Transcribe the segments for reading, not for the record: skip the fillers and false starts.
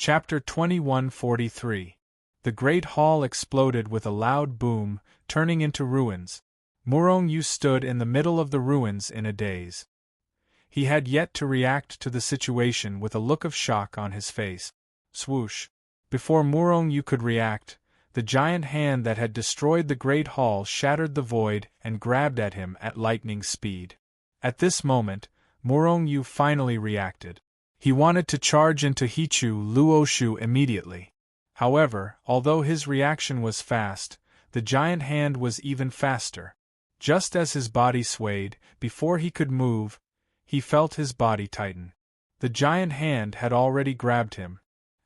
Chapter 2143. The great hall exploded with a loud boom, turning into ruins. Murong-yu stood in the middle of the ruins in a daze. He had yet to react to the situation with a look of shock on his face. Swoosh! Before Murong-yu could react, the giant hand that had destroyed the great hall shattered the void and grabbed at him at lightning speed. At this moment, Murong-yu finally reacted. He wanted to charge into Hichu Luoshu immediately. However, although his reaction was fast, the giant hand was even faster. Just as his body swayed, before he could move, he felt his body tighten. The giant hand had already grabbed him.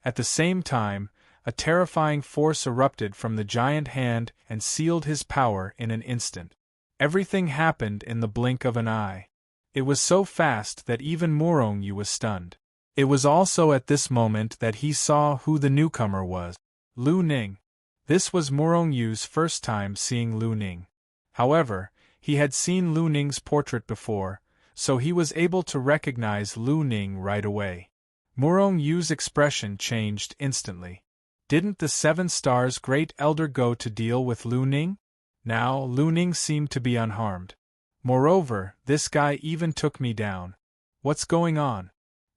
At the same time, a terrifying force erupted from the giant hand and sealed his power in an instant. Everything happened in the blink of an eye. It was so fast that even Murong-yu was stunned. It was also at this moment that he saw who the newcomer was. Lu Ning. This was Murong-yu's first time seeing Lu Ning. However, he had seen Lu Ning's portrait before, so he was able to recognize Lu Ning right away. Murong-yu's expression changed instantly. Didn't the 7 Stars Great Elder go to deal with Lu Ning? Now, Lu Ning seemed to be unharmed. Moreover, this guy even took me down. What's going on?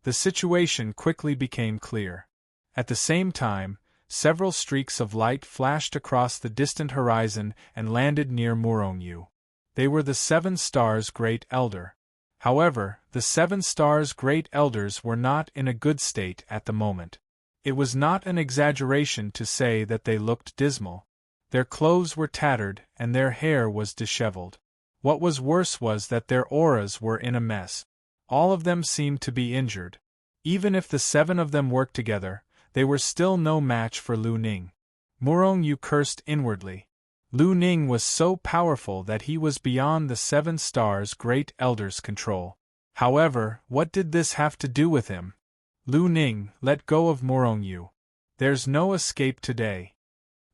The situation quickly became clear. At the same time, several streaks of light flashed across the distant horizon and landed near Murong-yu. They were the 7 Stars Great Elder. However, the 7 Stars Great Elders were not in a good state at the moment. It was not an exaggeration to say that they looked dismal. Their clothes were tattered and their hair was disheveled. What was worse was that their auras were in a mess. All of them seemed to be injured. Even if the 7 of them worked together, they were still no match for Lu Ning. Murong-yu cursed inwardly. Lu Ning was so powerful that he was beyond the 7 Stars Great Elder's control. However, what did this have to do with him? Lu Ning, let go of Murong-yu. There's no escape today.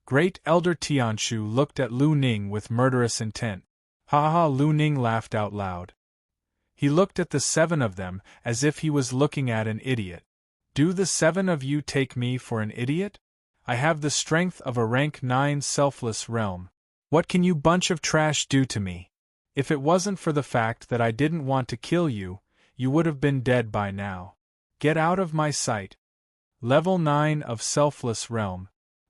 Great Elder Tianshu looked at Lu Ning with murderous intent. Ha ha! Lu Ning laughed out loud. He looked at the 7 of them as if he was looking at an idiot. Do the 7 of you take me for an idiot? I have the strength of a rank 9 selfless realm. What can you bunch of trash do to me? If it wasn't for the fact that I didn't want to kill you, you would have been dead by now. Get out of my sight. Level 9 of selfless realm.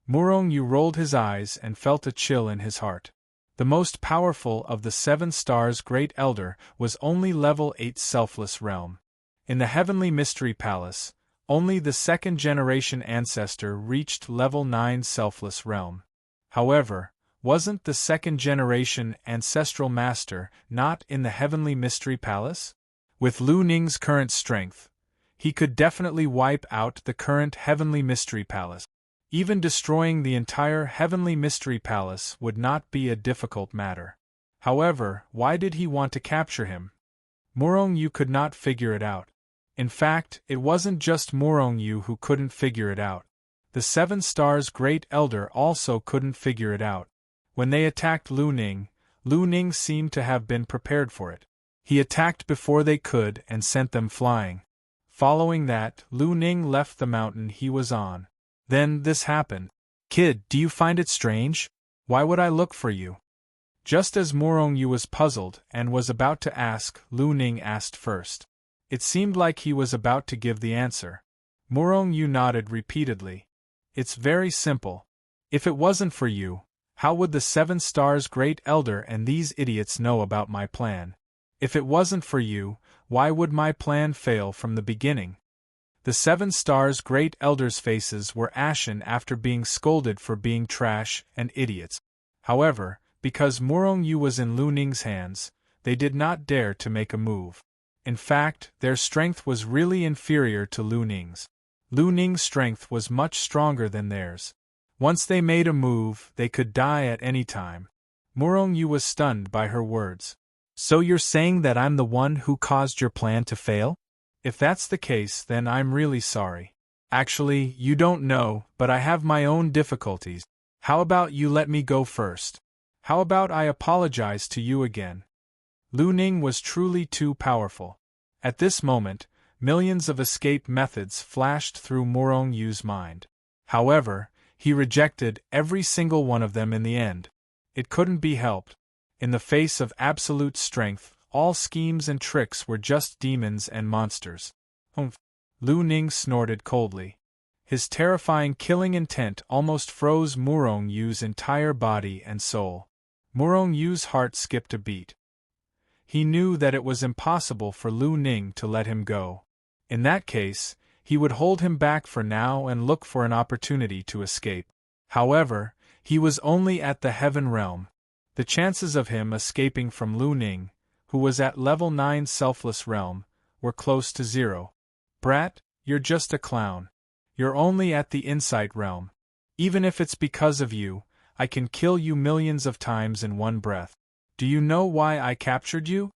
Murong-yu rolled his eyes and felt a chill in his heart. The most powerful of the 7 Stars Great Elder was only level 8 selfless realm. In the Heavenly Mystery Palace, only the 2nd generation ancestor reached level 9 selfless realm. However, wasn't the 2nd generation ancestral master not in the Heavenly Mystery Palace? With Lu Ning's current strength, he could definitely wipe out the current Heavenly Mystery Palace. Even destroying the entire Heavenly Mystery Palace would not be a difficult matter. However, why did he want to capture him? Murong-yu could not figure it out. In fact, it wasn't just Murong-yu who couldn't figure it out. The 7 Stars Great Elder also couldn't figure it out. When they attacked Lu Ning seemed to have been prepared for it. He attacked before they could and sent them flying. Following that, Lu Ning left the mountain he was on. Then this happened. Kid, do you find it strange? Why would I look for you? Just as Murong-yu was puzzled and was about to ask, Lu Ning asked first. It seemed like he was about to give the answer. Murong-yu nodded repeatedly. It's very simple. If it wasn't for you, how would the 7 Stars Great Elder and these idiots know about my plan? If it wasn't for you, why would my plan fail from the beginning? The 7 Stars Great Elders' faces were ashen after being scolded for being trash and idiots. However, because Murong-yu was in Lu Ning's hands, they did not dare to make a move. In fact, their strength was really inferior to Lu Ning's. Lu Ning's strength was much stronger than theirs. Once they made a move, they could die at any time. Murong-yu was stunned by her words. So you're saying that I'm the one who caused your plan to fail? If that's the case, then I'm really sorry. Actually, you don't know, but I have my own difficulties. How about you let me go first? How about I apologize to you again? Lu Ning was truly too powerful. At this moment, Millions of escape methods flashed through Morong Yu's mind. However, he rejected every single one of them in the end. It couldn't be helped. In the face of absolute strength, all schemes and tricks were just demons and monsters. Humph! Lu Ning snorted coldly. His terrifying killing intent almost froze Morong Yu's entire body and soul. Morong Yu's heart skipped a beat. He knew that it was impossible for Lu Ning to let him go. In that case, he would hold him back for now and look for an opportunity to escape. However, he was only at the Heaven Realm. The chances of him escaping from Lu Ning, who was at level 9 Selfless Realm, were close to 0. Brat, you're just a clown. You're only at the Insight Realm. Even if it's because of you, I can kill you millions of times in one breath. Do you know why I captured you?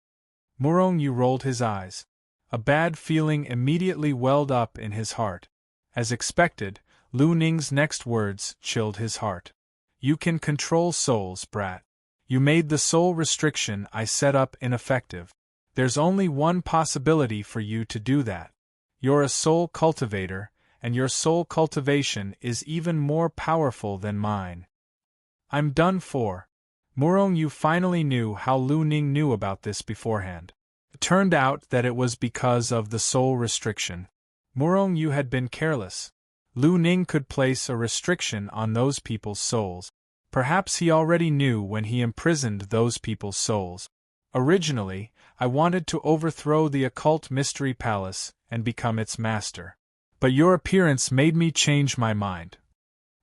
Morong Yu rolled his eyes. A bad feeling immediately welled up in his heart. As expected, Lu Ning's next words chilled his heart. You can control souls, brat. You made the soul restriction I set up ineffective. There's only one possibility for you to do that. You're a soul cultivator, and your soul cultivation is even more powerful than mine. I'm done for. Morong Yu finally knew how Lu Ning knew about this beforehand. It turned out that it was because of the soul restriction. Morong Yu had been careless. Lu Ning could place a restriction on those people's souls. Perhaps he already knew when he imprisoned those people's souls. Originally, I wanted to overthrow the occult mystery palace and become its master. But your appearance made me change my mind.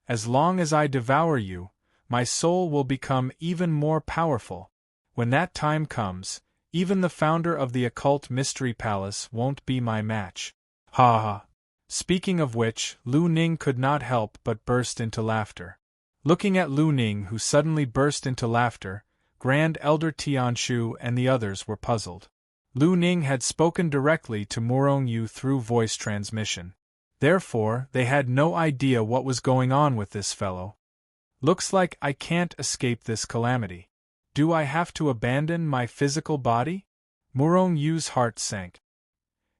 As long as I devour you, my soul will become even more powerful. When that time comes, even the founder of the occult mystery palace won't be my match. Ha ha. Speaking of which, Lu Ning could not help but burst into laughter. Looking at Lu Ning, who suddenly burst into laughter, Grand Elder Tianshu and the others were puzzled. Lu Ning had spoken directly to Morong Yu through voice transmission. Therefore, they had no idea what was going on with this fellow. Looks like I can't escape this calamity. Do I have to abandon my physical body? Morong Yu's heart sank.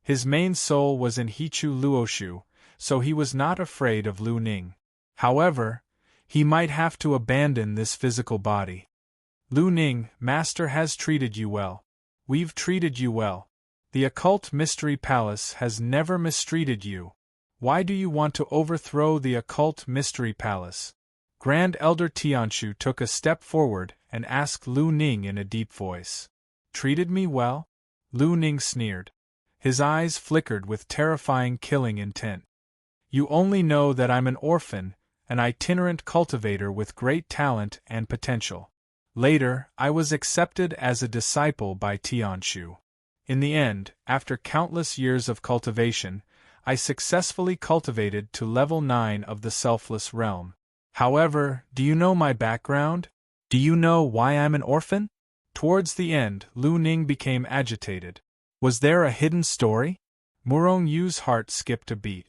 His main soul was in Hichu Luoshu, so he was not afraid of Lu Ning. However, he might have to abandon this physical body. Lu Ning, Master has treated you well. We've treated you well. The occult mystery palace has never mistreated you. Why do you want to overthrow the occult mystery palace? Grand Elder Tianshu took a step forward and asked Lu Ning in a deep voice. Treated me well? Lu Ning sneered. His eyes flickered with terrifying killing intent. You only know that I'm an orphan, an itinerant cultivator with great talent and potential. Later, I was accepted as a disciple by Tianshu. In the end, after countless years of cultivation, I successfully cultivated to level 9 of the Selfless Realm. However, do you know my background? Do you know why I'm an orphan? Towards the end, Lu Ning became agitated. Was there a hidden story? Morong Yu's heart skipped a beat.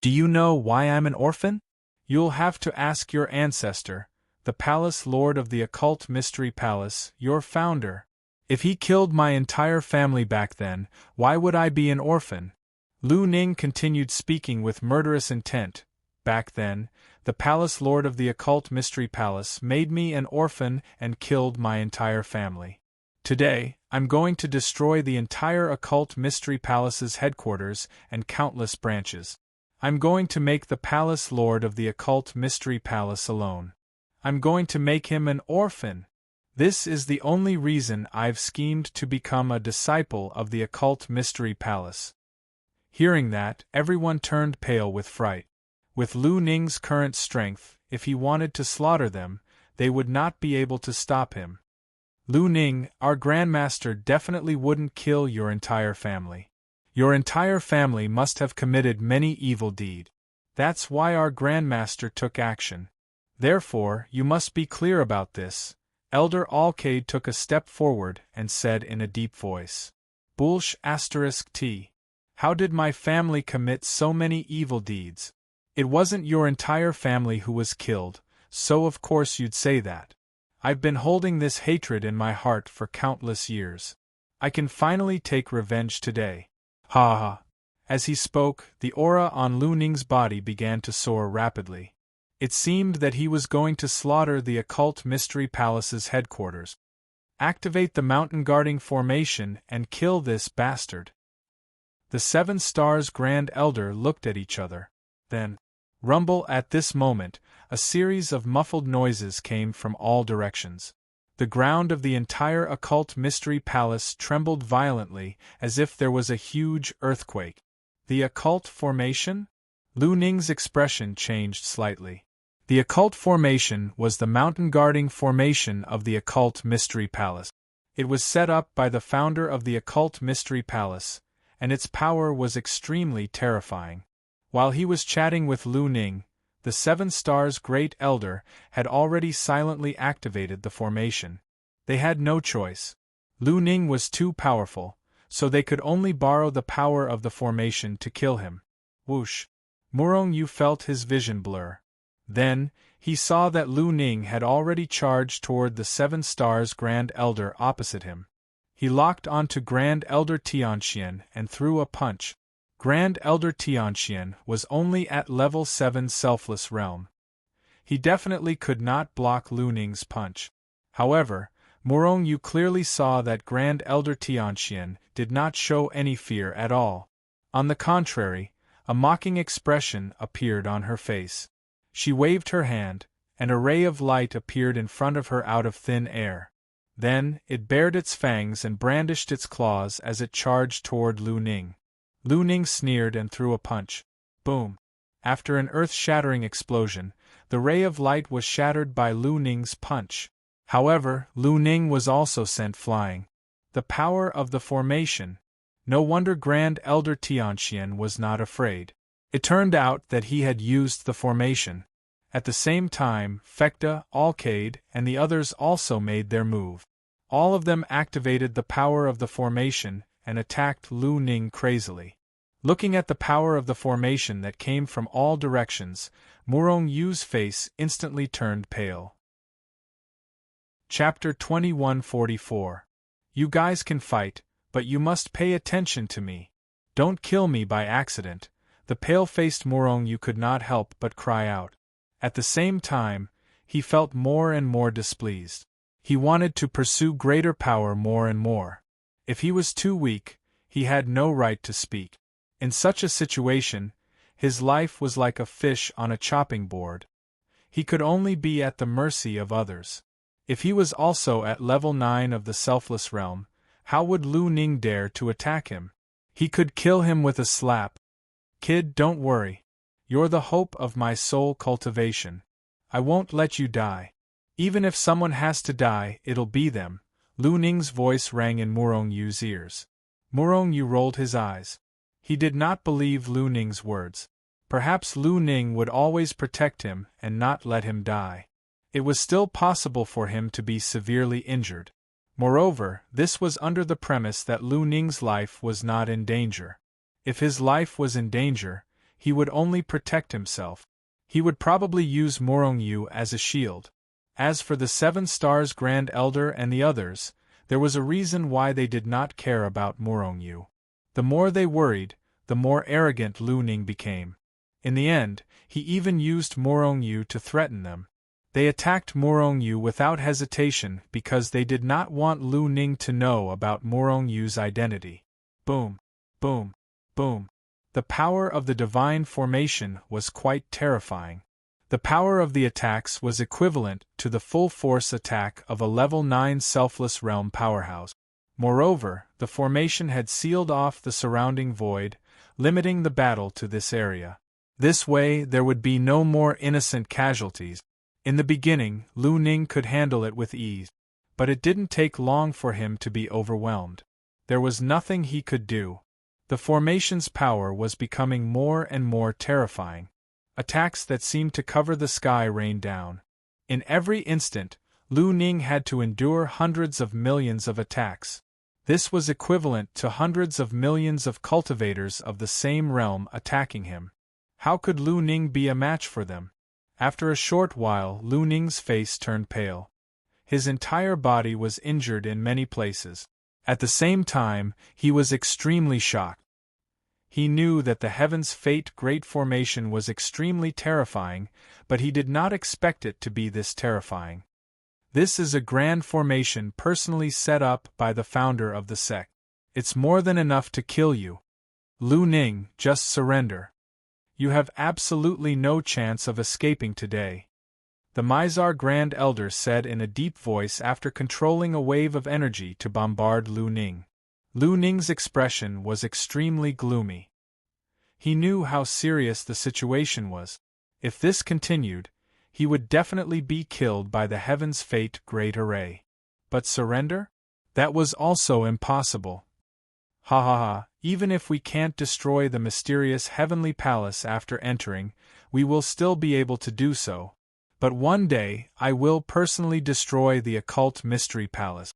Do you know why I'm an orphan? You'll have to ask your ancestor, the Palace Lord of the Occult Mystery Palace, your founder. If he killed my entire family back then, why would I be an orphan? Lu Ning continued speaking with murderous intent. Back then, the Palace Lord of the Occult Mystery Palace made me an orphan and killed my entire family. Today, I'm going to destroy the entire Occult Mystery Palace's headquarters and countless branches. I'm going to make the Palace Lord of the Occult Mystery Palace alone. I'm going to make him an orphan. This is the only reason I've schemed to become a disciple of the Occult Mystery Palace. Hearing that, everyone turned pale with fright. With Lu Ning's current strength, if he wanted to slaughter them, they would not be able to stop him. Lu Ning, our Grandmaster definitely wouldn't kill your entire family. Your entire family must have committed many evil deeds. That's why our Grandmaster took action. Therefore, you must be clear about this. Elder Alcade took a step forward and said in a deep voice. Bulsh *T. How did my family commit so many evil deeds? It wasn't your entire family who was killed, so of course you'd say that. I've been holding this hatred in my heart for countless years. I can finally take revenge today. Ha ha. As he spoke, the aura on Lu Ning's body began to soar rapidly. It seemed that he was going to slaughter the occult mystery palace's headquarters. Activate the mountain guarding formation and kill this bastard. The Seven Stars Grand Elder looked at each other. Then, rumble at this moment, a series of muffled noises came from all directions. The ground of the entire occult mystery palace trembled violently as if there was a huge earthquake. The occult formation? Lu Ning's expression changed slightly. The occult formation was the mountain guarding formation of the occult mystery palace. It was set up by the founder of the occult mystery palace, and its power was extremely terrifying. While he was chatting with Lu Ning, the Seven Stars Great Elder had already silently activated the formation. They had no choice. Lu Ning was too powerful, so they could only borrow the power of the formation to kill him. Whoosh! Murong Yu felt his vision blur. Then, he saw that Lu Ning had already charged toward the Seven Stars Grand Elder opposite him. He locked onto Grand Elder Tianxian and threw a punch. Grand Elder Tianxian was only at level 7 Selfless Realm. He definitely could not block Lu Ning's punch. However, Murong Yu clearly saw that Grand Elder Tianxian did not show any fear at all. On the contrary, a mocking expression appeared on her face. She waved her hand, and a ray of light appeared in front of her out of thin air. Then, it bared its fangs and brandished its claws as it charged toward Lu Ning. Lu Ning sneered and threw a punch. Boom! After an earth-shattering explosion, the ray of light was shattered by Lu Ning's punch. However, Lu Ning was also sent flying. The power of the formation. No wonder Grand Elder Tianxian was not afraid. It turned out that he had used the formation. At the same time, Fekta, Alcade, and the others also made their move. All of them activated the power of the formation and attacked Lu Ning crazily. Looking at the power of the formation that came from all directions, Murong Yu's face instantly turned pale. Chapter 2144. You guys can fight, but you must pay attention to me. Don't kill me by accident. The pale-faced Murong Yu could not help but cry out. At the same time, he felt more and more displeased. He wanted to pursue greater power more and more. If he was too weak, he had no right to speak. In such a situation, his life was like a fish on a chopping board. He could only be at the mercy of others. If he was also at level 9 of the Selfless Realm, how would Lu Ning dare to attack him? He could kill him with a slap. Kid, don't worry. You're the hope of my soul cultivation. I won't let you die. Even if someone has to die, it'll be them. Lu Ning's voice rang in Murong Yu's ears. Murong Yu rolled his eyes. He did not believe Lu Ning's words. Perhaps Lu Ning would always protect him and not let him die. It was still possible for him to be severely injured. Moreover, this was under the premise that Lu Ning's life was not in danger. If his life was in danger, he would only protect himself. He would probably use Murong Yu as a shield. As for the Seven Stars Grand Elder and the others, there was a reason why they did not care about Murong Yu. The more they worried, the more arrogant Lu Ning became. In the end, he even used Murong Yu to threaten them. They attacked Murong Yu without hesitation because they did not want Lu Ning to know about Murong Yu's identity. Boom! Boom! Boom! The power of the divine formation was quite terrifying. The power of the attacks was equivalent to the full-force attack of a level 9 Selfless Realm powerhouse. Moreover, the formation had sealed off the surrounding void, limiting the battle to this area. This way there would be no more innocent casualties. In the beginning, Lu Ning could handle it with ease. But it didn't take long for him to be overwhelmed. There was nothing he could do. The formation's power was becoming more and more terrifying. Attacks that seemed to cover the sky rained down. In every instant, Lu Ning had to endure hundreds of millions of attacks. This was equivalent to hundreds of millions of cultivators of the same realm attacking him. How could Lu Ning be a match for them? After a short while, Lu Ning's face turned pale. His entire body was injured in many places. At the same time, he was extremely shocked. He knew that the Heaven's Fate Great Formation was extremely terrifying, but he did not expect it to be this terrifying. This is a grand formation personally set up by the founder of the sect. It's more than enough to kill you. Lu Ning, just surrender. You have absolutely no chance of escaping today. The Mizar Grand Elder said in a deep voice after controlling a wave of energy to bombard Lu Ning. Lu Ning's expression was extremely gloomy. He knew how serious the situation was. If this continued, he would definitely be killed by the Heaven's Fate Great Array. But surrender? That was also impossible. Ha ha ha, even if we can't destroy the mysterious Heavenly Palace after entering, we will still be able to do so. But one day, I will personally destroy the occult Mystery Palace.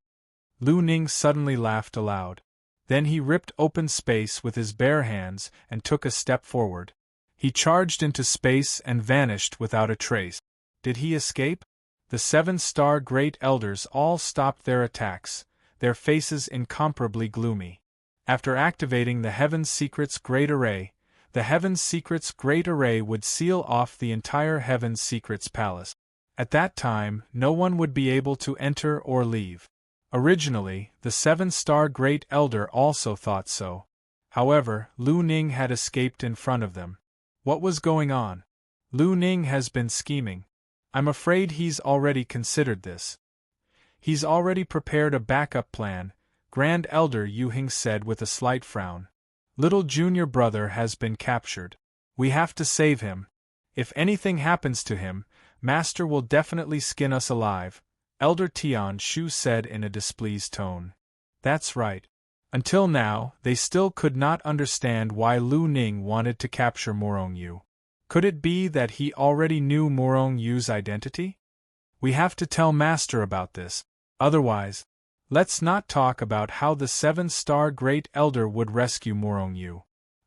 Lu Ning suddenly laughed aloud. Then he ripped open space with his bare hands and took a step forward. He charged into space and vanished without a trace. Did he escape? The 7-star Great Elders all stopped their attacks, their faces incomparably gloomy. After activating the Heaven's Secrets Great Array, the Heaven's Secrets Great Array would seal off the entire Heaven's Secrets Palace. At that time, no one would be able to enter or leave. Originally, the 7-star Great Elder also thought so. However, Lu Ning had escaped in front of them. What was going on? Lu Ning has been scheming. I'm afraid he's already considered this. He's already prepared a backup plan, Grand Elder Yu Hing said with a slight frown. Little junior brother has been captured. We have to save him. If anything happens to him, Master will definitely skin us alive, Elder Tian Shu said in a displeased tone. That's right. Until now, they still could not understand why Lu Ning wanted to capture Morong Yu. Could it be that he already knew Morong Yu's identity? We have to tell Master about this. Otherwise, let's not talk about how the 7-star Great Elder would rescue Morong Yu.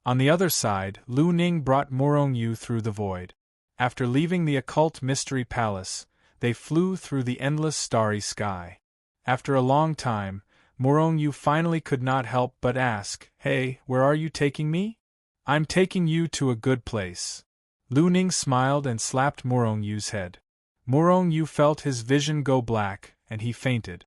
On the other side, Lu Ning brought Morong Yu through the void. After leaving the occult Mystery Palace, they flew through the endless starry sky. After a long time, Morong Yu finally could not help but ask, "Hey, where are you taking me?" "I'm taking you to a good place." Lu Ning smiled and slapped Morong Yu's head. Morong Yu felt his vision go black, and he fainted.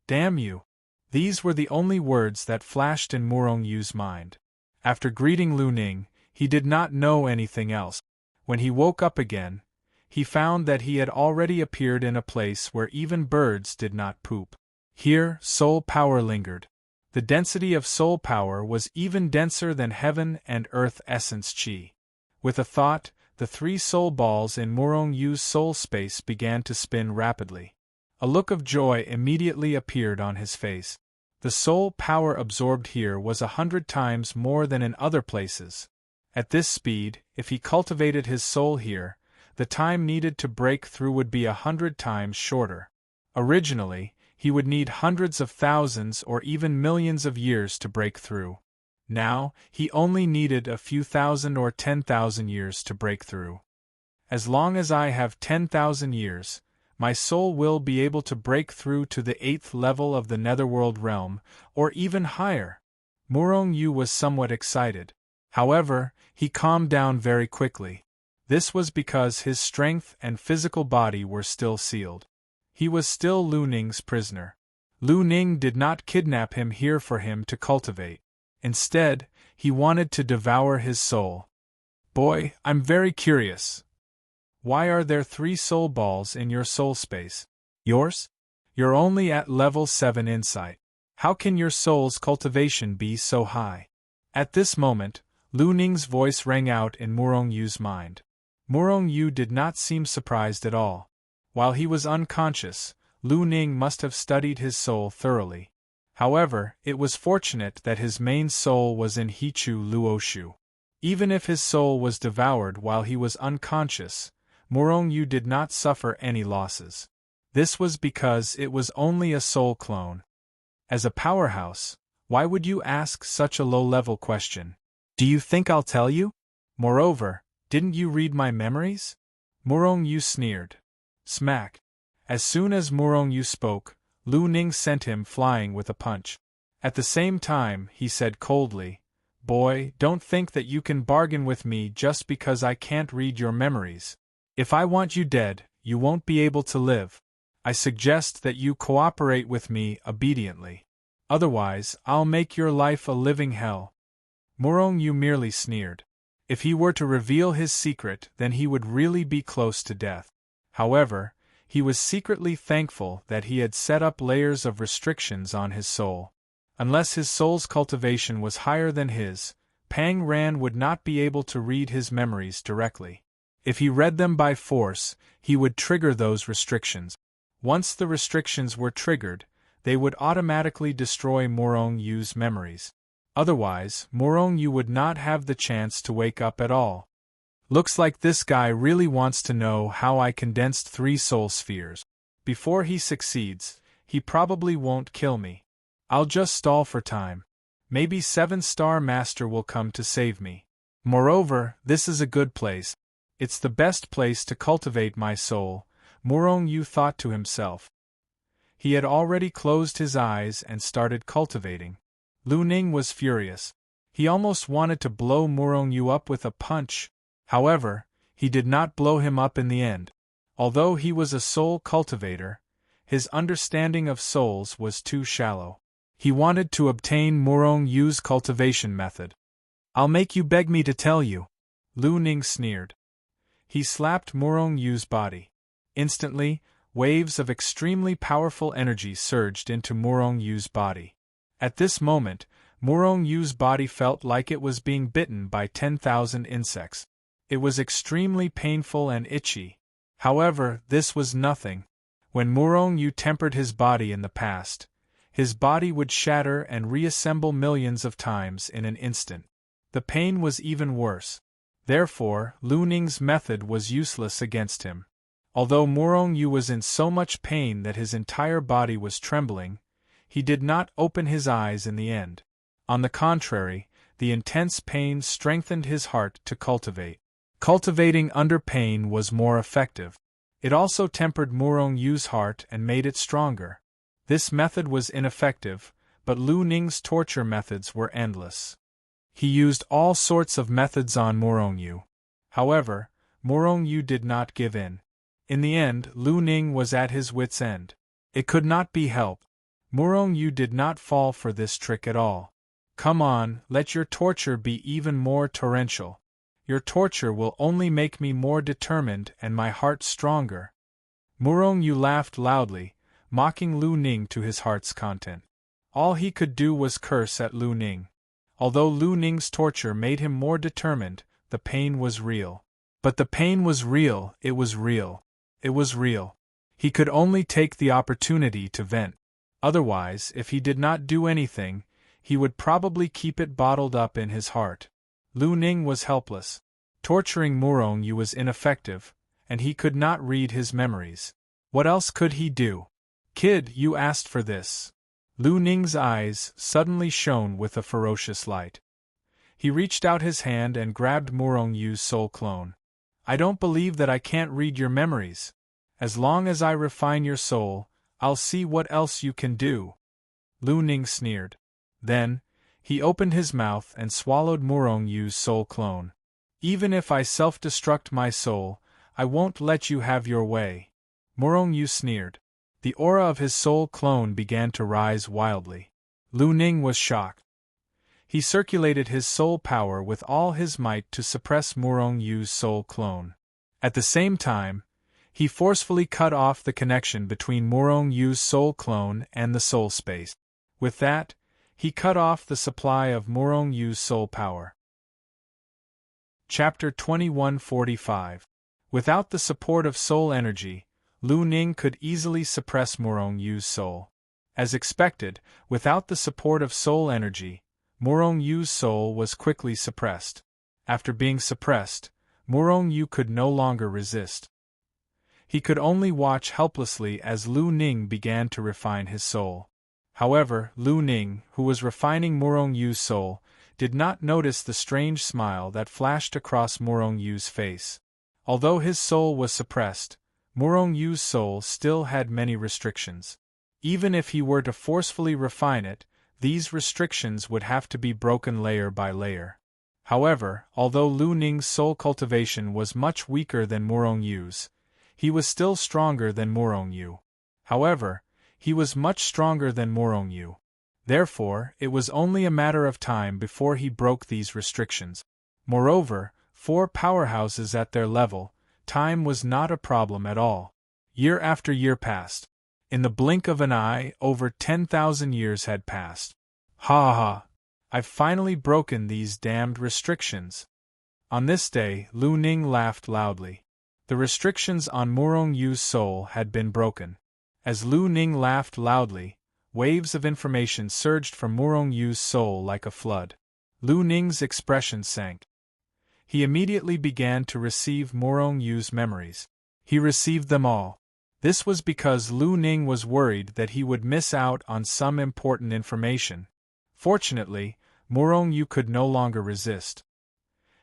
Damn you! These were the only words that flashed in Morong Yu's mind. After greeting Lu Ning, he did not know anything else. When he woke up again, he found that he had already appeared in a place where even birds did not poop. Here, soul power lingered. The density of soul power was even denser than heaven and earth essence chi. With a thought, the 3 soul balls in Morong Yu's soul space began to spin rapidly. A look of joy immediately appeared on his face. The soul power absorbed here was 100 times more than in other places. At this speed, if he cultivated his soul here, the time needed to break through would be 100 times shorter. Originally, he would need hundreds of thousands or even millions of years to break through. Now, he only needed a few thousand or 10,000 years to break through. As long as I have 10,000 years, my soul will be able to break through to the 8th level of the Netherworld realm, or even higher. Morong Yu was somewhat excited. However, he calmed down very quickly. This was because his strength and physical body were still sealed. He was still Lu Ning's prisoner. Lu Ning did not kidnap him here for him to cultivate. Instead, he wanted to devour his soul. Boy, I'm very curious. Why are there 3 soul balls in your soul space? Yours? You're only at level 7 insight. How can your soul's cultivation be so high? At this moment, Lu Ning's voice rang out in Morong Yu's mind. Morong Yu did not seem surprised at all. While he was unconscious, Lu Ning must have studied his soul thoroughly. However, it was fortunate that his main soul was in Hichu Luoshu. Even if his soul was devoured while he was unconscious, Morong Yu did not suffer any losses. This was because it was only a soul clone. As a powerhouse, why would you ask such a low-level question? Do you think I'll tell you? Moreover, didn't you read my memories? Morong Yu sneered. Smack. As soon as Morong Yu spoke, Lu Ning sent him flying with a punch. At the same time, he said coldly, Boy, don't think that you can bargain with me just because I can't read your memories. If I want you dead, you won't be able to live. I suggest that you cooperate with me obediently. Otherwise, I'll make your life a living hell." Morong Yu merely sneered. If he were to reveal his secret, then he would really be close to death. However, he was secretly thankful that he had set up layers of restrictions on his soul. Unless his soul's cultivation was higher than his, Pang Ran would not be able to read his memories directly. If he read them by force, he would trigger those restrictions. Once the restrictions were triggered, they would automatically destroy Morong Yu's memories. Otherwise, Morong Yu would not have the chance to wake up at all. Looks like this guy really wants to know how I condensed 3 soul spheres. Before he succeeds, he probably won't kill me. I'll just stall for time. Maybe 7-star Master will come to save me. Moreover, this is a good place. It's the best place to cultivate my soul, Morong Yu thought to himself. He had already closed his eyes and started cultivating. Lu Ning was furious. He almost wanted to blow Morong Yu up with a punch. However, he did not blow him up in the end. Although he was a soul cultivator, his understanding of souls was too shallow. He wanted to obtain Morong Yu's cultivation method. "I'll make you beg me to tell you," Lu Ning sneered. He slapped Morong Yu's body. Instantly, waves of extremely powerful energy surged into Morong Yu's body. At this moment, Morong Yu's body felt like it was being bitten by 10,000 insects. It was extremely painful and itchy. However, this was nothing. When Morong Yu tempered his body in the past, his body would shatter and reassemble millions of times in an instant. The pain was even worse. Therefore, Lu Ning's method was useless against him. Although Morong Yu was in so much pain that his entire body was trembling, he did not open his eyes in the end. On the contrary, the intense pain strengthened his heart to cultivate. Cultivating under pain was more effective. It also tempered Morong Yu's heart and made it stronger. This method was ineffective, but Lu Ning's torture methods were endless. He used all sorts of methods on Morong Yu. However, Morong Yu did not give in. In the end, Lu Ning was at his wit's end. It could not be helped. Morong Yu did not fall for this trick at all. "Come on, let your torture be even more torrential. Your torture will only make me more determined and my heart stronger." Morong Yu laughed loudly, mocking Lu Ning to his heart's content. All he could do was curse at Lu Ning. Although Lu Ning's torture made him more determined, the pain was real. But the pain was real, it was real. It was real. He could only take the opportunity to vent. Otherwise, if he did not do anything, he would probably keep it bottled up in his heart. Lu Ning was helpless. Torturing Morong Yu was ineffective, and he could not read his memories. What else could he do? "Kid, you asked for this." Lu Ning's eyes suddenly shone with a ferocious light. He reached out his hand and grabbed Morong Yu's soul clone. "I don't believe that I can't read your memories. As long as I refine your soul, I'll see what else you can do." Lu Ning sneered. Then, he opened his mouth and swallowed Morong Yu's soul clone. "Even if I self-destruct my soul, I won't let you have your way." Morong Yu sneered. The aura of his soul clone began to rise wildly. Lu Ning was shocked. He circulated his soul power with all his might to suppress Morong Yu's soul clone. At the same time, he forcefully cut off the connection between Morong Yu's soul clone and the soul space. With that, he cut off the supply of Morong Yu's soul power. Chapter 2145. Without the support of soul energy, Lu Ning could easily suppress Morong Yu's soul. As expected, without the support of soul energy, Morong Yu's soul was quickly suppressed. After being suppressed, Morong Yu could no longer resist. He could only watch helplessly as Lu Ning began to refine his soul. However, Lu Ning, who was refining Morong Yu's soul, did not notice the strange smile that flashed across Morong Yu's face. Although his soul was suppressed, Morong Yu's soul still had many restrictions. Even if he were to forcefully refine it, these restrictions would have to be broken layer by layer. However, although Lu Ning's soul cultivation was much weaker than Murong Yu's, he was still stronger than Murong Yu. However, he was much stronger than Murong Yu. Therefore, it was only a matter of time before he broke these restrictions. Moreover, 4 powerhouses at their level, time was not a problem at all. Year after year passed. In the blink of an eye, over 10,000 years had passed. Ha ha ha! I've finally broken these damned restrictions. On this day, Lu Ning laughed loudly. The restrictions on Murong Yu's soul had been broken. As Lu Ning laughed loudly, waves of information surged from Murong Yu's soul like a flood. Lu Ning's expression sank. He immediately began to receive Murong Yu's memories. He received them all. This was because Lu Ning was worried that he would miss out on some important information. Fortunately, Murong Yu could no longer resist.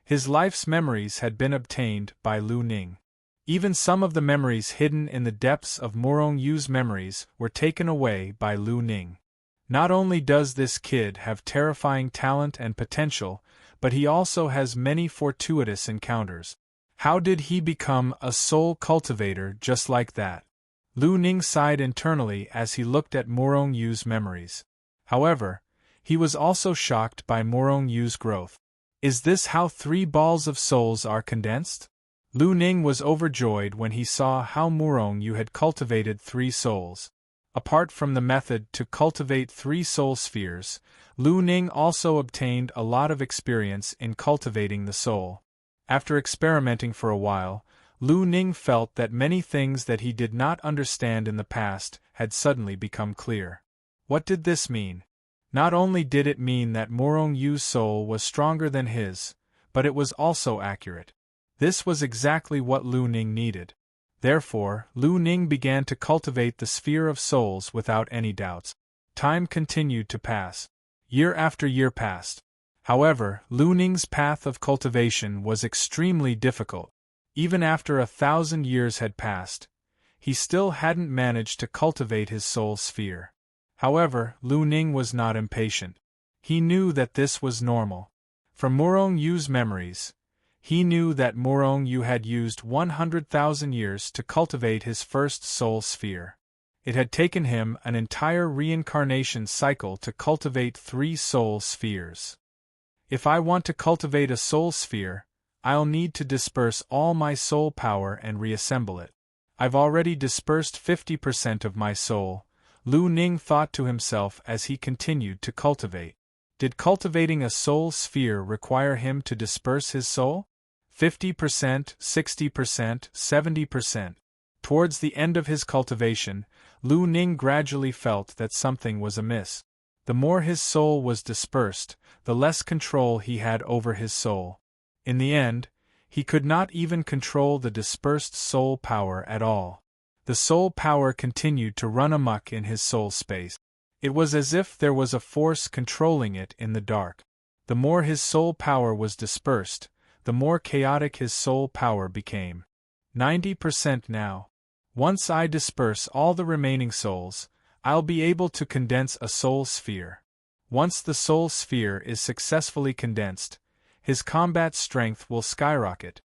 His life's memories had been obtained by Lu Ning. Even some of the memories hidden in the depths of Murong Yu's memories were taken away by Lu Ning. Not only does this kid have terrifying talent and potential, but he also has many fortuitous encounters. How did he become a soul cultivator just like that? Lu Ning sighed internally as he looked at Murong Yu's memories. However, he was also shocked by Murong Yu's growth. Is this how 3 balls of souls are condensed? Lu Ning was overjoyed when he saw how Murong Yu had cultivated 3 souls. Apart from the method to cultivate 3 soul spheres, Lu Ning also obtained a lot of experience in cultivating the soul. After experimenting for a while, Lu Ning felt that many things that he did not understand in the past had suddenly become clear. What did this mean? Not only did it mean that Murong Yu's soul was stronger than his, but it was also accurate. This was exactly what Lu Ning needed. Therefore, Lu Ning began to cultivate the sphere of souls without any doubts. Time continued to pass. Year after year passed. However, Lu Ning's path of cultivation was extremely difficult. Even after 1,000 years had passed, he still hadn't managed to cultivate his soul sphere. However, Lu Ning was not impatient. He knew that this was normal. From Murong Yu's memories, he knew that Murong Yu had used 100,000 years to cultivate his first soul sphere. It had taken him an entire reincarnation cycle to cultivate 3 soul spheres. If I want to cultivate a soul sphere, I'll need to disperse all my soul power and reassemble it. I've already dispersed 50% of my soul, Lu Ning thought to himself as he continued to cultivate. Did cultivating a soul sphere require him to disperse his soul? 50%, 60%, 70%. Towards the end of his cultivation, Lu Ning gradually felt that something was amiss. The more his soul was dispersed, the less control he had over his soul. In the end, he could not even control the dispersed soul power at all. The soul power continued to run amok in his soul space. It was as if there was a force controlling it in the dark. The more his soul power was dispersed, the more chaotic his soul power became. 90% now. Once I disperse all the remaining souls, I'll be able to condense a soul sphere. Once the soul sphere is successfully condensed, his combat strength will skyrocket.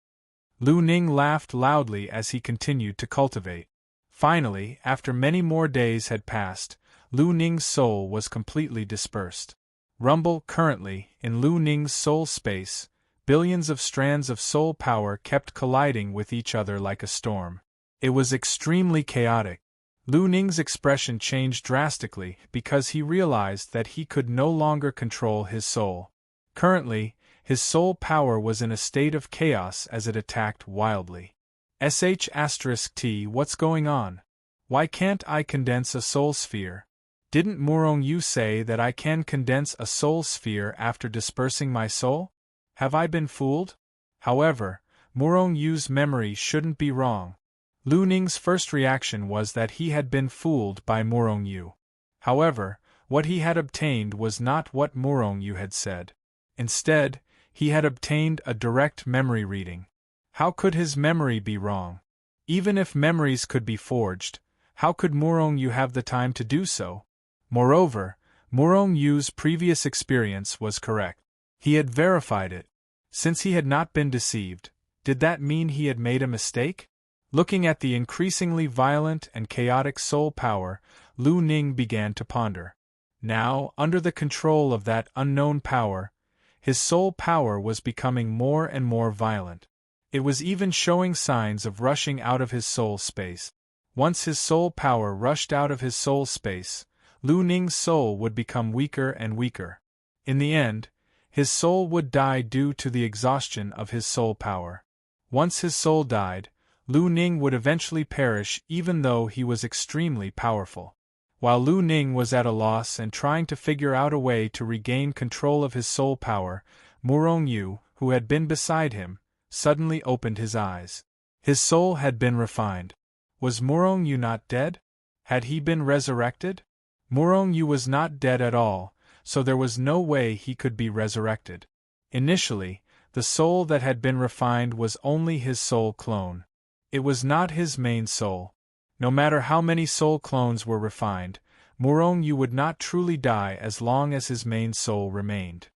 Lu Ning laughed loudly as he continued to cultivate. Finally, after many more days had passed, Lu Ning's soul was completely dispersed. Rumble currently, in Lu Ning's soul space, billions of strands of soul power kept colliding with each other like a storm. It was extremely chaotic. Lu Ning's expression changed drastically because he realized that he could no longer control his soul. Currently, his soul power was in a state of chaos as it attacked wildly. **T What's going on? Why can't I condense a soul sphere? Didn't Murong Yu say that I can condense a soul sphere after dispersing my soul? Have I been fooled? However, Murong Yu's memory shouldn't be wrong. Lu Ning's first reaction was that he had been fooled by Murong Yu. However, what he had obtained was not what Murong Yu had said. Instead, he had obtained a direct memory reading. How could his memory be wrong? Even if memories could be forged, how could Murong Yu have the time to do so? Moreover, Murong Yu's previous experience was correct. He had verified it. Since he had not been deceived, did that mean he had made a mistake? Looking at the increasingly violent and chaotic soul power, Lu Ning began to ponder. Now, under the control of that unknown power, his soul power was becoming more and more violent. It was even showing signs of rushing out of his soul space. Once his soul power rushed out of his soul space, Lu Ning's soul would become weaker and weaker. In the end, his soul would die due to the exhaustion of his soul power. Once his soul died, Lu Ning would eventually perish even though he was extremely powerful. While Lu Ning was at a loss and trying to figure out a way to regain control of his soul power, Murong Yu, who had been beside him, suddenly opened his eyes. His soul had been refined. Was Murong Yu not dead? Had he been resurrected? Murong Yu was not dead at all, so there was no way he could be resurrected. Initially, the soul that had been refined was only his soul clone. It was not his main soul. No matter how many soul clones were refined, Murong Yu would not truly die as long as his main soul remained.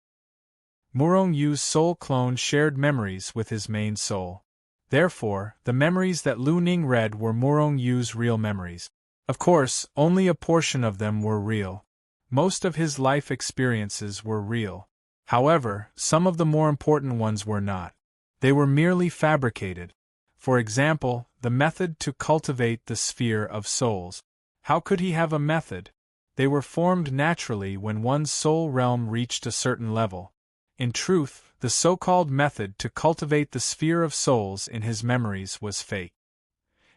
Murong Yu's soul clone shared memories with his main soul. Therefore, the memories that Lu Ning read were Murong Yu's real memories. Of course, only a portion of them were real. Most of his life experiences were real. However, some of the more important ones were not. They were merely fabricated. For example, the method to cultivate the sphere of souls. How could he have a method? They were formed naturally when one's soul realm reached a certain level. In truth, the so-called method to cultivate the sphere of souls in his memories was fake.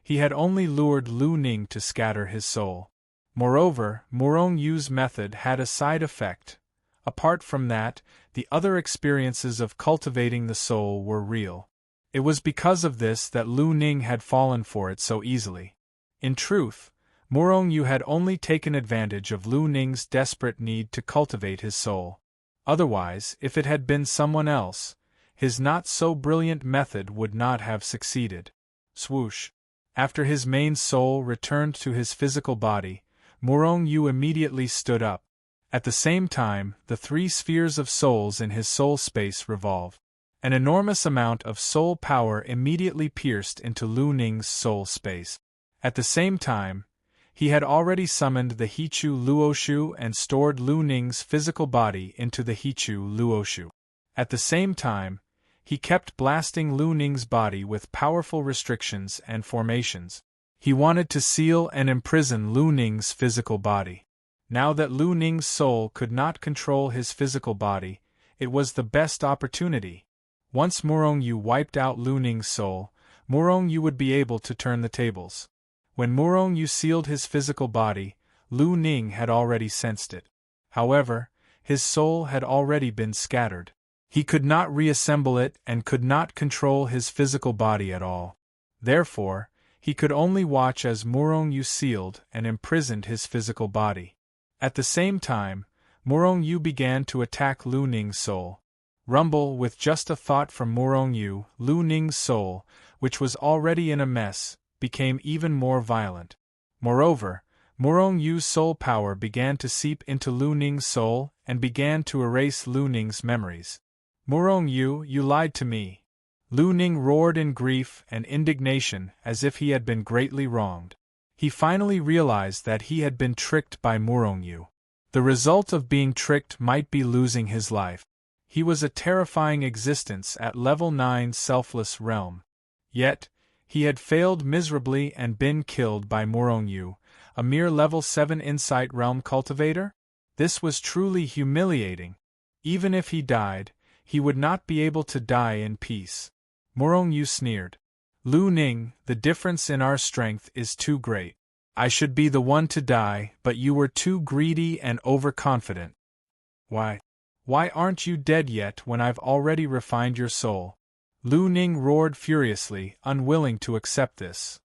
He had only lured Lu Ning to scatter his soul. Moreover, Murong Yu's method had a side effect. Apart from that, the other experiences of cultivating the soul were real. It was because of this that Lu Ning had fallen for it so easily. In truth, Murong Yu had only taken advantage of Lu Ning's desperate need to cultivate his soul. Otherwise, if it had been someone else, his not-so-brilliant method would not have succeeded. Swoosh! After his main soul returned to his physical body, Murong Yu immediately stood up. At the same time, the three spheres of souls in his soul space revolved. An enormous amount of soul power immediately pierced into Lu Ning's soul space. At the same time, he had already summoned the Hichu Luoshu and stored Lu Ning's physical body into the Hichu Luoshu. At the same time, he kept blasting Lu Ning's body with powerful restrictions and formations. He wanted to seal and imprison Lu Ning's physical body. Now that Lu Ning's soul could not control his physical body, it was the best opportunity. Once Murong Yu wiped out Lu Ning's soul, Murong Yu would be able to turn the tables. When Murong Yu sealed his physical body, Lu Ning had already sensed it. However, his soul had already been scattered. He could not reassemble it and could not control his physical body at all. Therefore, he could only watch as Murong Yu sealed and imprisoned his physical body. At the same time, Murong Yu began to attack Lu Ning's soul. Rumble with just a thought from Murong Yu, Lu Ning's soul, which was already in a mess, became even more violent. Moreover, Murong Yu's soul power began to seep into Lu Ning's soul and began to erase Lu Ning's memories. Murong Yu, you lied to me. Lu Ning roared in grief and indignation as if he had been greatly wronged. He finally realized that he had been tricked by Murong Yu. The result of being tricked might be losing his life. He was a terrifying existence at level 9 selfless realm. Yet, he had failed miserably and been killed by Murong Yu, a mere level 7 insight realm cultivator? This was truly humiliating. Even if he died, he would not be able to die in peace. Murong Yu sneered. Lu Ning, the difference in our strength is too great. I should be the one to die, but you were too greedy and overconfident. Why aren't you dead yet when I've already refined your soul? Lu Ning roared furiously, unwilling to accept this.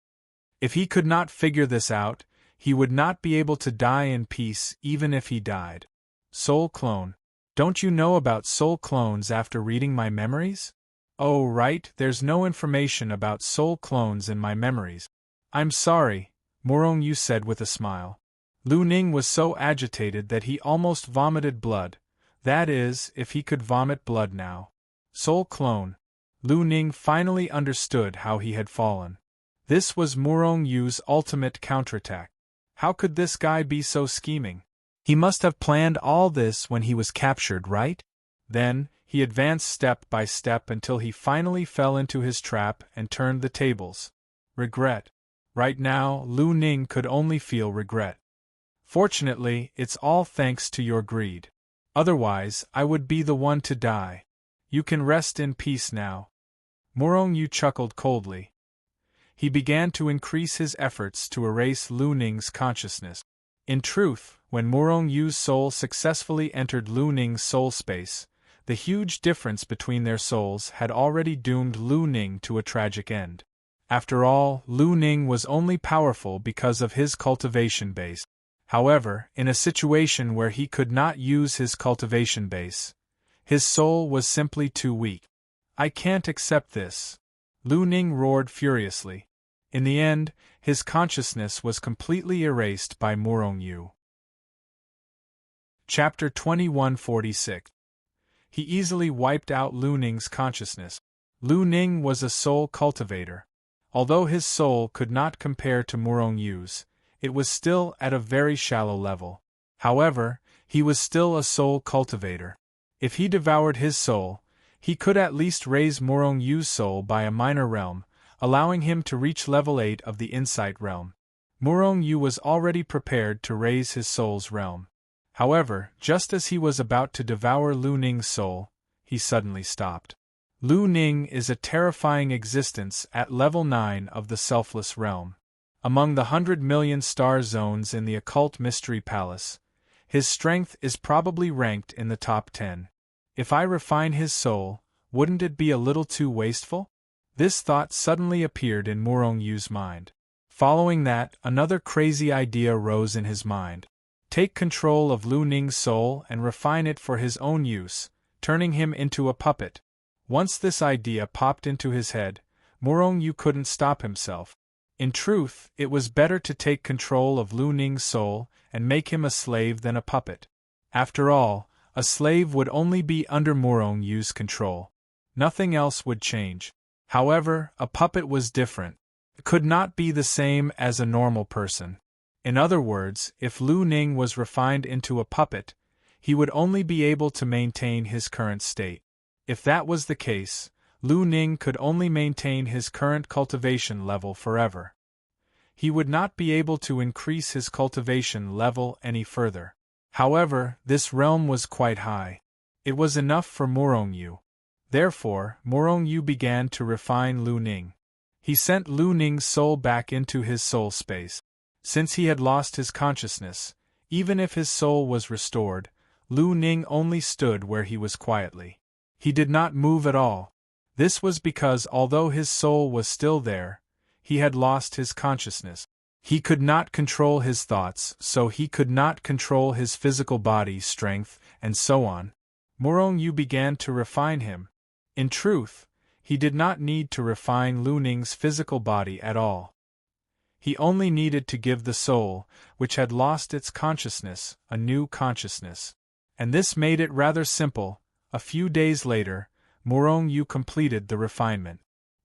If he could not figure this out, he would not be able to die in peace even if he died. Soul clone. Don't you know about soul clones after reading my memories? Oh right, there's no information about soul clones in my memories. I'm sorry, Murong Yu said with a smile. Lu Ning was so agitated that he almost vomited blood, that is, if he could vomit blood now. Soul clone. Lu Ning finally understood how he had fallen. This was Murong Yu's ultimate counterattack. How could this guy be so scheming? He must have planned all this when he was captured, right? Then, he advanced step by step until he finally fell into his trap and turned the tables. Regret. Right now, Lu Ning could only feel regret. Fortunately, it's all thanks to your greed. Otherwise, I would be the one to die. You can rest in peace now. Murong Yu chuckled coldly. He began to increase his efforts to erase Lu Ning's consciousness. In truth, when Murong Yu's soul successfully entered Lu Ning's soul space, the huge difference between their souls had already doomed Lu Ning to a tragic end. After all, Lu Ning was only powerful because of his cultivation base. However, in a situation where he could not use his cultivation base, his soul was simply too weak. I can't accept this. Lu Ning roared furiously. In the end, his consciousness was completely erased by Murong Yu. Chapter 2146. He easily wiped out Lu Ning's consciousness. Lu Ning was a soul cultivator. Although his soul could not compare to Murong Yu's, it was still at a very shallow level. However, he was still a soul cultivator. If he devoured his soul, he could at least raise Murong Yu's soul by a minor realm, allowing him to reach level 8 of the Insight realm. Murong Yu was already prepared to raise his soul's realm. However, just as he was about to devour Lu Ning's soul, he suddenly stopped. Lu Ning is a terrifying existence at level 9 of the Selfless realm. Among the 100 million star zones in the Occult Mystery Palace, his strength is probably ranked in the top 10. If I refine his soul, wouldn't it be a little too wasteful? This thought suddenly appeared in Murong Yu's mind. Following that, another crazy idea rose in his mind. Take control of Lu Ning's soul and refine it for his own use, turning him into a puppet. Once this idea popped into his head, Murong Yu couldn't stop himself. In truth, it was better to take control of Lu Ning's soul and make him a slave than a puppet. After all, a slave would only be under Murong Yu's control. Nothing else would change. However, a puppet was different. It could not be the same as a normal person. In other words, if Lu Ning was refined into a puppet, he would only be able to maintain his current state. If that was the case, Lu Ning could only maintain his current cultivation level forever. He would not be able to increase his cultivation level any further. However, this realm was quite high. It was enough for Murong Yu. Therefore, Murong Yu began to refine Lu Ning. He sent Lu Ning's soul back into his soul space. Since he had lost his consciousness, even if his soul was restored, Lu Ning only stood where he was quietly. He did not move at all. This was because although his soul was still there, he had lost his consciousness. He could not control his thoughts, so he could not control his physical body strength, and so on. Murong Yu began to refine him. In truth, he did not need to refine Lu Ning's physical body at all. He only needed to give the soul, which had lost its consciousness, a new consciousness. And this made it rather simple. A few days later, Murong Yu completed the refinement.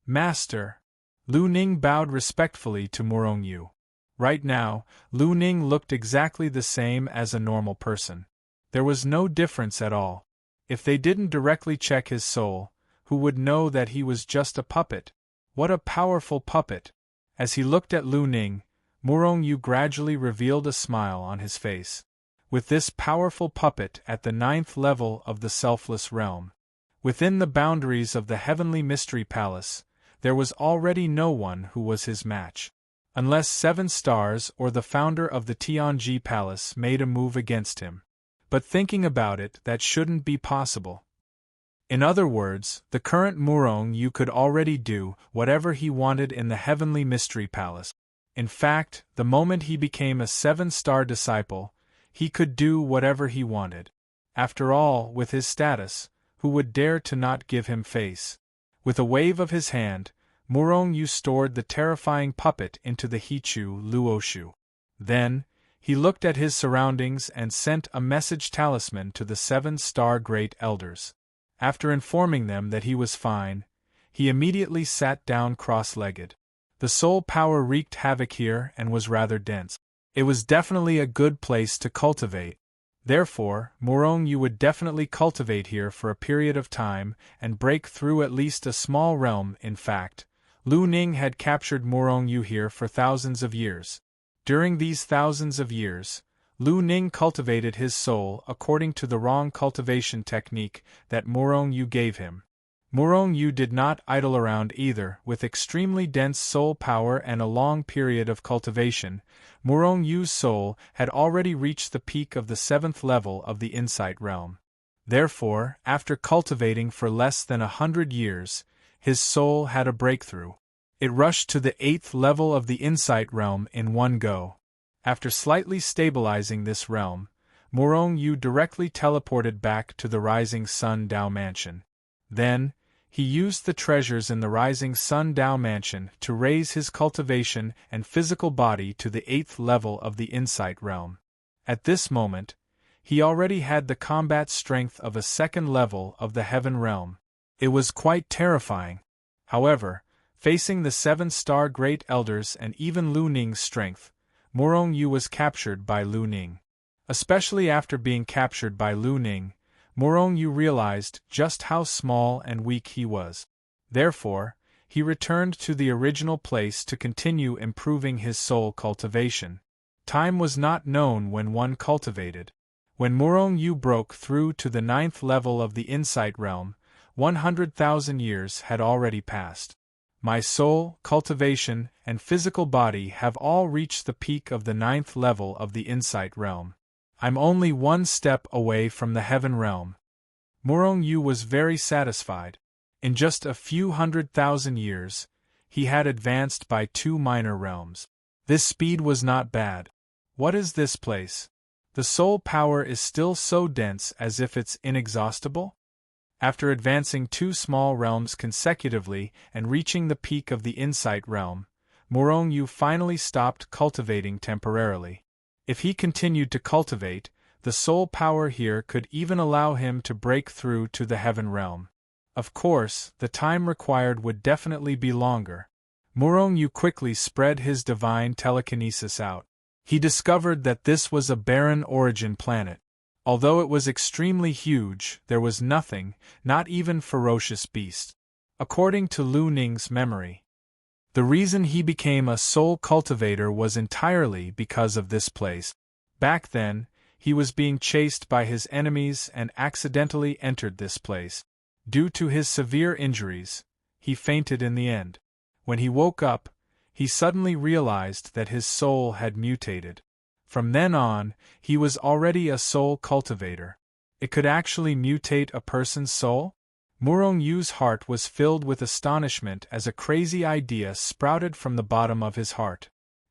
Master! Lu Ning bowed respectfully to Murong Yu. Right now, Lu Ning looked exactly the same as a normal person. There was no difference at all. If they didn't directly check his soul, who would know that he was just a puppet? What a powerful puppet! As he looked at Lu Ning, Murong Yu gradually revealed a smile on his face. With this powerful puppet at the 9th level of the Selfless realm, within the boundaries of the Heavenly Mystery Palace, there was already no one who was his match. Unless 7 stars or the founder of the Tianji Palace made a move against him. But thinking about it, that shouldn't be possible. In other words, the current Murong Yu could already do whatever he wanted in the Heavenly Mystery Palace. In fact, the moment he became a 7-star disciple, he could do whatever he wanted. After all, with his status, who would dare to not give him face? With a wave of his hand, Murong Yu stored the terrifying puppet into the Hichu Luoshu. Then, He looked at his surroundings and sent a message talisman to the 7-star Great Elders. After informing them that he was fine, he immediately sat down cross-legged. The soul power wreaked havoc here and was rather dense. It was definitely a good place to cultivate. Therefore, Morong Yu would definitely cultivate here for a period of time and break through at least a small realm. In fact, Lu Ning had captured Morong Yu here for thousands of years. During these thousands of years, Lu Ning cultivated his soul according to the wrong cultivation technique that Morong Yu gave him. Morong Yu did not idle around either. With extremely dense soul power and a long period of cultivation, Morong Yu's soul had already reached the peak of the 7th level of the insight realm. Therefore, after cultivating for less than 100 years, his soul had a breakthrough. It rushed to the 8th level of the insight realm in one go. After slightly stabilizing this realm, Morong Yu directly teleported back to the Rising Sun Dao Mansion. Then, he used the treasures in the Rising Sun Dao Mansion to raise his cultivation and physical body to the 8th level of the insight realm. At this moment, he already had the combat strength of a 2nd level of the heaven realm. It was quite terrifying. However, facing the 7-star Great Elders and even Lu Ning's strength, Morong Yu was captured by Lu Ning. Especially after being captured by Lu Ning, Morong Yu realized just how small and weak he was. Therefore, he returned to the original place to continue improving his soul cultivation. Time was not known when one cultivated. When Morong Yu broke through to the 9th level of the insight realm, 100,000 years had already passed. My soul, cultivation, and physical body have all reached the peak of the 9th level of the insight realm. I'm only one step away from the heaven realm. Morong Yu was very satisfied. In just a few 100,000 years, he had advanced by 2 minor realms. This speed was not bad. What is this place? The soul power is still so dense as if it's inexhaustible? After advancing 2 small realms consecutively and reaching the peak of the insight realm, Morong Yu finally stopped cultivating temporarily. If he continued to cultivate, the soul power here could even allow him to break through to the heaven realm. Of course, the time required would definitely be longer. Morong Yu quickly spread his divine telekinesis out. He discovered that this was a barren origin planet. Although it was extremely huge, there was nothing, not even ferocious beasts. According to Lu Ning's memory, the reason he became a soul cultivator was entirely because of this place. Back then, he was being chased by his enemies and accidentally entered this place. Due to his severe injuries, he fainted in the end. When he woke up, he suddenly realized that his soul had mutated. From then on, he was already a soul cultivator. It could actually mutate a person's soul? Morong Yu's heart was filled with astonishment as a crazy idea sprouted from the bottom of his heart.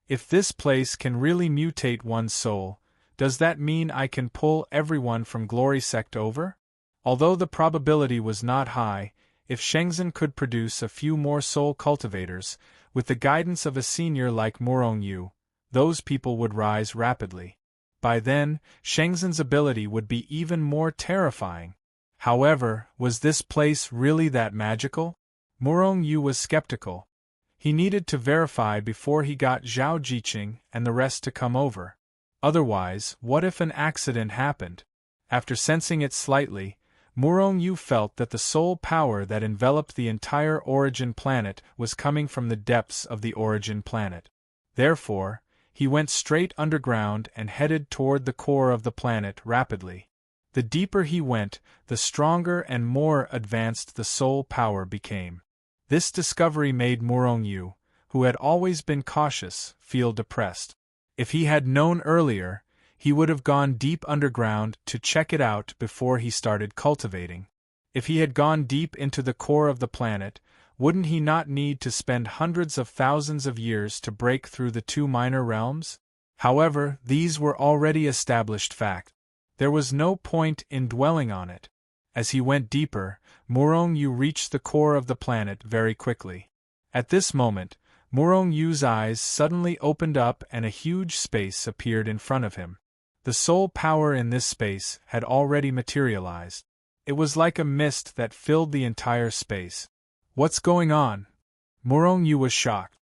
If this place can really mutate one's soul, does that mean I can pull everyone from Glory Sect over? Although the probability was not high, if Shenzhen could produce a few more soul cultivators, with the guidance of a senior like Morong Yu, those people would rise rapidly. By then, Shenzhen's ability would be even more terrifying. However, was this place really that magical? Morong Yu was skeptical. He needed to verify before he got Zhao Jiqing and the rest to come over. Otherwise, what if an accident happened? After sensing it slightly, Morong Yu felt that the soul power that enveloped the entire origin planet was coming from the depths of the origin planet. Therefore, he went straight underground and headed toward the core of the planet rapidly. The deeper he went, the stronger and more advanced the soul power became. This discovery made Morong Yu, who had always been cautious, feel depressed. If he had known earlier, he would have gone deep underground to check it out before he started cultivating. If he had gone deep into the core of the planet, wouldn't he not need to spend hundreds of thousands of years to break through the 2 minor realms? However, these were already established facts. There was no point in dwelling on it. As he went deeper, Morong Yu reached the core of the planet very quickly. At this moment, Murong Yu's eyes suddenly opened up and a huge space appeared in front of him. The soul power in this space had already materialized. It was like a mist that filled the entire space. What's going on? Murong Yu was shocked.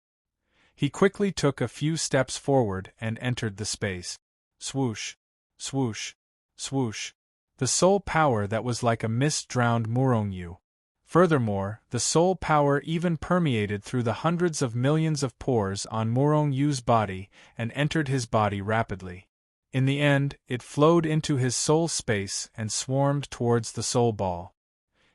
He quickly took a few steps forward and entered the space. Swoosh, swoosh, swoosh. The soul power that was like a mist drowned Murong Yu. Furthermore, the soul power even permeated through the hundreds of millions of pores on Murong Yu's body and entered his body rapidly. In the end, it flowed into his soul space and swarmed towards the soul ball.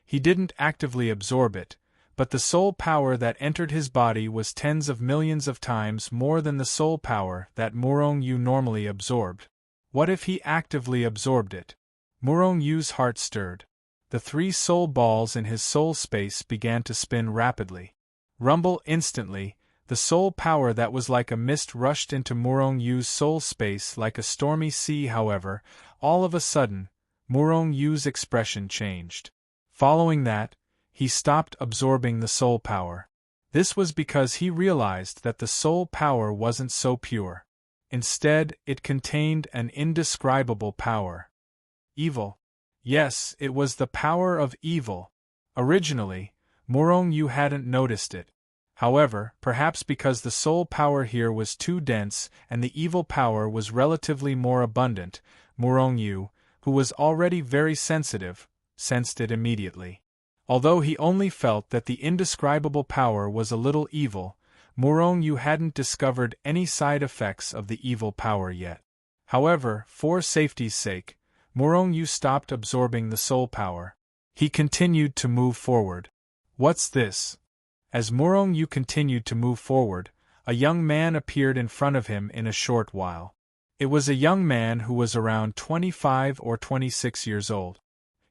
He didn't actively absorb it, but the soul power that entered his body was tens of millions of times more than the soul power that Murong Yu normally absorbed. What if he actively absorbed it? Murong Yu's heart stirred. The 3 soul balls in his soul space began to spin rapidly. Rumble instantly, the soul power that was like a mist rushed into Murong Yu's soul space like a stormy sea. However, all of a sudden, Murong Yu's expression changed. Following that, he stopped absorbing the soul power. This was because he realized that the soul power wasn't so pure. Instead, it contained an indescribable power. Evil. Yes, it was the power of evil. Originally, Murong Yu hadn't noticed it. However, perhaps because the soul power here was too dense and the evil power was relatively more abundant, Murong Yu, who was already very sensitive, sensed it immediately. Although he only felt that the indescribable power was a little evil, Murong Yu hadn't discovered any side effects of the evil power yet. However, for safety's sake, Murong Yu stopped absorbing the soul power. He continued to move forward. What's this? As Murong Yu continued to move forward, a young man appeared in front of him in a short while. It was a young man who was around 25 or 26 years old.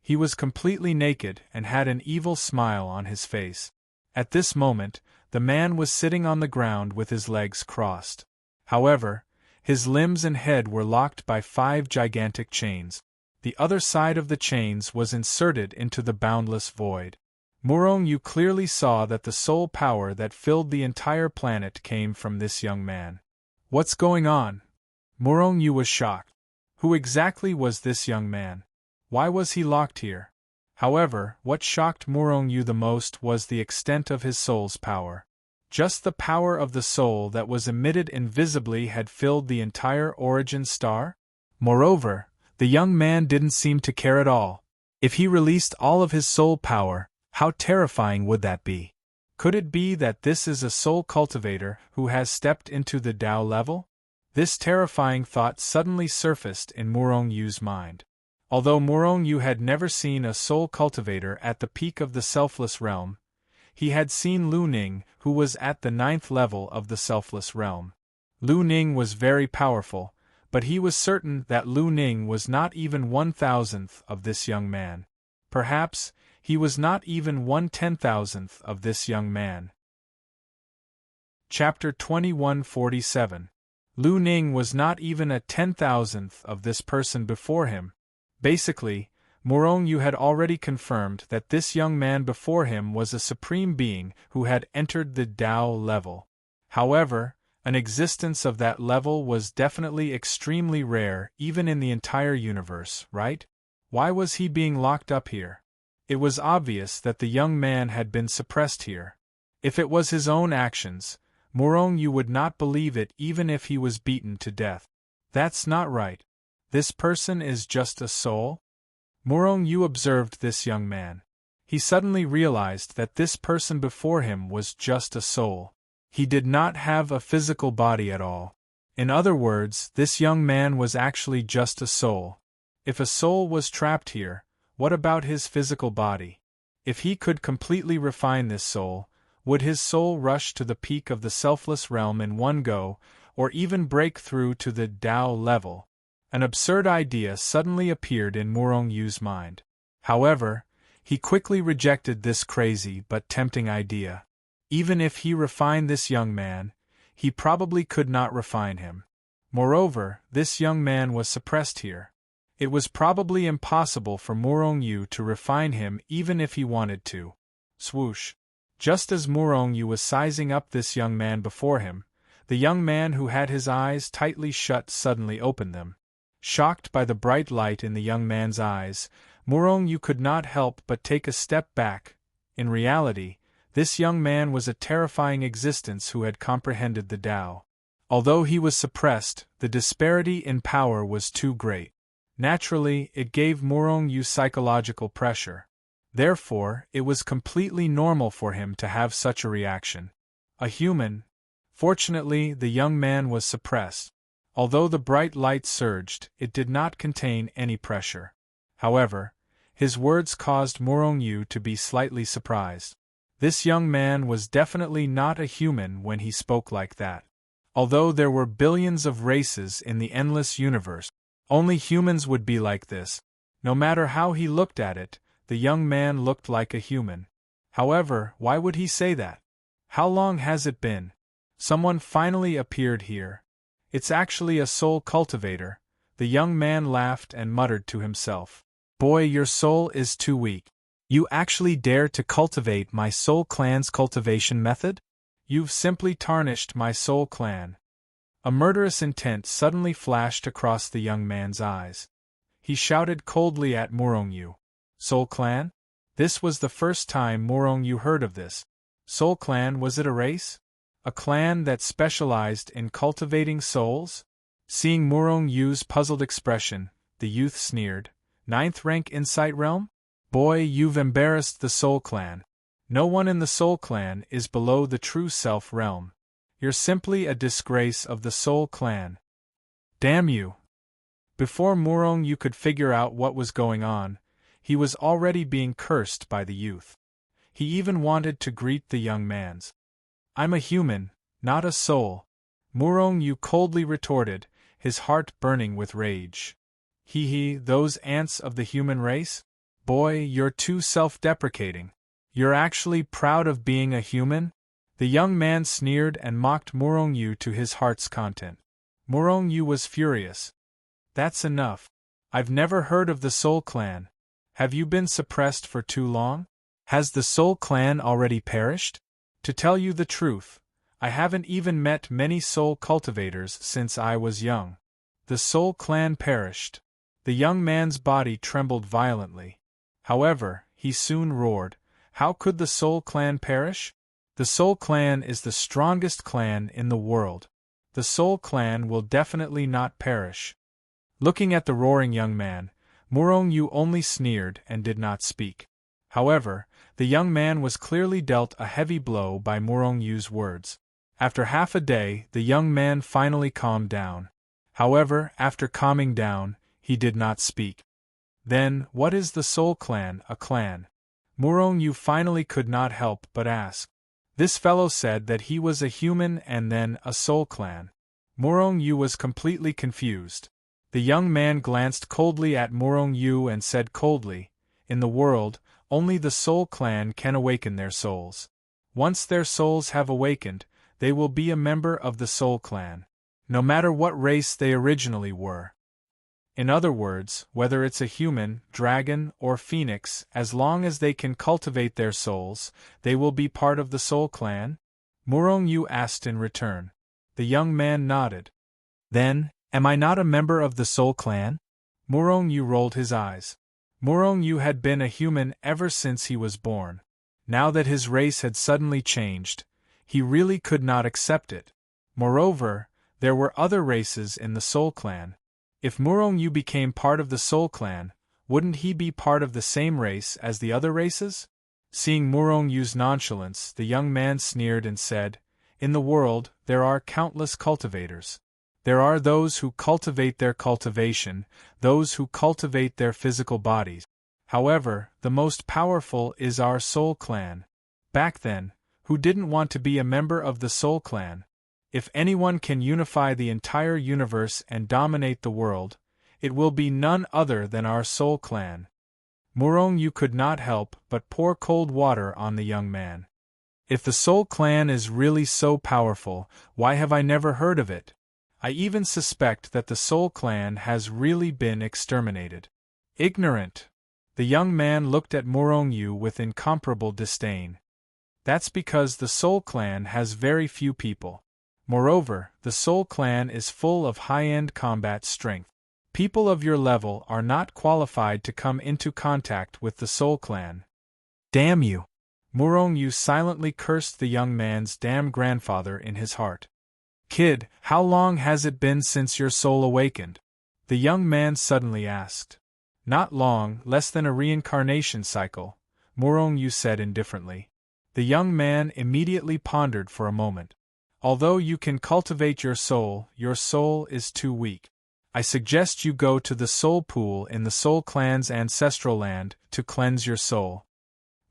He was completely naked and had an evil smile on his face. At this moment, the man was sitting on the ground with his legs crossed. However, his limbs and head were locked by 5 gigantic chains. The other side of the chains was inserted into the boundless void. Murong Yu clearly saw that the soul power that filled the entire planet came from this young man. What's going on? Murong Yu was shocked. Who exactly was this young man? Why was he locked here? However, what shocked Murong Yu the most was the extent of his soul's power. Just the power of the soul that was emitted invisibly had filled the entire origin star? Moreover, the young man didn't seem to care at all. If he released all of his soul power, how terrifying would that be? Could it be that this is a soul cultivator who has stepped into the Tao level? This terrifying thought suddenly surfaced in Murong Yu's mind. Although Murong Yu had never seen a soul cultivator at the peak of the selfless realm, he had seen Lu Ning, who was at the 9th level of the selfless realm. Lu Ning was very powerful, but he was certain that Lu Ning was not even 1/1000th of this young man. Perhaps, he was not even 1/10,000th of this young man. Chapter 2147. Lu Ning was not even a 10,000th of this person before him. Basically, Murong Yu had already confirmed that this young man before him was a supreme being who had entered the Tao level. However, an existence of that level was definitely extremely rare even in the entire universe, right? Why was he being locked up here? It was obvious that the young man had been suppressed here. If it was his own actions, Murong Yu would not believe it even if he was beaten to death. That's not right. This person is just a soul? Murong Yu observed this young man. He suddenly realized that this person before him was just a soul. He did not have a physical body at all. In other words, this young man was actually just a soul. If a soul was trapped here, what about his physical body? If he could completely refine this soul, would his soul rush to the peak of the selfless realm in one go, or even break through to the Tao level? An absurd idea suddenly appeared in Murong Yu's mind. However, he quickly rejected this crazy but tempting idea. Even if he refined this young man, he probably could not refine him. Moreover, this young man was suppressed here. It was probably impossible for Murong Yu to refine him even if he wanted to. Swoosh. Just as Murong was sizing up this young man before him, the young man who had his eyes tightly shut suddenly opened them. Shocked by the bright light in the young man's eyes, Murong could not help but take a step back. In reality, this young man was a terrifying existence who had comprehended the Tao. Although he was suppressed, the disparity in power was too great. Naturally, it gave Murong psychological pressure. Therefore, it was completely normal for him to have such a reaction. A human. Fortunately, the young man was suppressed. Although the bright light surged, it did not contain any pressure. However, his words caused Murong to be slightly surprised. This young man was definitely not a human when he spoke like that. Although there were billions of races in the endless universe, only humans would be like this. No matter how he looked at it, the young man looked like a human. However, why would he say that? How long has it been? Someone finally appeared here. It's actually a soul cultivator. The young man laughed and muttered to himself. Boy, your soul is too weak. You actually dare to cultivate my soul clan's cultivation method? You've simply tarnished my soul clan. A murderous intent suddenly flashed across the young man's eyes. He shouted coldly at Murong. Soul clan? This was the first time Murong heard of this. Soul clan, was it a race? A clan that specialized in cultivating souls? Seeing Murong's puzzled expression, the youth sneered. 9th rank Insight Realm? Boy, you've embarrassed the Soul Clan. No one in the Soul Clan is below the True Self realm. You're simply a disgrace of the Soul Clan. Damn you! Before Murong could figure out what was going on, he was already being cursed by the youth. He even wanted to greet the young man's. I'm a human, not a soul, Murong coldly retorted, his heart burning with rage. Hee, those ants of the human race? Boy, you're too self-deprecating. You're actually proud of being a human? The young man sneered and mocked Murong to his heart's content. Murong was furious. That's enough. I've never heard of the Soul Clan. Have you been suppressed for too long? Has the Soul Clan already perished? To tell you the truth, I haven't even met many soul cultivators since I was young. The Soul Clan perished. The young man's body trembled violently. However, he soon roared, how could the Soul Clan perish? The Soul Clan is the strongest clan in the world. The Soul Clan will definitely not perish. Looking at the roaring young man, Murong only sneered and did not speak. However, the young man was clearly dealt a heavy blow by Murong's words. After half a day, the young man finally calmed down. However, after calming down, he did not speak. Then, what is the Soul Clan, a clan? Murong finally could not help but ask. This fellow said that he was a human and then a Soul Clan. Murong was completely confused. The young man glanced coldly at Murong and said coldly, in the world, only the Soul Clan can awaken their souls. Once their souls have awakened, they will be a member of the Soul Clan, no matter what race they originally were. In other words, whether it's a human, dragon, or phoenix, as long as they can cultivate their souls, they will be part of the Soul Clan? Murong asked in return. The young man nodded. Then, am I not a member of the Soul Clan? Murong rolled his eyes. Murong had been a human ever since he was born. Now that his race had suddenly changed, he really could not accept it. Moreover, there were other races in the Soul Clan. If Murong became part of the Soul Clan, wouldn't he be part of the same race as the other races? Seeing Murong's nonchalance, the young man sneered and said, in the world, there are countless cultivators. There are those who cultivate their cultivation, those who cultivate their physical bodies. However, the most powerful is our Soul Clan. Back then, who didn't want to be a member of the Soul Clan? If anyone can unify the entire universe and dominate the world, it will be none other than our Soul Clan. Murong could not help but pour cold water on the young man. If the Soul Clan is really so powerful, why have I never heard of it? I even suspect that the Soul Clan has really been exterminated. Ignorant! The young man looked at Murong with incomparable disdain. That's because the Soul Clan has very few people. Moreover, the Soul Clan is full of high-end combat strength. People of your level are not qualified to come into contact with the Soul Clan. Damn you! Murong Yu silently cursed the young man's damn grandfather in his heart. Kid, how long has it been since your soul awakened? The young man suddenly asked. Not long, less than a reincarnation cycle, Murong Yu said indifferently. The young man immediately pondered for a moment. Although you can cultivate your soul is too weak. I suggest you go to the soul pool in the Soul Clan's ancestral land to cleanse your soul.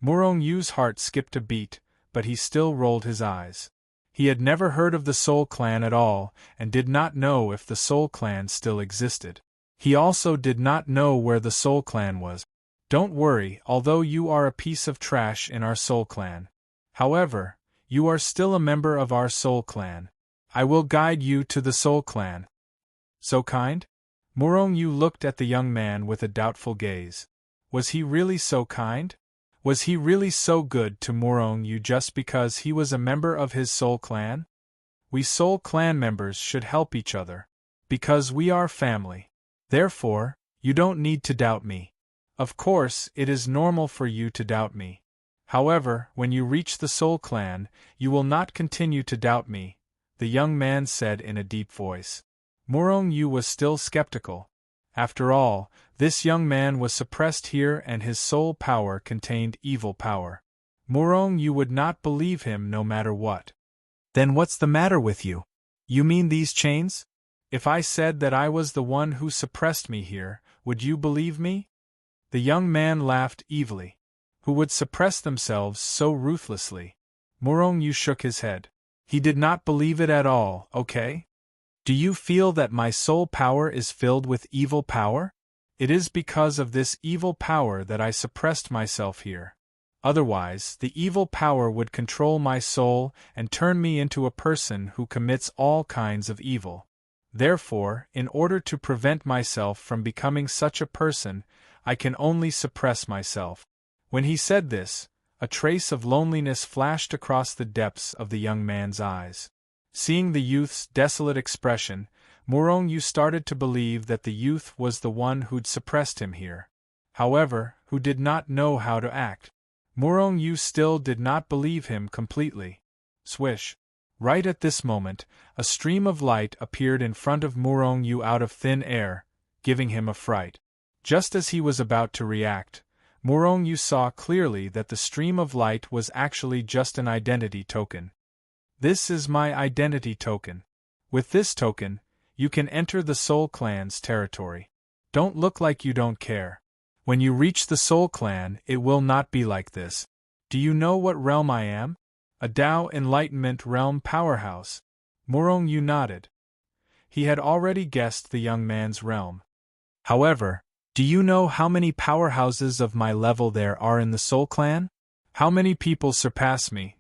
Murong Yu's heart skipped a beat, but he still rolled his eyes. He had never heard of the Soul Clan at all, and did not know if the Soul Clan still existed. He also did not know where the Soul Clan was. Don't worry, although you are a piece of trash in our Soul Clan. However, you are still a member of our Soul Clan. I will guide you to the Soul Clan. So kind? Murong Yu looked at the young man with a doubtful gaze. Was he really so kind? Was he really so good to Murong Yu just because he was a member of his Soul Clan? We Soul Clan members should help each other. Because we are family. Therefore, you don't need to doubt me. Of course, it is normal for you to doubt me. However, when you reach the Soul Clan, you will not continue to doubt me, the young man said in a deep voice. Murong Yu was still skeptical. After all, this young man was suppressed here and his soul power contained evil power. Murong Yu would not believe him no matter what. Then what's the matter with you? You mean these chains? If I said that I was the one who suppressed me here, would you believe me? The young man laughed evilly. Who would suppress themselves so ruthlessly? Murong Yu shook his head. He did not believe it at all, okay? Do you feel that my soul power is filled with evil power? It is because of this evil power that I suppressed myself here. Otherwise, the evil power would control my soul and turn me into a person who commits all kinds of evil. Therefore, in order to prevent myself from becoming such a person, I can only suppress myself. When he said this, a trace of loneliness flashed across the depths of the young man's eyes. Seeing the youth's desolate expression, Murong Yu started to believe that the youth was the one who'd suppressed him here. However, who did not know how to act. Murong Yu still did not believe him completely. Swish! Right at this moment, a stream of light appeared in front of Murong Yu out of thin air, giving him a fright. Just as he was about to react, Murong Yu saw clearly that the stream of light was actually just an identity token. This is my identity token. With this token, you can enter the Soul Clan's territory. Don't look like you don't care. When you reach the Soul Clan, it will not be like this. Do you know what realm I am? A Tao Enlightenment realm powerhouse. Murong Yu nodded. He had already guessed the young man's realm. However, do you know how many powerhouses of my level there are in the Soul Clan? How many people surpass me?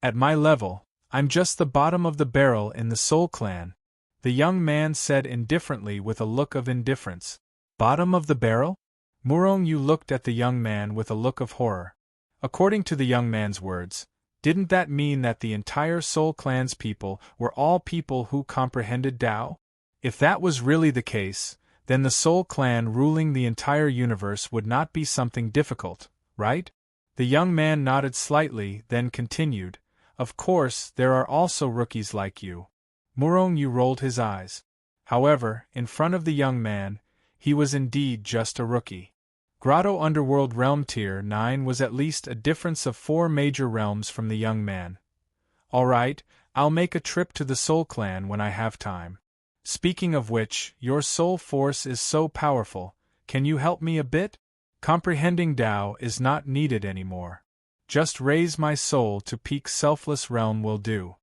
At my level, I'm just the bottom of the barrel in the Soul Clan, the young man said indifferently with a look of indifference. Bottom of the barrel? Murong Yu looked at the young man with a look of horror. According to the young man's words, didn't that mean that the entire Soul Clan's people were all people who comprehended Tao? If that was really the case, then the Soul Clan ruling the entire universe would not be something difficult, right? The young man nodded slightly, then continued. Of course, there are also rookies like you. Murong Yu rolled his eyes. However, in front of the young man, he was indeed just a rookie. Grotto Underworld Realm Tier 9 was at least a difference of 4 major realms from the young man. Alright, I'll make a trip to the Soul Clan when I have time. Speaking of which, your soul force is so powerful, can you help me a bit? Comprehending Tao is not needed anymore. Just raise my soul to peak selfless realm will do.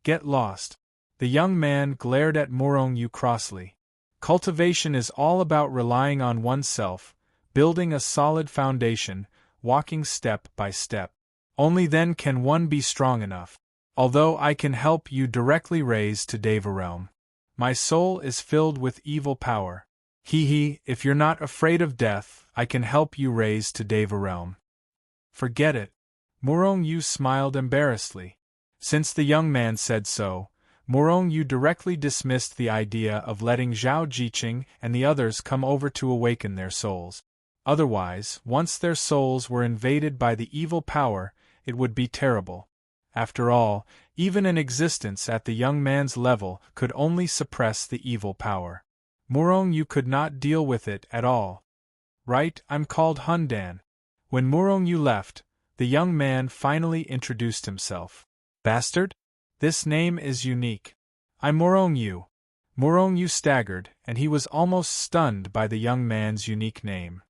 Get lost. The young man glared at Murong Yu crossly. Cultivation is all about relying on oneself, building a solid foundation, walking step by step. Only then can one be strong enough. Although I can help you directly raise to Deva realm. My soul is filled with evil power. If you're not afraid of death, I can help you raise to Deva realm. Forget it. Morong Yu smiled embarrassedly. Since the young man said so, Morong Yu directly dismissed the idea of letting Zhao Jiqing and the others come over to awaken their souls. Otherwise, once their souls were invaded by the evil power, it would be terrible. After all, even an existence at the young man's level could only suppress the evil power. Morong Yu could not deal with it at all. Right, I'm called Hundan. When Morong Yu left, the young man finally introduced himself. Bastard? This name is unique. I'm Morong Yu. Morong Yu staggered, and he was almost stunned by the young man's unique name.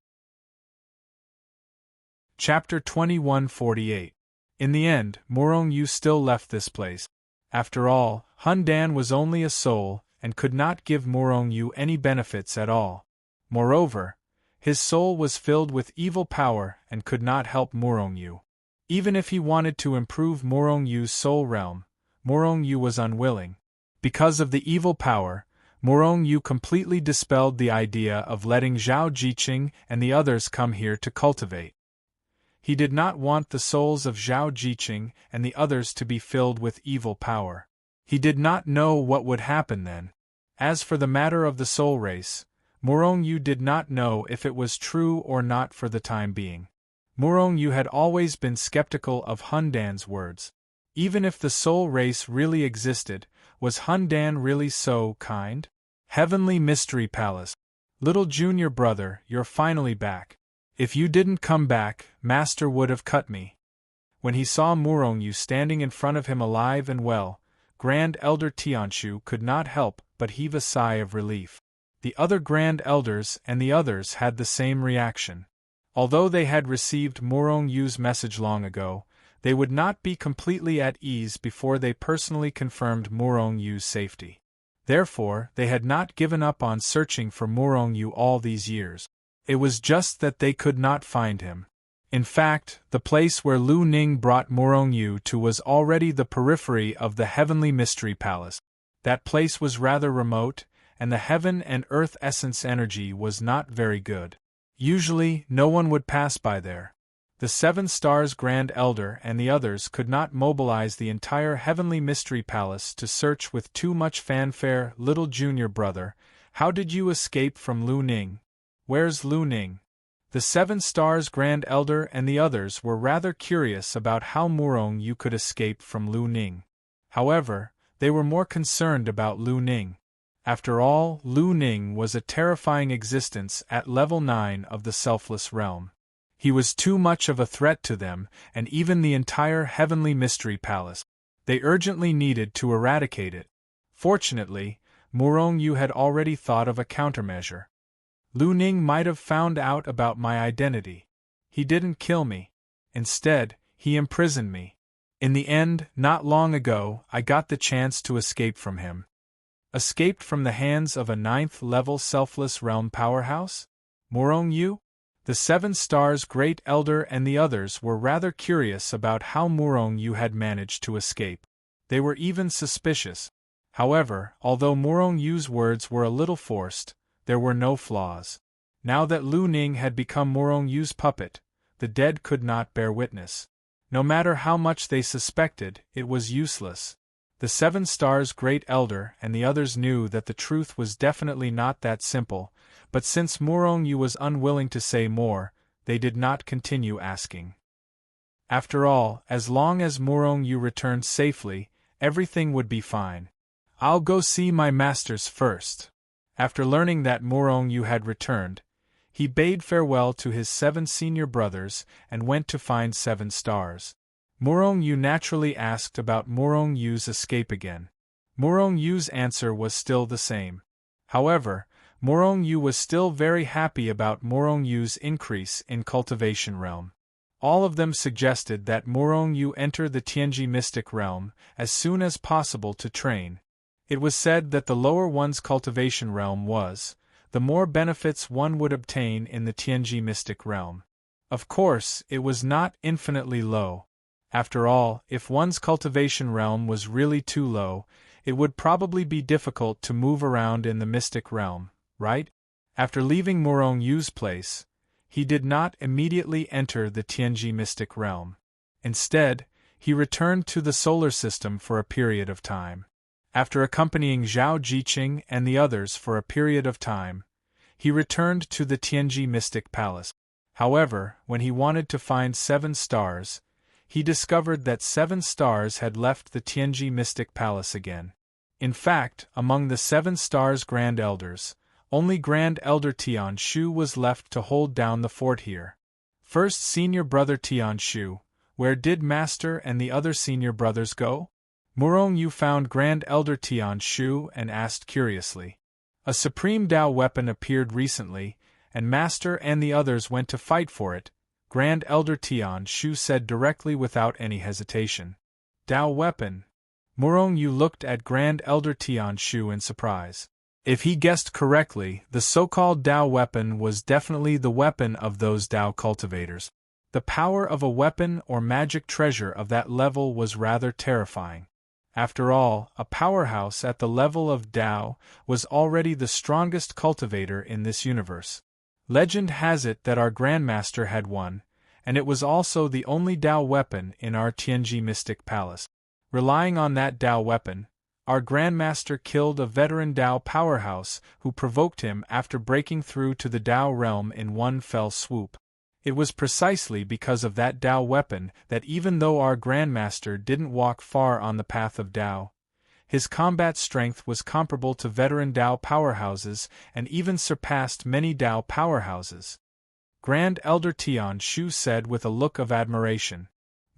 Chapter 2148. In the end, Morong Yu still left this place. After all, Hundan was only a soul, and could not give Morong Yu any benefits at all. Moreover, his soul was filled with evil power and could not help Morong Yu. Even if he wanted to improve Morong Yu's soul realm, Morong Yu was unwilling. Because of the evil power, Morong Yu completely dispelled the idea of letting Zhao Jiqing and the others come here to cultivate. He did not want the souls of Zhao Jiqing and the others to be filled with evil power. He did not know what would happen then. As for the matter of the soul race, Morong Yu did not know if it was true or not for the time being. Morong Yu had always been skeptical of Hundan's words. Even if the soul race really existed, was Hundan really so kind? Heavenly Mystery Palace. Little junior brother, you're finally back. If you didn't come back, Master would have cut me. When he saw Morong Yu standing in front of him alive and well, Grand Elder Tianshu could not help but heave a sigh of relief. The other Grand Elders and the others had the same reaction. Although they had received Morong Yu's message long ago, they would not be completely at ease before they personally confirmed Morong Yu's safety. Therefore, they had not given up on searching for Morong Yu all these years. It was just that they could not find him. In fact, the place where Lu Ning brought Morong Yu to was already the periphery of the Heavenly Mystery Palace. That place was rather remote, and the heaven and earth essence energy was not very good. Usually, no one would pass by there. The Seven Stars Grand Elder and the others could not mobilize the entire Heavenly Mystery Palace to search with too much fanfare. Little junior brother, how did you escape from Lu Ning? Where's Lu Ning? The Seven Stars Grand Elder and the others were rather curious about how Morong Yu could escape from Lu Ning. However, they were more concerned about Lu Ning. After all, Lu Ning was a terrifying existence at level 9 of the Selfless Realm. He was too much of a threat to them, and even the entire Heavenly Mystery Palace. They urgently needed to eradicate it. Fortunately, Morong Yu had already thought of a countermeasure. Lu Ning might have found out about my identity. He didn't kill me. Instead, he imprisoned me. In the end, not long ago, I got the chance to escape from him. Escaped from the hands of a 9th-level Selfless Realm powerhouse? Morong Yu? The Seven Stars Great Elder and the others were rather curious about how Morong Yu had managed to escape. They were even suspicious. However, although Morong Yu's words were a little forced, there were no flaws. Now that Lu Ning had become Morong Yu's puppet, the dead could not bear witness. No matter how much they suspected, it was useless. The Seven Stars Great Elder and the others knew that the truth was definitely not that simple, but since Morong Yu was unwilling to say more, they did not continue asking. After all, as long as Morong Yu returned safely, everything would be fine. I'll go see my masters first. After learning that Morong Yu had returned, he bade farewell to his 7 senior brothers and went to find 7 stars. Morong Yu naturally asked about Morong Yu's escape again. Morong Yu's answer was still the same. However, Morong Yu was still very happy about Morong Yu's increase in cultivation realm. All of them suggested that Morong Yu enter the Tianji Mystic Realm as soon as possible to train. It was said that the lower one's cultivation realm was, the more benefits one would obtain in the Tianji Mystic Realm. Of course, it was not infinitely low. After all, if one's cultivation realm was really too low, it would probably be difficult to move around in the Mystic Realm, right? After leaving Morong Yu's place, he did not immediately enter the Tianji Mystic Realm. Instead, he returned to the solar system for a period of time. After accompanying Zhao Jiqing and the others for a period of time, he returned to the Tianji Mystic Palace. However, when he wanted to find 7 stars, he discovered that 7 stars had left the Tianji Mystic Palace again. In fact, among the 7 stars' Grand Elders, only Grand Elder Tian Shu was left to hold down the fort here. First senior brother Tian Shu, where did Master and the other senior brothers go? Murong Yu found Grand Elder Tian Shu and asked curiously. A supreme Dao weapon appeared recently, and Master and the others went to fight for it, Grand Elder Tian Shu said directly without any hesitation. Dao weapon? Murong Yu looked at Grand Elder Tian Shu in surprise. If he guessed correctly, the so-called Dao weapon was definitely the weapon of those Dao cultivators. The power of a weapon or magic treasure of that level was rather terrifying. After all, a powerhouse at the level of Dao was already the strongest cultivator in this universe. Legend has it that our Grandmaster had one, and it was also the only Dao weapon in our Tianji Mystic Palace. Relying on that Dao weapon, our Grandmaster killed a veteran Dao powerhouse who provoked him after breaking through to the Dao realm in one fell swoop. It was precisely because of that Dao weapon that even though our Grandmaster didn't walk far on the path of Dao, his combat strength was comparable to veteran Dao powerhouses and even surpassed many Dao powerhouses. Grand Elder Tian Shu said with a look of admiration.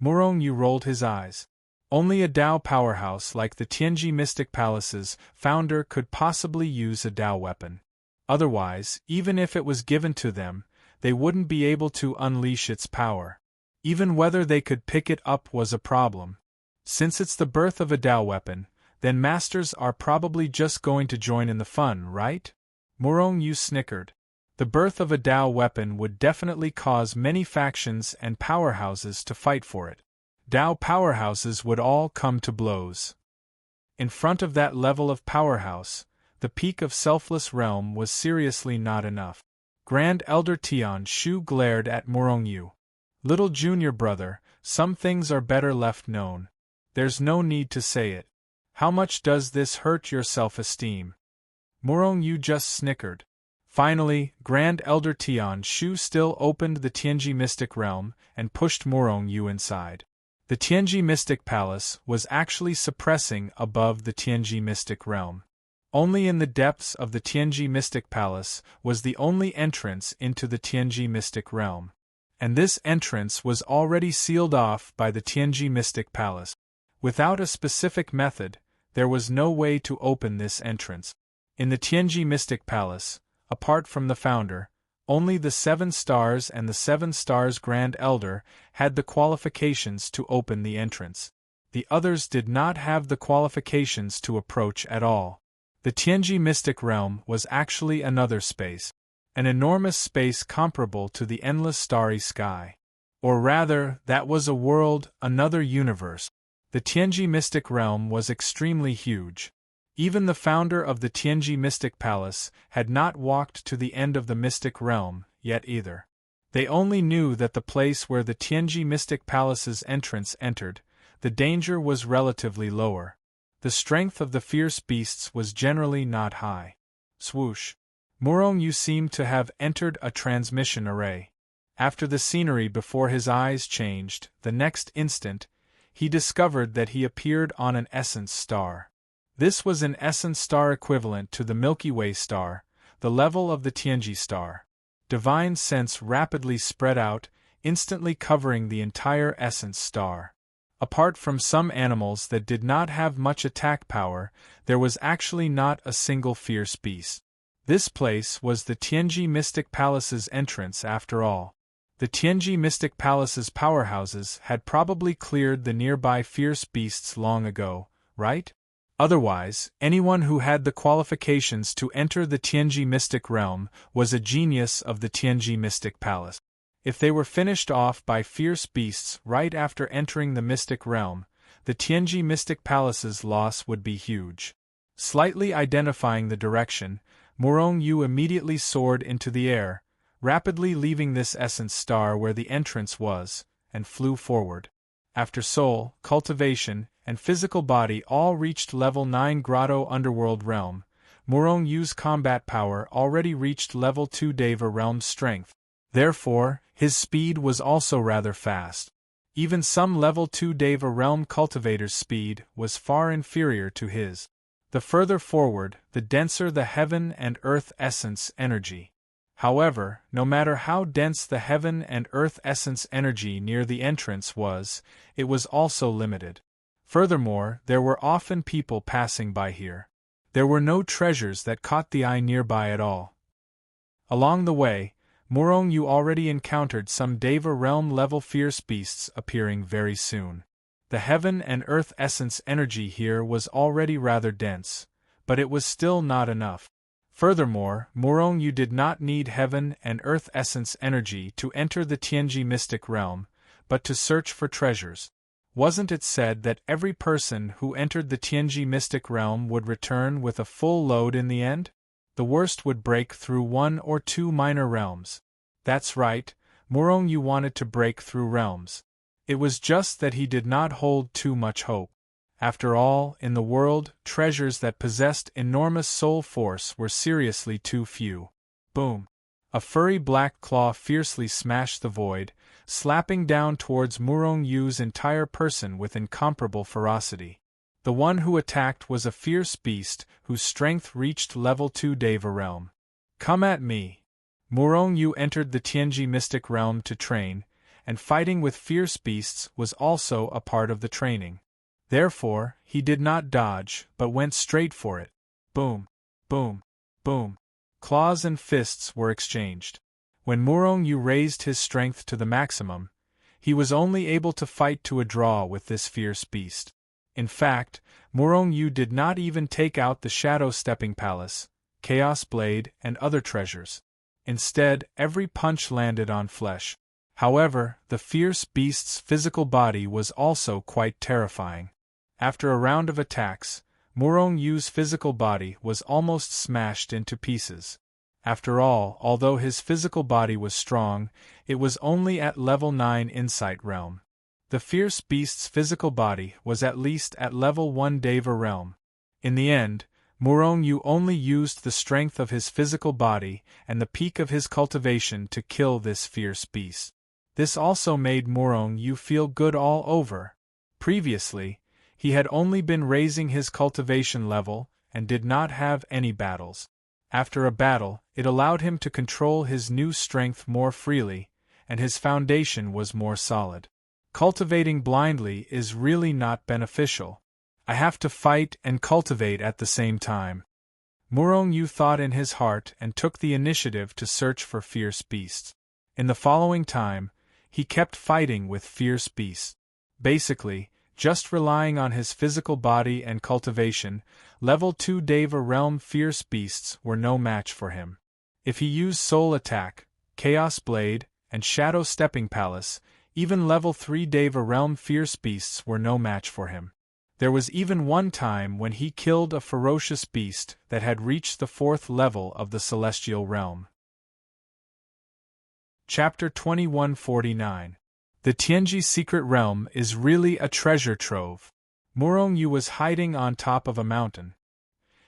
Murong Yu rolled his eyes. Only a Dao powerhouse like the Tianji Mystic Palace's founder could possibly use a Dao weapon. Otherwise, even if it was given to them, they wouldn't be able to unleash its power. Even whether they could pick it up was a problem. Since it's the birth of a Dao weapon, then masters are probably just going to join in the fun, right? Murong Yu snickered. The birth of a Dao weapon would definitely cause many factions and powerhouses to fight for it. Dao powerhouses would all come to blows. In front of that level of powerhouse, the peak of selfless realm was seriously not enough. Grand Elder Tian Shu glared at Murong Yu. Little junior brother, some things are better left known. There's no need to say it. How much does this hurt your self-esteem? Murong Yu just snickered. Finally, Grand Elder Tian Shu still opened the Tianji Mystic Realm and pushed Murong Yu inside. The Tianji Mystic Palace was actually suppressing above the Tianji Mystic Realm. Only in the depths of the Tianji Mystic Palace was the only entrance into the Tianji Mystic Realm. And this entrance was already sealed off by the Tianji Mystic Palace. Without a specific method, there was no way to open this entrance. In the Tianji Mystic Palace, apart from the founder, only the 7 stars and the 7 stars Grand Elder had the qualifications to open the entrance. The others did not have the qualifications to approach at all. The Tianji Mystic Realm was actually another space. An enormous space comparable to the endless starry sky. Or rather, that was a world, another universe. The Tianji Mystic Realm was extremely huge. Even the founder of the Tianji Mystic Palace had not walked to the end of the Mystic Realm yet either. They only knew that the place where the Tianji Mystic Palace's entrance entered, the danger was relatively lower. The strength of the fierce beasts was generally not high. Swoosh. Murong Yu seemed to have entered a transmission array. After the scenery before his eyes changed, the next instant, he discovered that he appeared on an essence star. This was an essence star equivalent to the Milky Way star, the level of the Tianji star. Divine sense rapidly spread out, instantly covering the entire essence star. Apart from some animals that did not have much attack power, there was actually not a single fierce beast. This place was the Tianji Mystic Palace's entrance after all. The Tianji Mystic Palace's powerhouses had probably cleared the nearby fierce beasts long ago, right? Otherwise, anyone who had the qualifications to enter the Tianji Mystic Realm was a genius of the Tianji Mystic Palace. If they were finished off by fierce beasts right after entering the Mystic Realm, the Tianji Mystic Palace's loss would be huge. Slightly identifying the direction, Murong Yu immediately soared into the air, rapidly leaving this essence star where the entrance was, and flew forward. After soul, cultivation, and physical body all reached level 9 Grotto Underworld Realm, Murong Yu's combat power already reached level 2 Deva Realm strength. Therefore, his speed was also rather fast. Even some level 2 Deva Realm cultivators' speed was far inferior to his. The further forward, the denser the heaven and earth essence energy. However, no matter how dense the heaven and earth essence energy near the entrance was, it was also limited. Furthermore, there were often people passing by here. There were no treasures that caught the eye nearby at all. Along the way, Murong Yu already encountered some Deva Realm level fierce beasts appearing very soon. The heaven and earth essence energy here was already rather dense, but it was still not enough. Furthermore, Murong Yu did not need heaven and earth essence energy to enter the Tianji mystic realm, but to search for treasures. Wasn't it said that every person who entered the Tianji mystic realm would return with a full load in the end? The worst would break through 1 or 2 minor realms. That's right, Murong Yu wanted to break through realms. It was just that he did not hold too much hope. After all, in the world, treasures that possessed enormous soul force were seriously too few. Boom! A furry black claw fiercely smashed the void, slapping down towards Murong Yu's entire person with incomparable ferocity. The one who attacked was a fierce beast whose strength reached level 2 Deva realm. Come at me! Murong Yu entered the Tianji mystic realm to train, and fighting with fierce beasts was also a part of the training. Therefore, he did not dodge, but went straight for it. Boom! Boom! Boom! Claws and fists were exchanged. When Murong Yu raised his strength to the maximum, he was only able to fight to a draw with this fierce beast. In fact, Murong Yu did not even take out the Shadow Stepping Palace, Chaos Blade, and other treasures. Instead, every punch landed on flesh. However, the fierce beast's physical body was also quite terrifying. After a round of attacks, Murong Yu's physical body was almost smashed into pieces. After all, although his physical body was strong, it was only at level 9 Insight Realm. The fierce beast's physical body was at least at level 1 Deva Realm. In the end, Murong Yu only used the strength of his physical body and the peak of his cultivation to kill this fierce beast. This also made Murong Yu feel good all over. Previously, he had only been raising his cultivation level and did not have any battles. After a battle, it allowed him to control his new strength more freely, and his foundation was more solid. Cultivating blindly is really not beneficial. I have to fight and cultivate at the same time. Murong Yu thought in his heart and took the initiative to search for fierce beasts. In the following time, he kept fighting with fierce beasts. Basically, just relying on his physical body and cultivation, level 2 Deva Realm fierce beasts were no match for him. If he used Soul Attack, Chaos Blade, and Shadow Stepping Palace, even level 3 Deva Realm fierce beasts were no match for him. There was even one time when he killed a ferocious beast that had reached the 4th level of the Celestial Realm. Chapter 2149. The Tianji Secret Realm is really a treasure trove. Murong Yu was hiding on top of a mountain.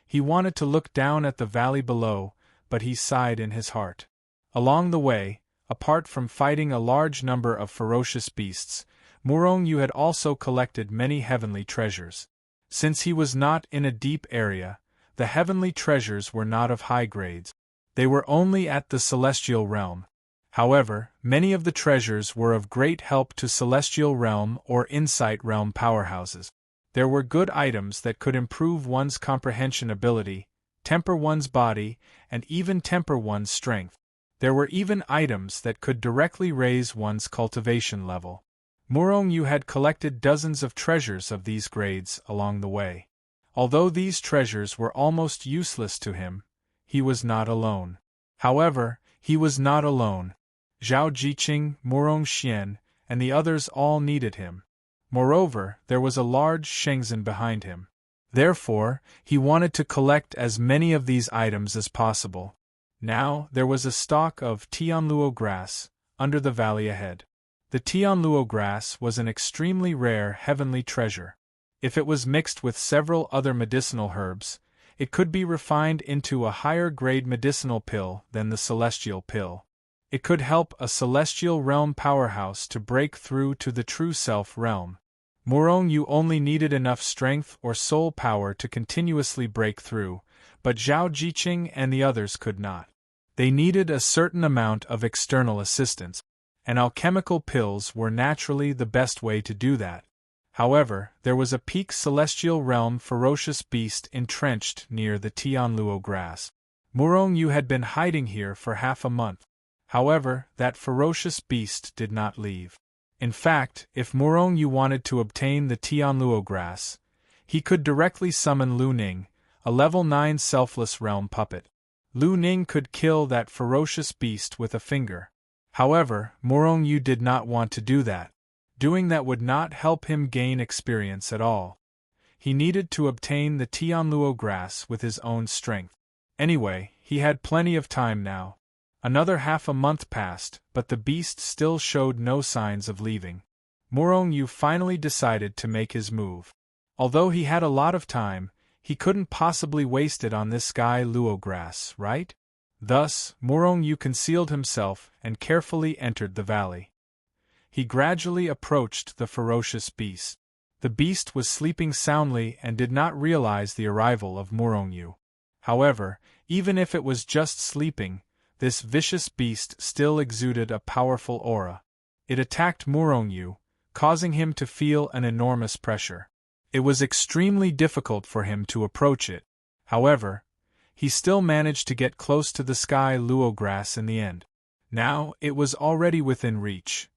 He wanted to look down at the valley below, but he sighed in his heart. Along the way, apart from fighting a large number of ferocious beasts, Murong Yu had also collected many heavenly treasures. Since he was not in a deep area, the heavenly treasures were not of high grades. They were only at the Celestial Realm. However, many of the treasures were of great help to Celestial Realm or Insight Realm powerhouses. There were good items that could improve one's comprehension ability, temper one's body, and even temper one's strength. There were even items that could directly raise one's cultivation level. Murong Yu had collected dozens of treasures of these grades along the way. Although these treasures were almost useless to him, he was not alone. However, he was not alone. Zhao Jiqing, Murong Xian, and the others all needed him. Moreover, there was a large Shengzhen behind him. Therefore, he wanted to collect as many of these items as possible. Now, there was a stalk of Tianluo grass under the valley ahead. The Tianluo grass was an extremely rare heavenly treasure. If it was mixed with several other medicinal herbs, it could be refined into a higher-grade medicinal pill than the celestial pill. It could help a celestial realm powerhouse to break through to the true self realm. Murong-yu only needed enough strength or soul power to continuously break through, but Zhao Jiqing and the others could not. They needed a certain amount of external assistance, and alchemical pills were naturally the best way to do that. However, there was a peak celestial realm ferocious beast entrenched near the Tianluo grass. Murong-yu had been hiding here for half a month. However, that ferocious beast did not leave. In fact, if Murong-yu wanted to obtain the Tianluo grass, he could directly summon Lu Ning, a level 9 selfless realm puppet. Lu Ning could kill that ferocious beast with a finger. However, Murong-yu did not want to do that. Doing that would not help him gain experience at all. He needed to obtain the Tianluo grass with his own strength. Anyway, he had plenty of time now. Another half a month passed, but the beast still showed no signs of leaving. Murong-yu finally decided to make his move. Although he had a lot of time, he couldn't possibly waste it on this Sky Luo grass, right? Thus, Murong-yu concealed himself and carefully entered the valley. He gradually approached the ferocious beast. The beast was sleeping soundly and did not realize the arrival of Murong-yu. However, even if it was just sleeping, this vicious beast still exuded a powerful aura. It attacked Murong-yu, causing him to feel an enormous pressure. It was extremely difficult for him to approach it. However, he still managed to get close to the Sky Luo grass in the end. Now, it was already within reach.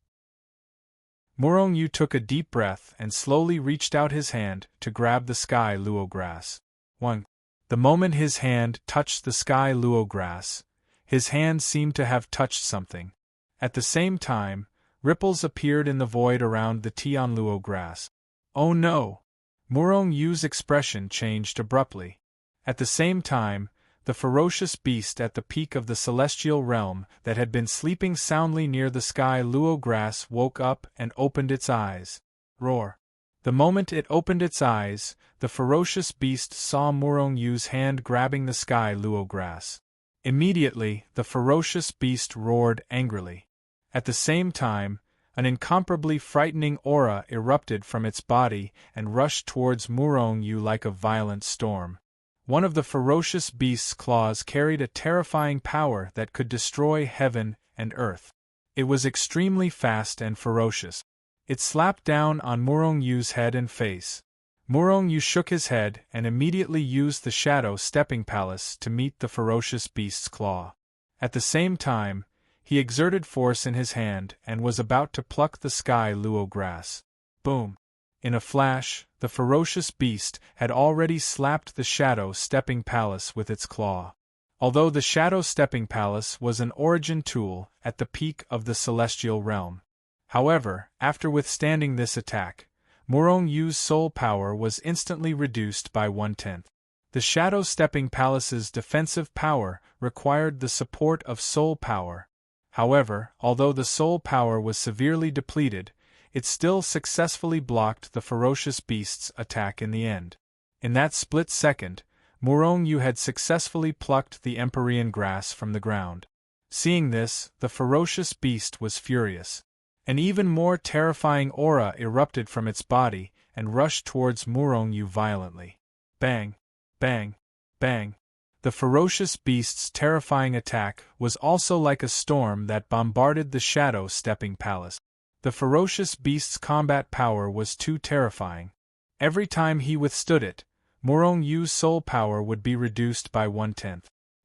Murong-yu took a deep breath and slowly reached out his hand to grab the Sky Luo grass. 1. The moment his hand touched the Sky Luo grass, his hand seemed to have touched something. At the same time, ripples appeared in the void around the Tianluo grass. Oh no! Murong-yu's expression changed abruptly. At the same time, the ferocious beast at the peak of the celestial realm that had been sleeping soundly near the Sky Luo grass woke up and opened its eyes. Roar! The moment it opened its eyes, the ferocious beast saw Murong-yu's hand grabbing the Sky Luo grass. Immediately, the ferocious beast roared angrily. At the same time, an incomparably frightening aura erupted from its body and rushed towards Murong-yu like a violent storm. One of the ferocious beast's claws carried a terrifying power that could destroy heaven and earth. It was extremely fast and ferocious. It slapped down on Murong-yu's head and face. Murong-yu shook his head and immediately used the Shadow Stepping Palace to meet the ferocious beast's claw. At the same time, he exerted force in his hand and was about to pluck the Sky Luo grass. Boom! In a flash, the ferocious beast had already slapped the Shadow Stepping Palace with its claw. Although the Shadow Stepping Palace was an origin tool at the peak of the celestial realm. However, after withstanding this attack, Murong-yu's soul power was instantly reduced by 1/10. The Shadow Stepping Palace's defensive power required the support of soul power. However, although the soul power was severely depleted, it still successfully blocked the ferocious beast's attack in the end. In that split second, Murong-yu had successfully plucked the Empyrean grass from the ground. Seeing this, the ferocious beast was furious. An even more terrifying aura erupted from its body and rushed towards Murong-yu violently. Bang! Bang! Bang! The ferocious beast's terrifying attack was also like a storm that bombarded the Shadow Stepping Palace. The ferocious beast's combat power was too terrifying. Every time he withstood it, Murong-yu's soul power would be reduced by 1/10.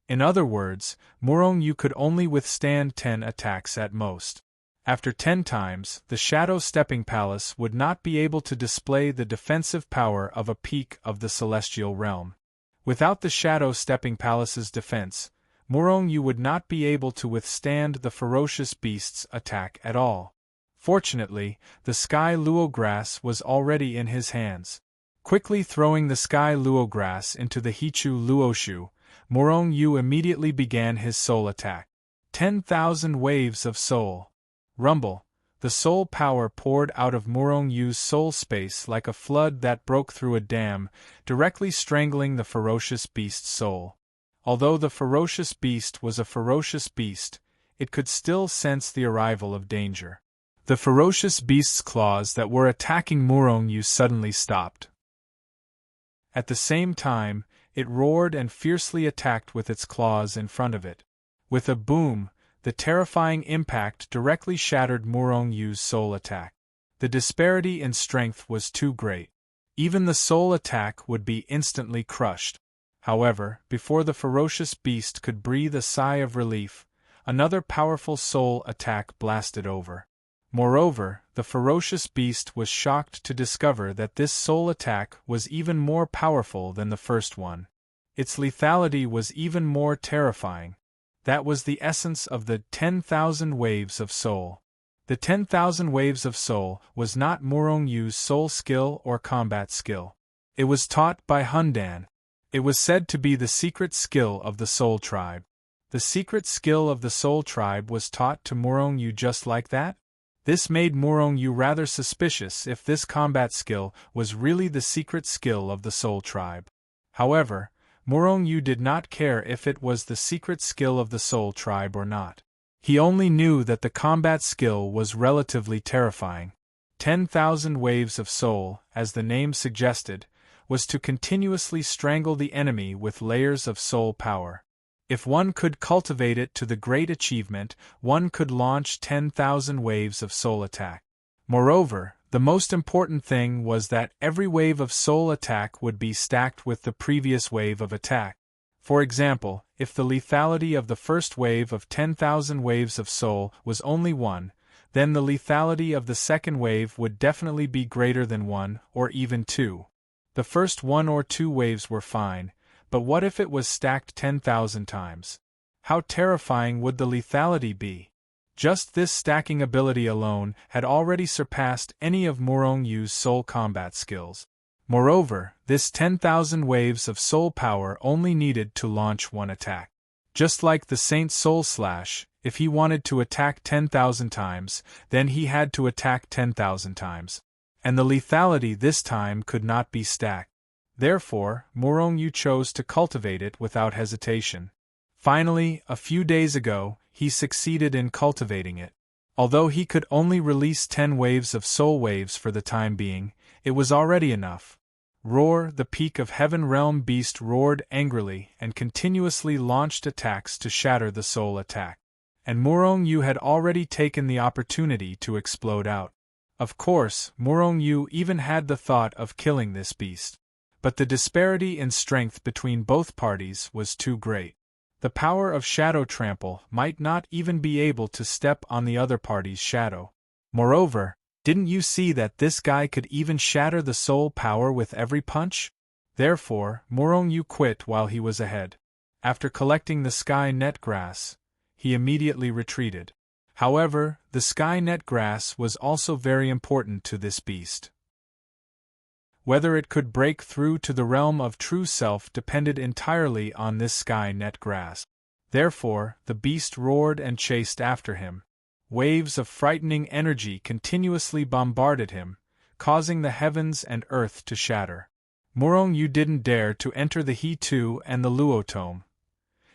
In other words, Murong-yu could only withstand 10 attacks at most. After 10 times, the Shadow Stepping Palace would not be able to display the defensive power of a peak of the celestial realm. Without the Shadow Stepping Palace's defense, Murong-yu would not be able to withstand the ferocious beast's attack at all. Fortunately, the Sky Luo grass was already in his hands. Quickly throwing the Sky Luo grass into the Hichu Luoshu, Murong-yu immediately began his soul attack. 10,000 waves of soul. Rumble, The soul power poured out of Murong Yu's soul space like a flood that broke through a dam, directly strangling the ferocious beast's soul. Although the ferocious beast was a ferocious beast, it could still sense the arrival of danger. The ferocious beast's claws that were attacking Murong Yu suddenly stopped. At the same time, it roared and fiercely attacked with its claws in front of it. With a boom, the terrifying impact directly shattered Murong Yu's soul attack. The disparity in strength was too great. Even the soul attack would be instantly crushed. However, before the ferocious beast could breathe a sigh of relief, another powerful soul attack blasted over. Moreover, the ferocious beast was shocked to discover that this soul attack was even more powerful than the first one. Its lethality was even more terrifying. That was the essence of the 10,000 waves of soul. The 10,000 waves of soul was not Murong Yu's soul skill or combat skill. It was taught by Hundan. It was said to be the secret skill of the soul tribe. The secret skill of the soul tribe was taught to Murong Yu just like that? This made Murong Yu rather suspicious if this combat skill was really the secret skill of the soul tribe. However, Murong Yu did not care if it was the secret skill of the soul tribe or not. He only knew that the combat skill was relatively terrifying. 10,000 waves of soul, as the name suggested, was to continuously strangle the enemy with layers of soul power. If one could cultivate it to the great achievement, one could launch 10,000 waves of soul attack. Moreover, the most important thing was that every wave of soul attack would be stacked with the previous wave of attack. For example, if the lethality of the first wave of 10,000 waves of soul was only 1, then the lethality of the second wave would definitely be greater than 1, or even 2. The first 1 or 2 waves were fine, but what if it was stacked 10,000 times? How terrifying would the lethality be? Just this stacking ability alone had already surpassed any of Murong Yu's soul combat skills. Moreover, this 10,000 waves of soul power only needed to launch one attack. Just like the Saint's Soul Slash, if he wanted to attack 10,000 times, then he had to attack 10,000 times. And the lethality this time could not be stacked. Therefore, Murong Yu chose to cultivate it without hesitation. Finally, a few days ago, he succeeded in cultivating it. Although he could only release 10 waves of soul waves for the time being, it was already enough. Roar, the peak of Heaven Realm beast roared angrily and continuously launched attacks to shatter the soul attack. And Murong Yu had already taken the opportunity to explode out. Of course, Murong Yu even had the thought of killing this beast. But the disparity in strength between both parties was too great. The power of Shadow Trample might not even be able to step on the other party's shadow. Moreover, didn't you see that this guy could even shatter the soul power with every punch? Therefore, Murong Yu quit while he was ahead. After collecting the sky net grass, he immediately retreated. However, the sky net grass was also very important to this beast. Whether it could break through to the realm of true self depended entirely on this sky net grass. Therefore, the beast roared and chased after him. Waves of frightening energy continuously bombarded him, causing the heavens and earth to shatter. Murong Yu didn't dare to enter the He-Tu and the Luotome.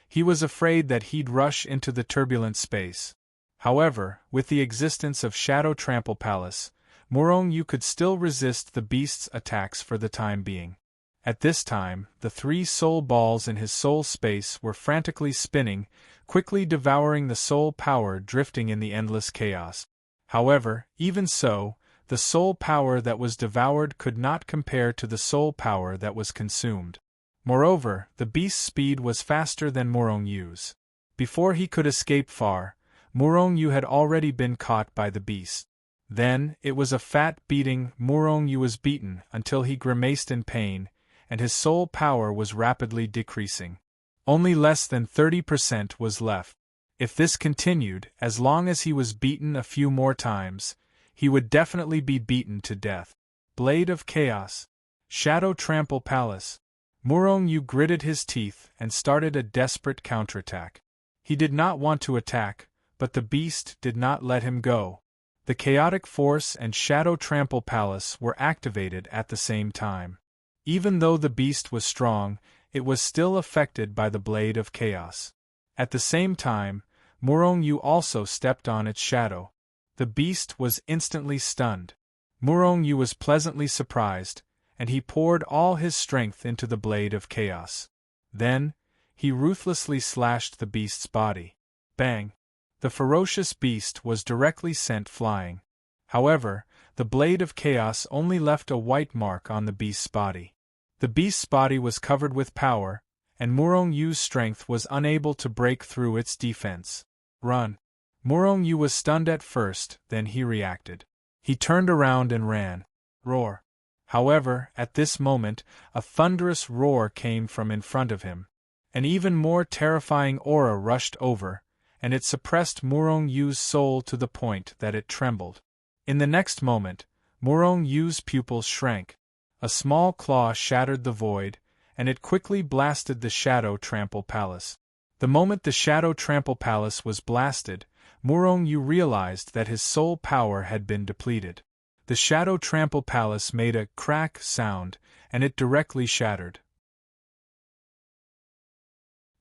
He was afraid that he'd rush into the turbulent space. However, with the existence of Shadow Trample Palace, Murong Yu could still resist the beast's attacks for the time being. At this time, the 3 soul balls in his soul space were frantically spinning, quickly devouring the soul power drifting in the endless chaos. However, even so, the soul power that was devoured could not compare to the soul power that was consumed. Moreover, the beast's speed was faster than Murong Yu's. Before he could escape far, Murong Yu had already been caught by the beast. Then, it was a fat beating. Murong Yu was beaten until he grimaced in pain, and his soul power was rapidly decreasing. Only less than 30% was left. If this continued, as long as he was beaten a few more times, he would definitely be beaten to death. Blade of Chaos. Shadow Trample Palace. Murong Yu gritted his teeth and started a desperate counterattack. He did not want to attack, but the beast did not let him go. The chaotic force and shadow trample palace were activated at the same time. Even though the beast was strong, it was still affected by the blade of chaos. At the same time, Murong-Yu also stepped on its shadow. The beast was instantly stunned. Murong-Yu was pleasantly surprised, and he poured all his strength into the blade of chaos. Then, he ruthlessly slashed the beast's body. Bang! The ferocious beast was directly sent flying. However, the blade of chaos only left a white mark on the beast's body. The beast's body was covered with power, and Murong-Yu's strength was unable to break through its defense. Run! Murong-Yu was stunned at first, then he reacted. He turned around and ran. Roar! However, at this moment, a thunderous roar came from in front of him. An even more terrifying aura rushed over, and it suppressed Murong-Yu's soul to the point that it trembled. In the next moment, Murong-Yu's pupils shrank. A small claw shattered the void, and it quickly blasted the Shadow Trample Palace. The moment the Shadow Trample Palace was blasted, Murong-Yu realized that his soul power had been depleted. The Shadow Trample Palace made a crack sound, and it directly shattered.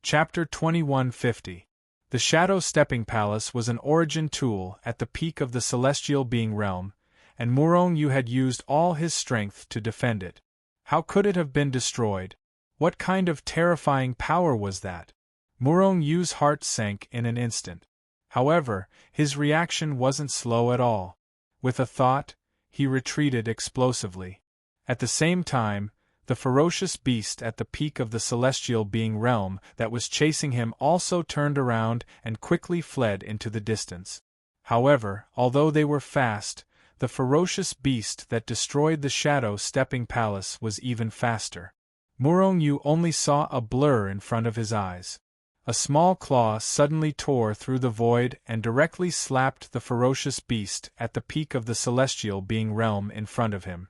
Chapter 2150. The Shadow Stepping Palace was an origin tool at the peak of the celestial being realm, and Murong-Yu had used all his strength to defend it. How could it have been destroyed? What kind of terrifying power was that? Murong-Yu's heart sank in an instant. However, his reaction wasn't slow at all. With a thought, he retreated explosively. At the same time, the ferocious beast at the peak of the celestial being realm that was chasing him also turned around and quickly fled into the distance. However, although they were fast, the ferocious beast that destroyed the Shadow Stepping Palace was even faster. Murong-Yu only saw a blur in front of his eyes. A small claw suddenly tore through the void and directly slapped the ferocious beast at the peak of the celestial being realm in front of him.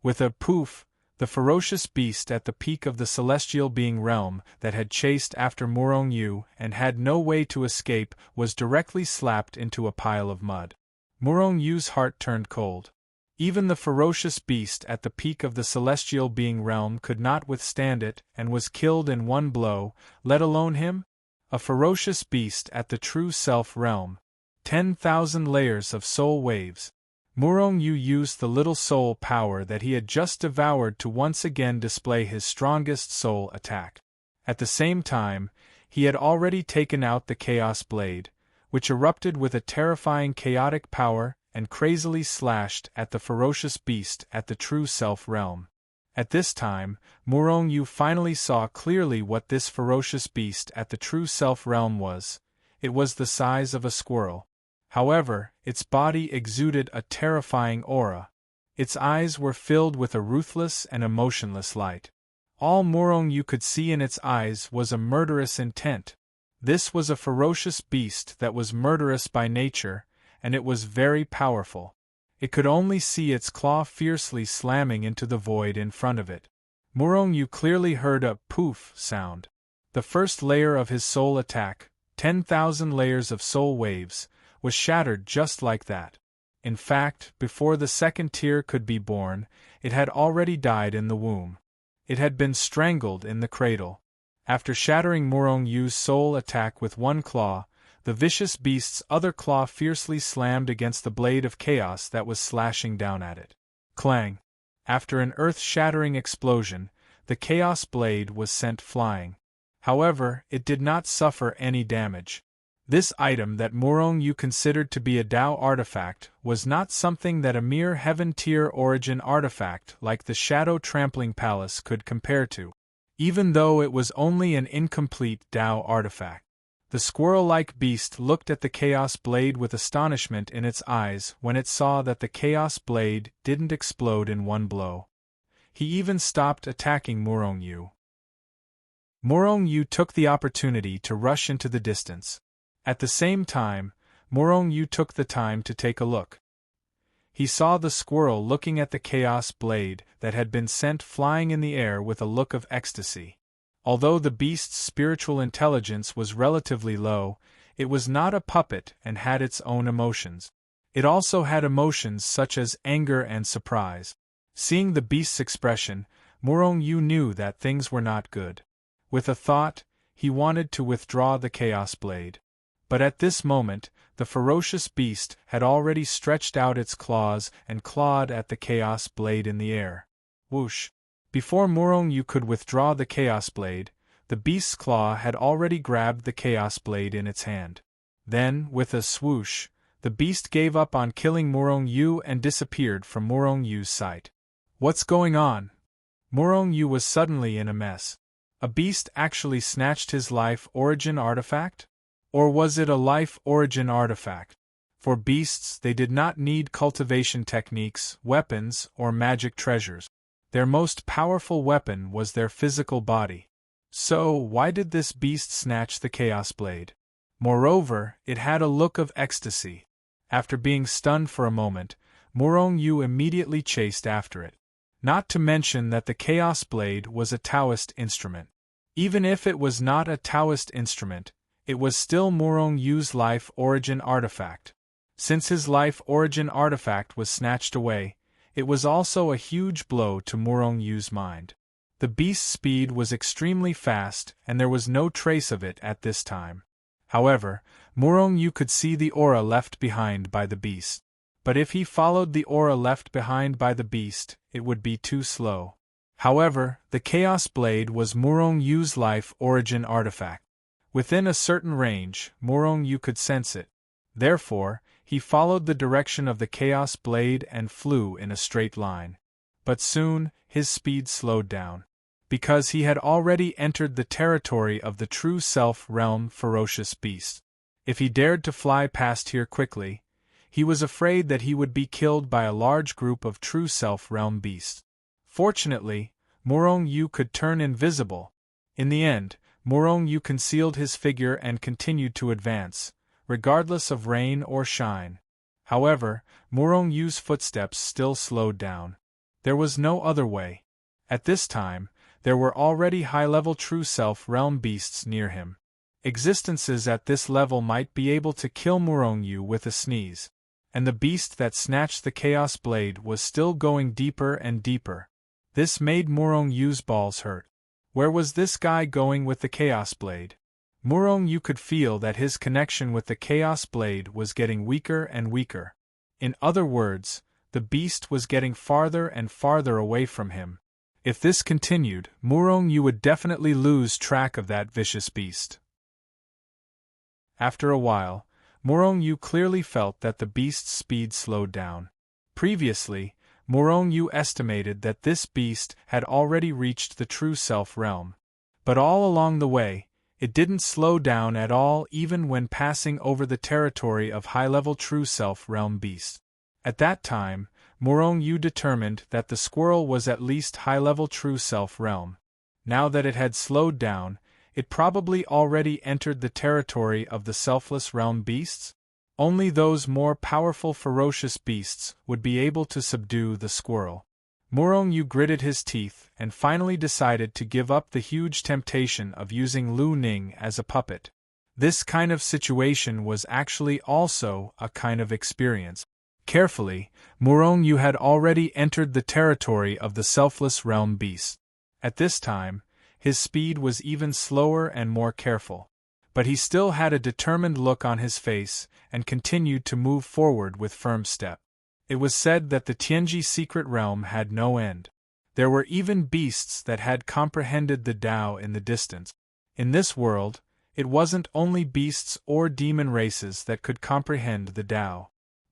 With a poof, the ferocious beast at the peak of the celestial being realm that had chased after Murong-Yu and had no way to escape was directly slapped into a pile of mud. Murong-Yu's heart turned cold. Even the ferocious beast at the peak of the celestial being realm could not withstand it and was killed in one blow, let alone him? A ferocious beast at the true self realm. 10,000 layers of soul waves. Murong-Yu used the little soul power that he had just devoured to once again display his strongest soul attack. At the same time, he had already taken out the Chaos Blade, which erupted with a terrifying chaotic power and crazily slashed at the ferocious beast at the true self realm. At this time, Murong-Yu finally saw clearly what this ferocious beast at the true self realm was. It was the size of a squirrel. However, its body exuded a terrifying aura. Its eyes were filled with a ruthless and emotionless light. All Murong-Yu could see in its eyes was a murderous intent. This was a ferocious beast that was murderous by nature, and it was very powerful. It could only see its claw fiercely slamming into the void in front of it. Murong-Yu clearly heard a poof sound. The first layer of his soul attack, 10,000 layers of soul waves, was shattered just like that. In fact, before the second tier could be born, it had already died in the womb. It had been strangled in the cradle. After shattering Murong-Yu's soul attack with one claw, the vicious beast's other claw fiercely slammed against the blade of chaos that was slashing down at it. Clang! After an earth-shattering explosion, the chaos blade was sent flying. However, it did not suffer any damage. This item that Murong-Yu considered to be a Tao artifact was not something that a mere heaven-tier origin artifact like the Shadow Trampling Palace could compare to. Even though it was only an incomplete Tao artifact. The squirrel-like beast looked at the Chaos Blade with astonishment in its eyes when it saw that the Chaos Blade didn't explode in one blow. He even stopped attacking Murong-Yu. Murong-Yu took the opportunity to rush into the distance. At the same time, Murong-Yu took the time to take a look. He saw the squirrel looking at the Chaos Blade that had been sent flying in the air with a look of ecstasy. Although the beast's spiritual intelligence was relatively low, it was not a puppet and had its own emotions. It also had emotions such as anger and surprise. Seeing the beast's expression, Morong Yu knew that things were not good. With a thought, he wanted to withdraw the Chaos Blade. But at this moment, the ferocious beast had already stretched out its claws and clawed at the Chaos Blade in the air. Whoosh! Before Morong Yu could withdraw the Chaos Blade, the beast's claw had already grabbed the Chaos Blade in its hand. Then, with a swoosh, the beast gave up on killing Morong Yu and disappeared from Morong Yu's sight. What's going on? Morong Yu was suddenly in a mess. A beast actually snatched his life origin artifact? Or was it a life origin artifact? For beasts, they did not need cultivation techniques, weapons, or magic treasures. Their most powerful weapon was their physical body. So, why did this beast snatch the Chaos Blade? Moreover, it had a look of ecstasy. After being stunned for a moment, Morong Yu immediately chased after it. Not to mention that the Chaos Blade was a Taoist instrument. Even if it was not a Taoist instrument, it was still Morong Yu's life origin artifact. Since his life origin artifact was snatched away, it was also a huge blow to Morong Yu's mind. The beast's speed was extremely fast and there was no trace of it at this time. However, Morong Yu could see the aura left behind by the beast. But if he followed the aura left behind by the beast, it would be too slow. However, the Chaos Blade was Morong Yu's life origin artifact. Within a certain range, Morong Yu could sense it. Therefore, he followed the direction of the Chaos Blade and flew in a straight line. But soon, his speed slowed down. Because he had already entered the territory of the true self-realm ferocious beast. If he dared to fly past here quickly, he was afraid that he would be killed by a large group of true self-realm beasts. Fortunately, Morong Yu could turn invisible. In the end, Morong Yu concealed his figure and continued to advance, regardless of rain or shine. However, Morong Yu's footsteps still slowed down. There was no other way. At this time, there were already high-level true self-realm beasts near him. Existences at this level might be able to kill Morong Yu with a sneeze. And the beast that snatched the Chaos Blade was still going deeper and deeper. This made Morong Yu's balls hurt. Where was this guy going with the Chaos Blade? Morong Yu could feel that his connection with the Chaos Blade was getting weaker and weaker. In other words, the beast was getting farther and farther away from him. If this continued, Morong Yu would definitely lose track of that vicious beast. After a while, Morong Yu clearly felt that the beast's speed slowed down. Previously, Morong Yu estimated that this beast had already reached the true self-realm. But all along the way, it didn't slow down at all even when passing over the territory of high-level true self-realm beasts. At that time, Morong Yu determined that the squirrel was at least high-level true self-realm. Now that it had slowed down, it probably already entered the territory of the selfless realm beasts? Only those more powerful ferocious beasts would be able to subdue the squirrel. Morong Yu gritted his teeth and finally decided to give up the huge temptation of using Lu Ning as a puppet. This kind of situation was actually also a kind of experience. Carefully, Morong Yu had already entered the territory of the selfless realm beasts. At this time, his speed was even slower and more careful. But he still had a determined look on his face and continued to move forward with firm step. It was said that the Tianji secret realm had no end. There were even beasts that had comprehended the Tao in the distance. In this world, it wasn't only beasts or demon races that could comprehend the Tao.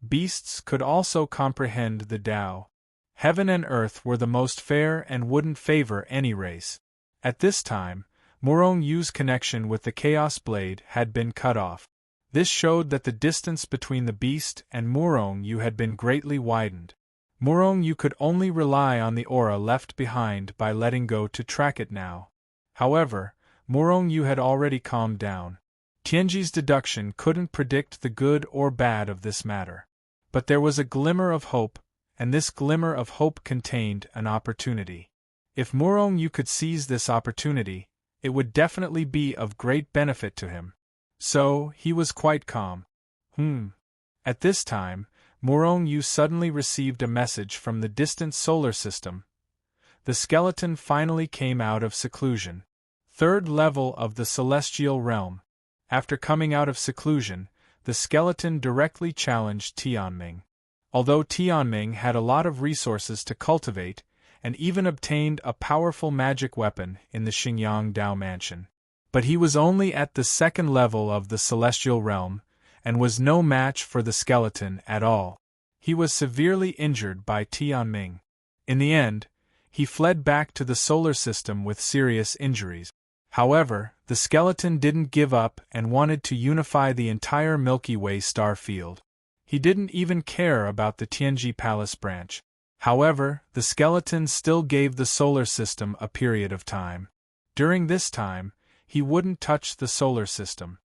Beasts could also comprehend the Tao. Heaven and earth were the most fair and wouldn't favor any race. At this time, Morong Yu's connection with the Chaos Blade had been cut off. This showed that the distance between the beast and Morong Yu had been greatly widened. Morong Yu could only rely on the aura left behind by letting go to track it now. However, Morong Yu had already calmed down. Tianji's deduction couldn't predict the good or bad of this matter. But there was a glimmer of hope, and this glimmer of hope contained an opportunity. If Morong Yu could seize this opportunity, it would definitely be of great benefit to him. So, he was quite calm. At this time, Morong Yu suddenly received a message from the distant solar system. The skeleton finally came out of seclusion. Third level of the celestial realm. After coming out of seclusion, the skeleton directly challenged Tianming. Although Tianming had a lot of resources to cultivate, and even obtained a powerful magic weapon in the Xingyang Dao mansion. But he was only at the second level of the celestial realm, and was no match for the skeleton at all. He was severely injured by Tianming. In the end, he fled back to the solar system with serious injuries. However, the skeleton didn't give up and wanted to unify the entire Milky Way star field. He didn't even care about the Tianji Palace branch. However, the skeleton still gave the solar system a period of time. During this time, he wouldn't touch the solar system.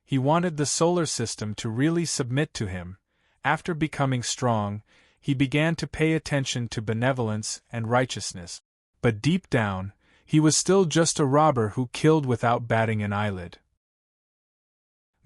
He wanted the solar system to really submit to him. After becoming strong, he began to pay attention to benevolence and righteousness. But deep down, he was still just a robber who killed without batting an eyelid.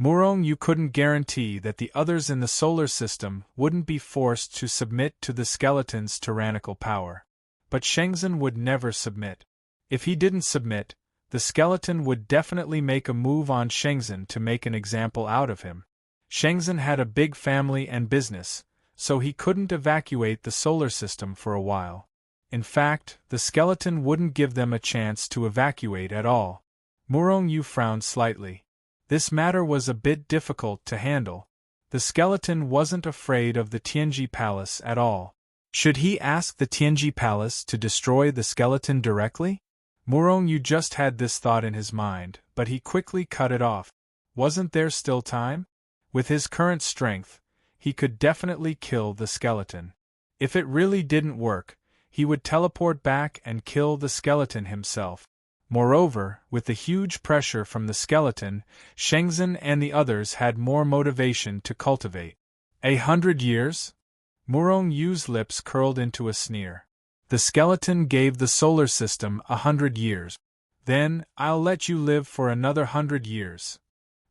Morong Yu couldn't guarantee that the others in the solar system wouldn't be forced to submit to the skeleton's tyrannical power. But Shenzhen would never submit. If he didn't submit, the skeleton would definitely make a move on Shenzhen to make an example out of him. Shenzhen had a big family and business, so he couldn't evacuate the solar system for a while. In fact, the skeleton wouldn't give them a chance to evacuate at all. Morong Yu frowned slightly. This matter was a bit difficult to handle. The skeleton wasn't afraid of the Tianji Palace at all. Should he ask the Tianji Palace to destroy the skeleton directly? Morong Yu just had this thought in his mind, but he quickly cut it off. Wasn't there still time? With his current strength, he could definitely kill the skeleton. If it really didn't work, he would teleport back and kill the skeleton himself. Moreover, with the huge pressure from the skeleton, Shenzhen and the others had more motivation to cultivate. 100 years? Morong Yu's lips curled into a sneer. The skeleton gave the solar system 100 years. Then, I'll let you live for another 100 years.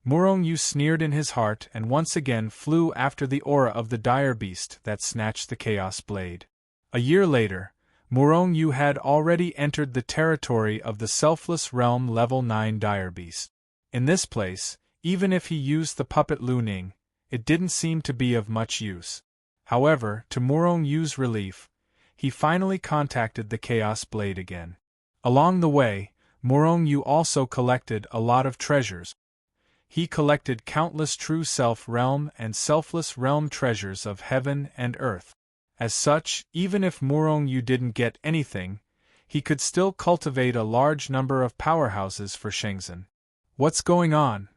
Morong Yu sneered in his heart and once again flew after the aura of the dire beast that snatched the Chaos Blade. A year later, Morong Yu had already entered the territory of the Selfless Realm Level 9 dire beast. In this place, even if he used the puppet Lu Ning, it didn't seem to be of much use. However, to Morong Yu's relief, he finally contacted the Chaos Blade again. Along the way, Morong Yu also collected a lot of treasures. He collected countless true self-realm and selfless realm treasures of heaven and earth. As such, even if Morong Yu didn't get anything, he could still cultivate a large number of powerhouses for Shenzhen. What's going on?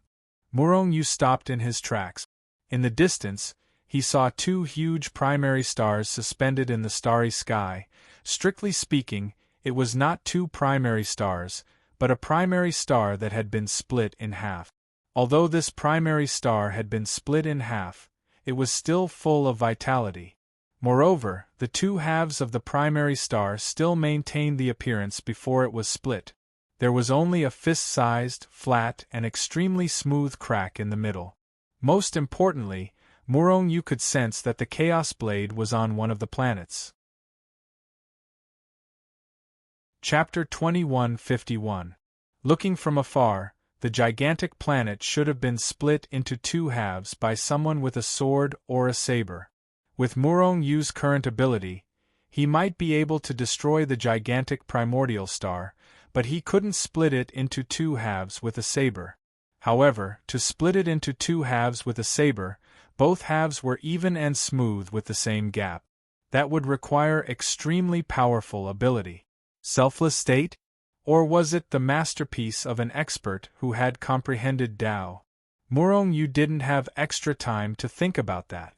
Morong Yu stopped in his tracks. In the distance, he saw two huge primary stars suspended in the starry sky. Strictly speaking, it was not two primary stars, but a primary star that had been split in half. Although this primary star had been split in half, it was still full of vitality. Moreover, the two halves of the primary star still maintained the appearance before it was split. There was only a fist-sized, flat, and extremely smooth crack in the middle. Most importantly, Morong Yu could sense that the Chaos Blade was on one of the planets. Chapter 2151. Looking from afar, the gigantic planet should have been split into two halves by someone with a sword or a saber. With Morong Yu's current ability, he might be able to destroy the gigantic primordial star, but he couldn't split it into two halves with a saber. However, to split it into two halves with a saber, both halves were even and smooth with the same gap. That would require extremely powerful ability. Selfless state? Or was it the masterpiece of an expert who had comprehended Tao? Morong Yu didn't have extra time to think about that.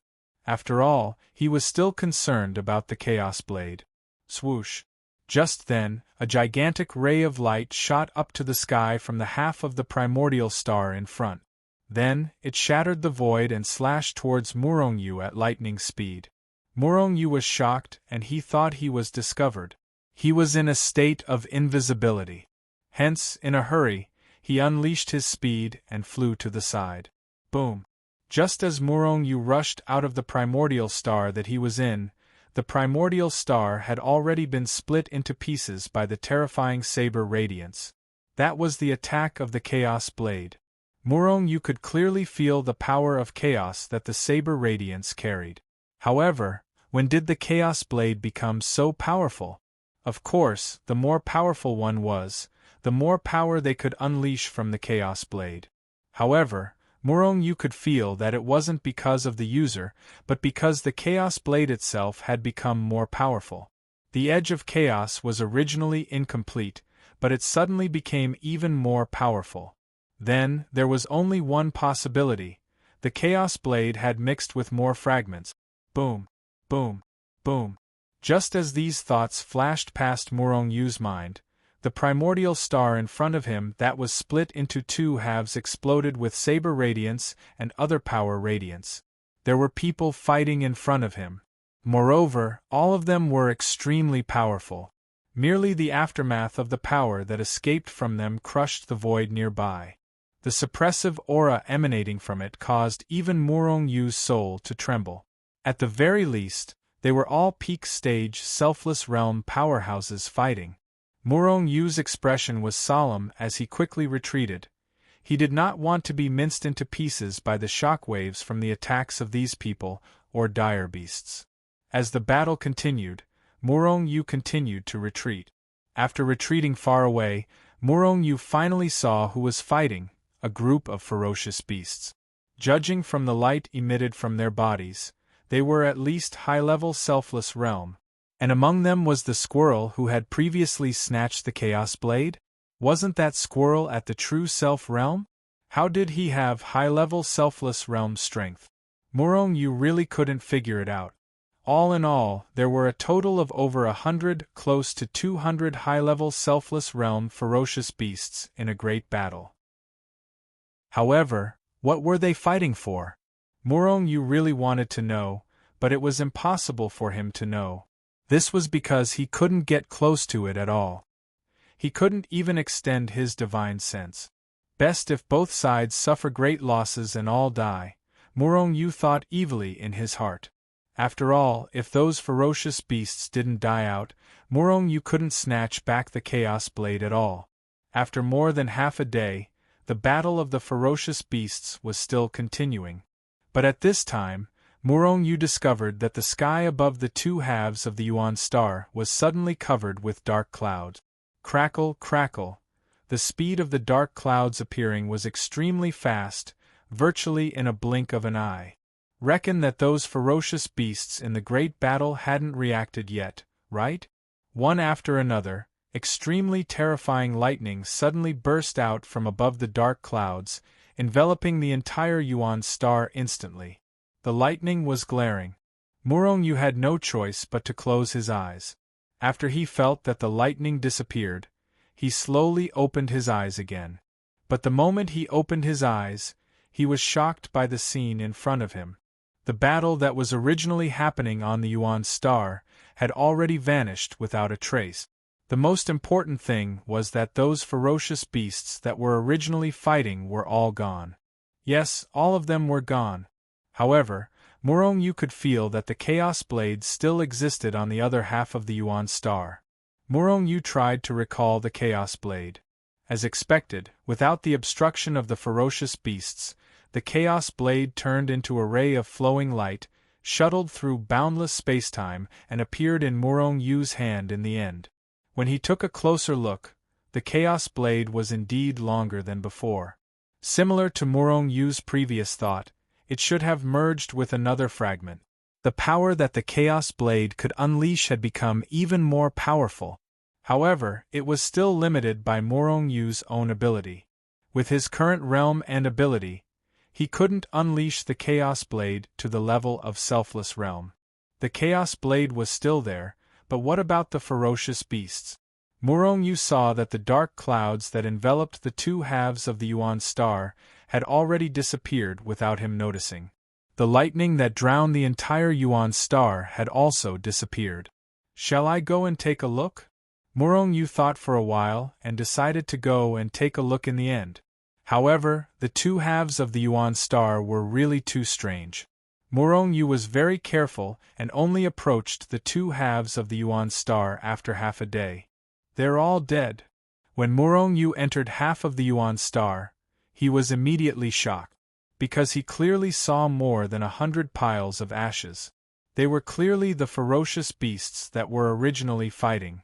After all, he was still concerned about the Chaos Blade. Swoosh! Just then, a gigantic ray of light shot up to the sky from the half of the primordial star in front. Then, it shattered the void and slashed towards Morong Yu at lightning speed. Morong Yu was shocked and he thought he was discovered. He was in a state of invisibility. Hence, in a hurry, he unleashed his speed and flew to the side. Boom! Just as Murong-Yu rushed out of the primordial star that he was in, the primordial star had already been split into pieces by the terrifying saber radiance. That was the attack of the Chaos Blade. Murong-Yu could clearly feel the power of chaos that the saber radiance carried. However, when did the Chaos Blade become so powerful? Of course, the more powerful one was, the more power they could unleash from the Chaos Blade. However, Murong-Yu could feel that it wasn't because of the user, but because the Chaos Blade itself had become more powerful. The Edge of Chaos was originally incomplete, but it suddenly became even more powerful. Then, there was only one possibility. The Chaos Blade had mixed with more fragments. Boom, boom, boom. Just as these thoughts flashed past Murong-Yu's mind, the primordial star in front of him that was split into two halves exploded with saber radiance and other power radiance. There were people fighting in front of him. Moreover, all of them were extremely powerful. Merely the aftermath of the power that escaped from them crushed the void nearby. The suppressive aura emanating from it caused even Murong-Yu's soul to tremble. At the very least, they were all peak-stage selfless realm powerhouses fighting. Murong-Yu's expression was solemn as he quickly retreated. He did not want to be minced into pieces by the shockwaves from the attacks of these people or dire beasts. As the battle continued, Murong-Yu continued to retreat. After retreating far away, Murong-Yu finally saw who was fighting, a group of ferocious beasts. Judging from the light emitted from their bodies, they were at least high-level selfless realm. And among them was the squirrel who had previously snatched the Chaos Blade? Wasn't that squirrel at the true self realm? How did he have high-level selfless realm strength? Murong-Yu really couldn't figure it out. All in all, there were a total of over 100, close to 200 high-level selfless realm ferocious beasts in a great battle. However, what were they fighting for? Murong-Yu really wanted to know, but it was impossible for him to know. This was because he couldn't get close to it at all. He couldn't even extend his divine sense. Best if both sides suffer great losses and all die, Murong-Yu thought evilly in his heart. After all, if those ferocious beasts didn't die out, Murong-Yu couldn't snatch back the Chaos Blade at all. After more than half a day, the battle of the ferocious beasts was still continuing. But at this time, Murong-Yu discovered that the sky above the two halves of the Yuan star was suddenly covered with dark clouds. Crackle, crackle. The speed of the dark clouds appearing was extremely fast, virtually in a blink of an eye. Reckon that those ferocious beasts in the great battle hadn't reacted yet, right? One after another, extremely terrifying lightning suddenly burst out from above the dark clouds, enveloping the entire Yuan star instantly. The lightning was glaring. Murong-Yu had no choice but to close his eyes. After he felt that the lightning disappeared, he slowly opened his eyes again. But the moment he opened his eyes, he was shocked by the scene in front of him. The battle that was originally happening on the Yuan star had already vanished without a trace. The most important thing was that those ferocious beasts that were originally fighting were all gone. Yes, all of them were gone. However, Murong-Yu could feel that the Chaos Blade still existed on the other half of the Yuan star. Murong-Yu tried to recall the Chaos Blade. As expected, without the obstruction of the ferocious beasts, the Chaos Blade turned into a ray of flowing light, shuttled through boundless spacetime, and appeared in Murong-Yu's hand in the end. When he took a closer look, the Chaos Blade was indeed longer than before. Similar to Murong-Yu's previous thought, it should have merged with another fragment. The power that the Chaos Blade could unleash had become even more powerful. However, it was still limited by Murong-Yu's own ability. With his current realm and ability, he couldn't unleash the Chaos Blade to the level of selfless realm. The Chaos Blade was still there, but what about the ferocious beasts? Murong-Yu saw that the dark clouds that enveloped the two halves of the Yuan star had already disappeared without him noticing. The lightning that drowned the entire Yuan star had also disappeared. Shall I go and take a look? Murong-Yu thought for a while and decided to go and take a look in the end. However, the two halves of the Yuan star were really too strange. Murong Yu was very careful and only approached the two halves of the Yuan star after half a day. They're all dead. When Murong Yu entered half of the Yuan star, he was immediately shocked, because he clearly saw more than 100 piles of ashes. They were clearly the ferocious beasts that were originally fighting.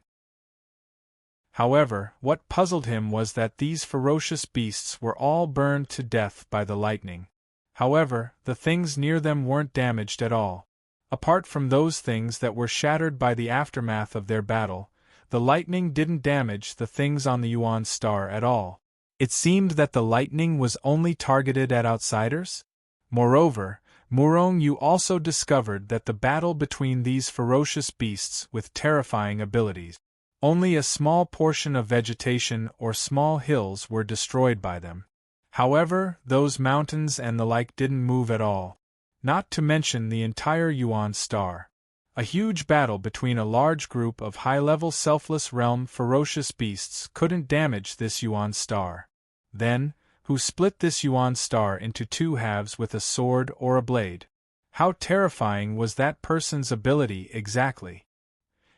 However, what puzzled him was that these ferocious beasts were all burned to death by the lightning. However, the things near them weren't damaged at all. Apart from those things that were shattered by the aftermath of their battle, the lightning didn't damage the things on the Yuan star at all. It seemed that the lightning was only targeted at outsiders? Moreover, Murong Yu also discovered that the battle between these ferocious beasts with terrifying abilities, only a small portion of vegetation or small hills were destroyed by them. However, those mountains and the like didn't move at all, not to mention the entire Yuan star. A huge battle between a large group of high-level selfless realm ferocious beasts couldn't damage this Yuan star. Then, who split this Yuan star into two halves with a sword or a blade? How terrifying was that person's ability exactly?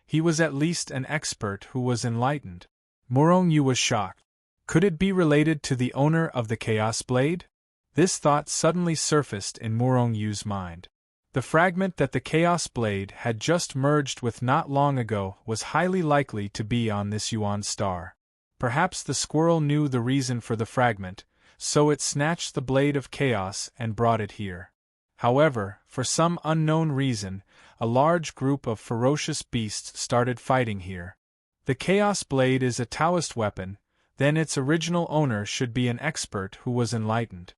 He was at least an expert who was enlightened. Murong Yu was shocked. Could it be related to the owner of the Chaos Blade? This thought suddenly surfaced in Murong Yu's mind. The fragment that the Chaos Blade had just merged with not long ago was highly likely to be on this Yuan star. Perhaps the squirrel knew the reason for the fragment, so it snatched the Blade of Chaos and brought it here. However, for some unknown reason, a large group of ferocious beasts started fighting here. The Chaos Blade is a Taoist weapon, then its original owner should be an expert who was enlightened.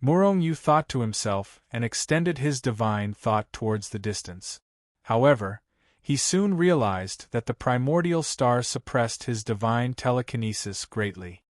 Murong Yu thought to himself and extended his divine thought towards the distance. However, he soon realized that the primordial star suppressed his divine telekinesis greatly.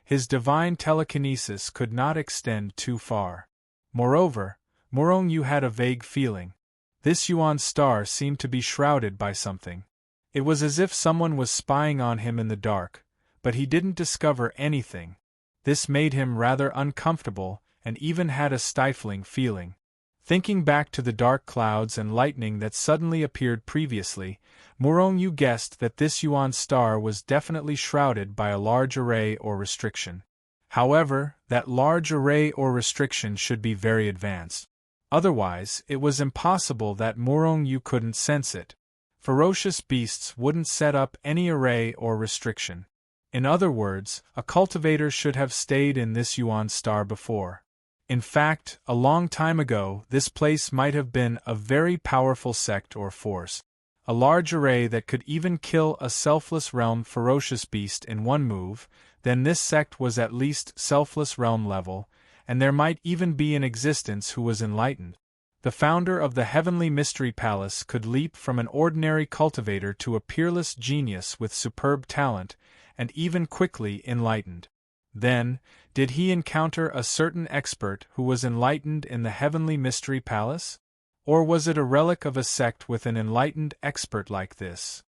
His divine telekinesis could not extend too far. Moreover, Murong Yu had a vague feeling. This Yuan star seemed to be shrouded by something. It was as if someone was spying on him in the dark, but he didn't discover anything. This made him rather uncomfortable and even had a stifling feeling. Thinking back to the dark clouds and lightning that suddenly appeared previously, Murong Yu guessed that this Yuan star was definitely shrouded by a large array or restriction. However, that large array or restriction should be very advanced. Otherwise, it was impossible that Murong Yu couldn't sense it. Ferocious beasts wouldn't set up any array or restriction. In other words, a cultivator should have stayed in this Yuan star before. In fact, a long time ago, this place might have been a very powerful sect or force. A large array that could even kill a selfless realm ferocious beast in one move, then this sect was at least selfless realm level, and there might even be in existence who was enlightened. The founder of the Heavenly Mystery Palace could leap from an ordinary cultivator to a peerless genius with superb talent, and even quickly enlightened. Then, did he encounter a certain expert who was enlightened in the Heavenly Mystery Palace? Or was it a relic of a sect with an enlightened expert like this?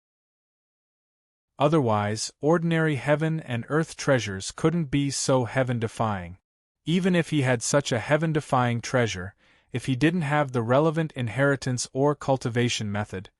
Otherwise, ordinary heaven and earth treasures couldn't be so heaven-defying. Even if he had such a heaven-defying treasure, if he didn't have the relevant inheritance or cultivation method,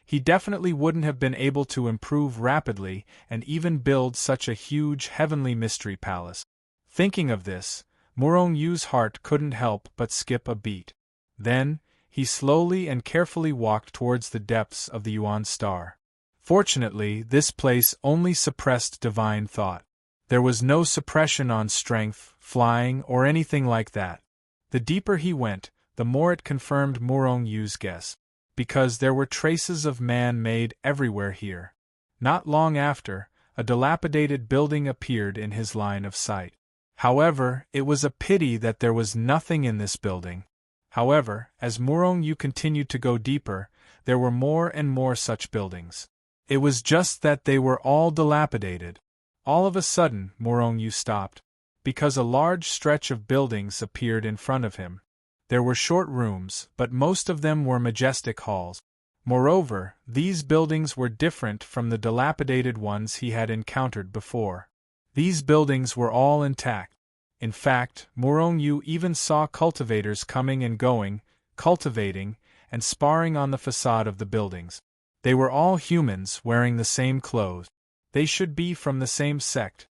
he definitely wouldn't have been able to improve rapidly and even build such a huge heavenly mystery palace. Thinking of this, Murong Yu's heart couldn't help but skip a beat. Then, he slowly and carefully walked towards the depths of the Yuan star. Fortunately, this place only suppressed divine thought. There was no suppression on strength, flying, or anything like that. The deeper he went, the more it confirmed Murong Yu's guess, because there were traces of man-made everywhere here. Not long after, a dilapidated building appeared in his line of sight. However, it was a pity that there was nothing in this building. However, as Murong Yu continued to go deeper, there were more and more such buildings. It was just that they were all dilapidated. All of a sudden, Murong Yu stopped, because a large stretch of buildings appeared in front of him. There were short rooms, but most of them were majestic halls. Moreover, these buildings were different from the dilapidated ones he had encountered before. These buildings were all intact. In fact, Morong Yu even saw cultivators coming and going, cultivating, and sparring on the facade of the buildings. They were all humans wearing the same clothes. They should be from the same sect.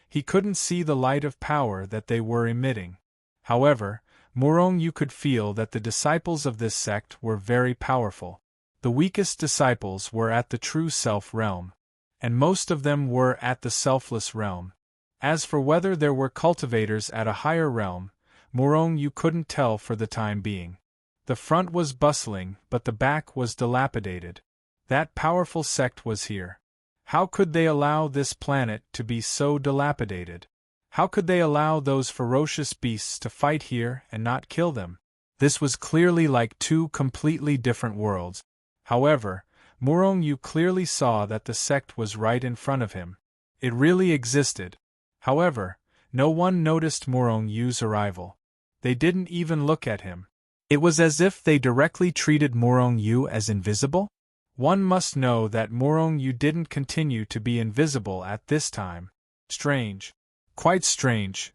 He couldn't see the light of power that they were emitting. However, Morong Yu could feel that the disciples of this sect were very powerful. The weakest disciples were at the true self realm, and most of them were at the selfless realm. As for whether there were cultivators at a higher realm, Morong Yu couldn't tell for the time being. The front was bustling, but the back was dilapidated. That powerful sect was here. How could they allow this planet to be so dilapidated? How could they allow those ferocious beasts to fight here and not kill them? This was clearly like two completely different worlds. However, Morong Yu clearly saw that the sect was right in front of him. It really existed. However, no one noticed Morong Yu's arrival. They didn't even look at him. It was as if they directly treated Morong Yu as invisible? One must know that Morong Yu didn't continue to be invisible at this time. Strange. Quite strange.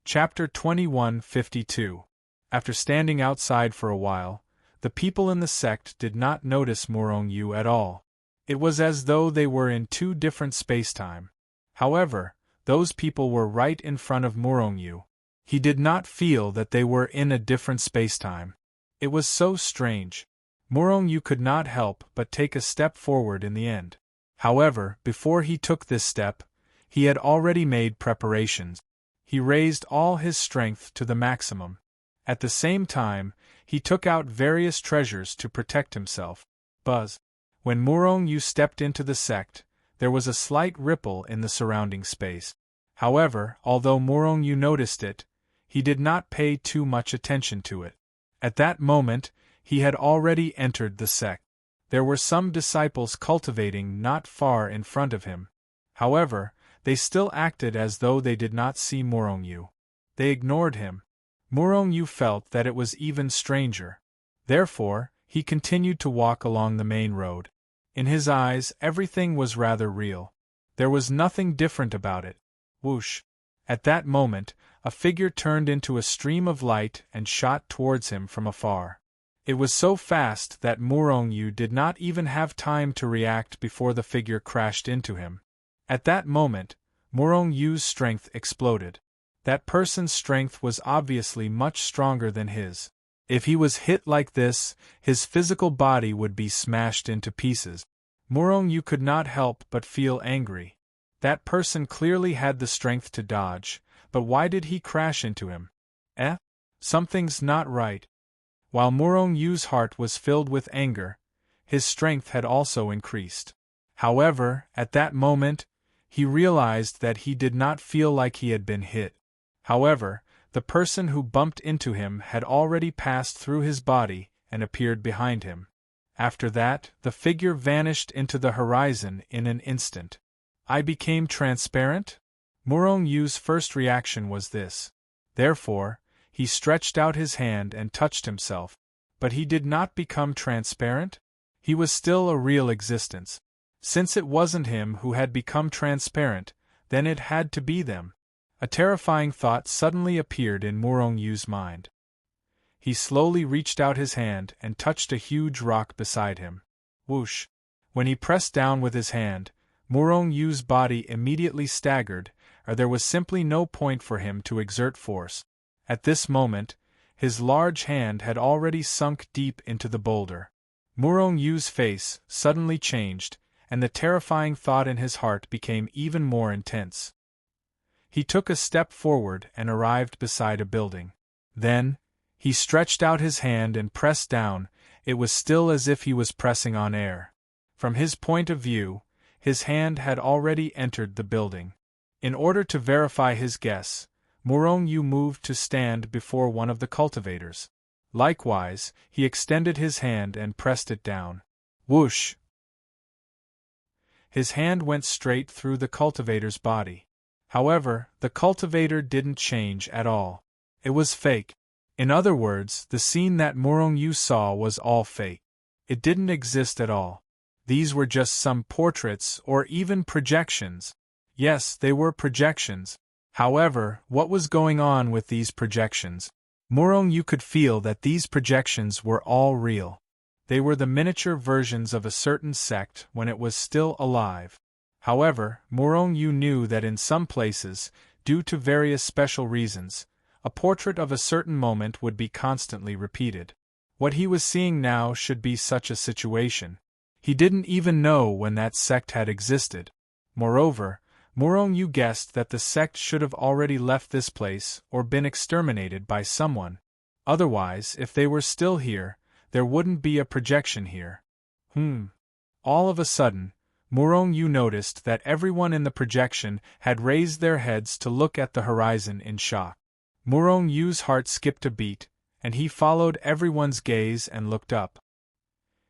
Chapter 2152. After standing outside for a while, the people in the sect did not notice Morong Yu at all. It was as though they were in two different space-time. However, those people were right in front of Morong Yu. He did not feel that they were in a different space-time. It was so strange. Morong Yu could not help but take a step forward in the end. However, before he took this step, he had already made preparations. He raised all his strength to the maximum. At the same time, he took out various treasures to protect himself. Buzz. When Morong Yu stepped into the sect, there was a slight ripple in the surrounding space. However, although Morong Yu noticed it, he did not pay too much attention to it. At that moment, he had already entered the sect. There were some disciples cultivating not far in front of him. However, they still acted as though they did not see Morong Yu. They ignored him. Morong Yu felt that it was even stranger. Therefore, he continued to walk along the main road. In his eyes, everything was rather real. There was nothing different about it. Whoosh! At that moment, a figure turned into a stream of light and shot towards him from afar. It was so fast that Morong Yu did not even have time to react before the figure crashed into him. At that moment, Morong Yu's strength exploded. That person's strength was obviously much stronger than his. If he was hit like this, his physical body would be smashed into pieces. Morong Yu could not help but feel angry. That person clearly had the strength to dodge, but why did he crash into him? Something's not right. While Morong Yu's heart was filled with anger, his strength had also increased. However, at that moment, he realized that he did not feel like he had been hit. However, the person who bumped into him had already passed through his body and appeared behind him. After that, the figure vanished into the horizon in an instant. I became transparent? Morong Yu's first reaction was this. Therefore, he stretched out his hand and touched himself. But he did not become transparent? He was still a real existence. Since it wasn't him who had become transparent, then it had to be them. A terrifying thought suddenly appeared in Morong Yu's mind. He slowly reached out his hand and touched a huge rock beside him. Whoosh! When he pressed down with his hand, Morong Yu's body immediately staggered, or there was simply no point for him to exert force. At this moment, his large hand had already sunk deep into the boulder. Morong Yu's face suddenly changed, and the terrifying thought in his heart became even more intense. He took a step forward and arrived beside a building. Then, he stretched out his hand and pressed down. It was still as if he was pressing on air. From his point of view, his hand had already entered the building. In order to verify his guess, Morong Yu moved to stand before one of the cultivators. Likewise, he extended his hand and pressed it down. Whoosh! His hand went straight through the cultivator's body. However, the cultivator didn't change at all. It was fake. In other words, the scene that Morong Yu saw was all fake. It didn't exist at all. These were just some portraits or even projections. Yes, they were projections. However, what was going on with these projections? Murong-yu could feel that these projections were all real. They were the miniature versions of a certain sect when it was still alive. However, Murong-yu knew that in some places, due to various special reasons, a portrait of a certain moment would be constantly repeated. What he was seeing now should be such a situation. He didn't even know when that sect had existed. Moreover, Murong-yu guessed that the sect should have already left this place or been exterminated by someone. Otherwise, if they were still here, there wouldn't be a projection here. All of a sudden, Murong-yu noticed that everyone in the projection had raised their heads to look at the horizon in shock. Murong-yu's heart skipped a beat, and he followed everyone's gaze and looked up.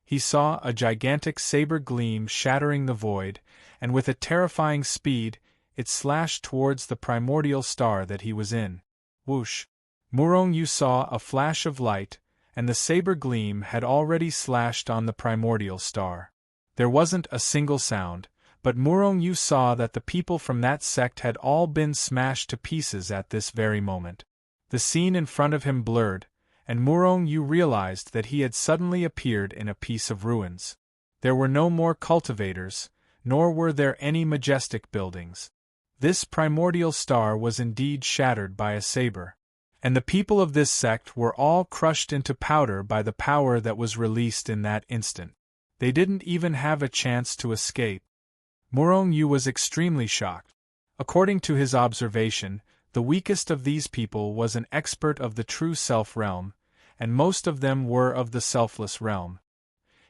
He saw a gigantic saber gleam shattering the void, and with a terrifying speed, it slashed towards the primordial star that he was in. Whoosh! Murong-yu saw a flash of light, and the saber gleam had already slashed on the primordial star. There wasn't a single sound, but Murong-yu saw that the people from that sect had all been smashed to pieces at this very moment. The scene in front of him blurred, and Murong-yu realized that he had suddenly appeared in a piece of ruins. There were no more cultivators, nor were there any majestic buildings. This primordial star was indeed shattered by a saber, and the people of this sect were all crushed into powder by the power that was released in that instant. They didn't even have a chance to escape. Murong-yu was extremely shocked. According to his observation, the weakest of these people was an expert of the true self realm, and most of them were of the selfless realm.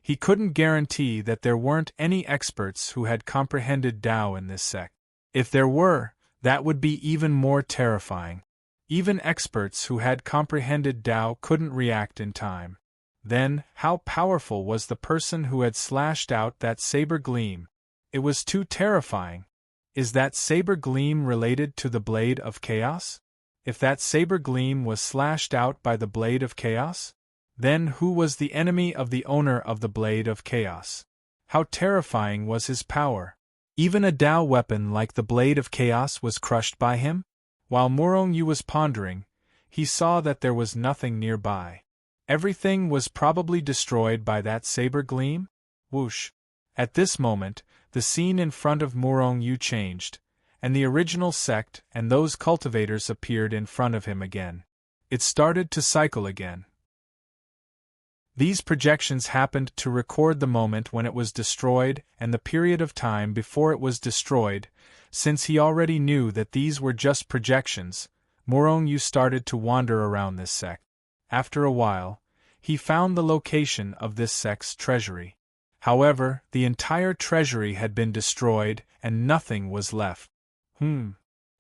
He couldn't guarantee that there weren't any experts who had comprehended Tao in this sect. If there were, that would be even more terrifying. Even experts who had comprehended Tao couldn't react in time. Then, how powerful was the person who had slashed out that saber gleam? It was too terrifying. Is that saber gleam related to the Blade of Chaos? If that saber gleam was slashed out by the Blade of Chaos, then who was the enemy of the owner of the Blade of Chaos? How terrifying was his power! Even a Tao weapon like the Blade of Chaos was crushed by him? While Murong-yu was pondering, he saw that there was nothing nearby. Everything was probably destroyed by that saber gleam? Whoosh! At this moment, the scene in front of Murong-yu changed, and the original sect and those cultivators appeared in front of him again. It started to cycle again. These projections happened to record the moment when it was destroyed and the period of time before it was destroyed. Since he already knew that these were just projections, Murong-yu started to wander around this sect. After a while, he found the location of this sect's treasury. However, the entire treasury had been destroyed and nothing was left.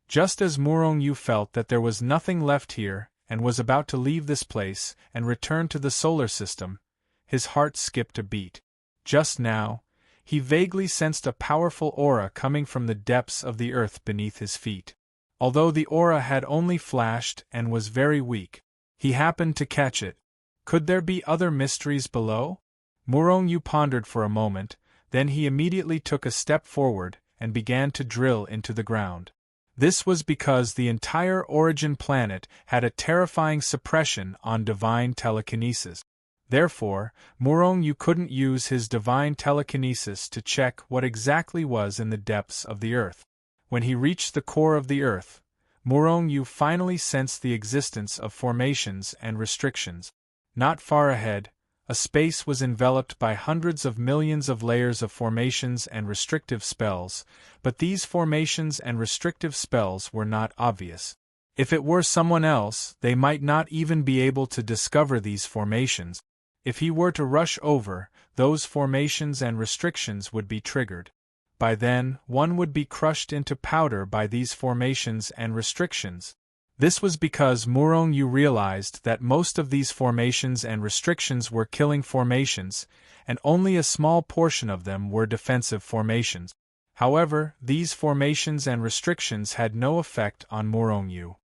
Just as Murong-yu felt that there was nothing left here, and was about to leave this place and return to the solar system, his heart skipped a beat. Just now, he vaguely sensed a powerful aura coming from the depths of the earth beneath his feet. Although the aura had only flashed and was very weak, he happened to catch it. Could there be other mysteries below? Murong-yu pondered for a moment, then he immediately took a step forward and began to drill into the ground. This was because the entire origin planet had a terrifying suppression on divine telekinesis. Therefore, Murong-yu couldn't use his divine telekinesis to check what exactly was in the depths of the earth. When he reached the core of the earth, Murong-yu finally sensed the existence of formations and restrictions. Not far ahead, a space was enveloped by hundreds of millions of layers of formations and restrictive spells, but these formations and restrictive spells were not obvious. If it were someone else, they might not even be able to discover these formations. If he were to rush over, those formations and restrictions would be triggered. By then, one would be crushed into powder by these formations and restrictions. This was because Murong-yu realized that most of these formations and restrictions were killing formations, and only a small portion of them were defensive formations. However, these formations and restrictions had no effect on Murong-yu.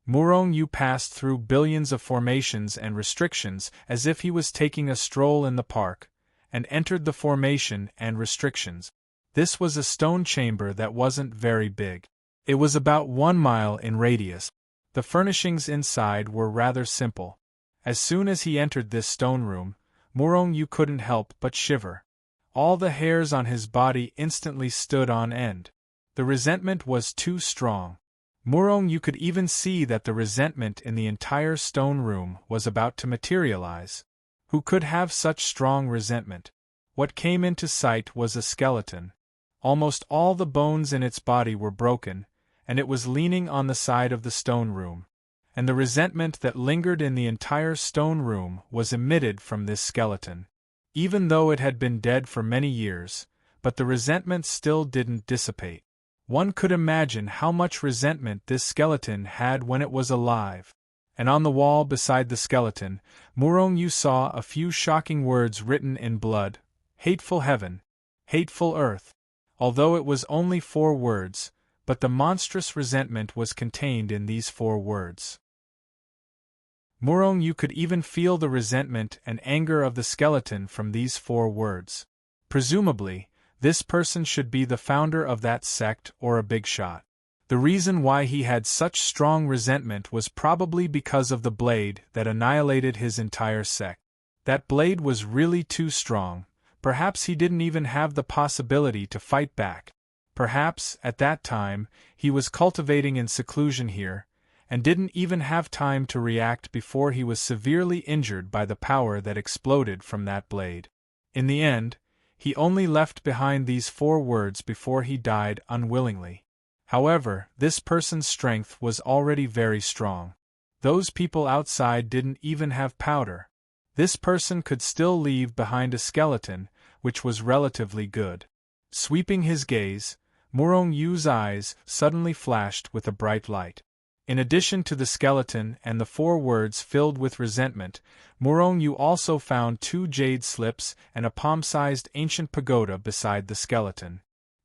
Murong-yu passed through billions of formations and restrictions as if he was taking a stroll in the park, and entered the formation and restrictions. This was a stone chamber that wasn't very big. It was about 1 mile in radius. The furnishings inside were rather simple. As soon as he entered this stone room, Morong-yu couldn't help but shiver. All the hairs on his body instantly stood on end. The resentment was too strong. Morong-yu could even see that the resentment in the entire stone room was about to materialize. Who could have such strong resentment? What came into sight was a skeleton. Almost all the bones in its body were broken, and it was leaning on the side of the stone room. And the resentment that lingered in the entire stone room was emitted from this skeleton. Even though it had been dead for many years, but the resentment still didn't dissipate. One could imagine how much resentment this skeleton had when it was alive. And on the wall beside the skeleton, Morong-yu saw a few shocking words written in blood: "Hateful heaven, hateful earth." Although it was only 4 words, but the monstrous resentment was contained in these 4 words. Morong-yu could even feel the resentment and anger of the skeleton from these 4 words. Presumably, this person should be the founder of that sect or a big shot. The reason why he had such strong resentment was probably because of the blade that annihilated his entire sect. That blade was really too strong. Perhaps he didn't even have the possibility to fight back. Perhaps, at that time, he was cultivating in seclusion here, and didn't even have time to react before he was severely injured by the power that exploded from that blade. In the end, he only left behind these 4 words before he died unwillingly. However, this person's strength was already very strong. Those people outside didn't even have powder. This person could still leave behind a skeleton, which was relatively good. Sweeping his gaze, Morong-yu's eyes suddenly flashed with a bright light. In addition to the skeleton and the 4 words filled with resentment, Morong-yu also found 2 jade slips and a palm-sized ancient pagoda beside the skeleton.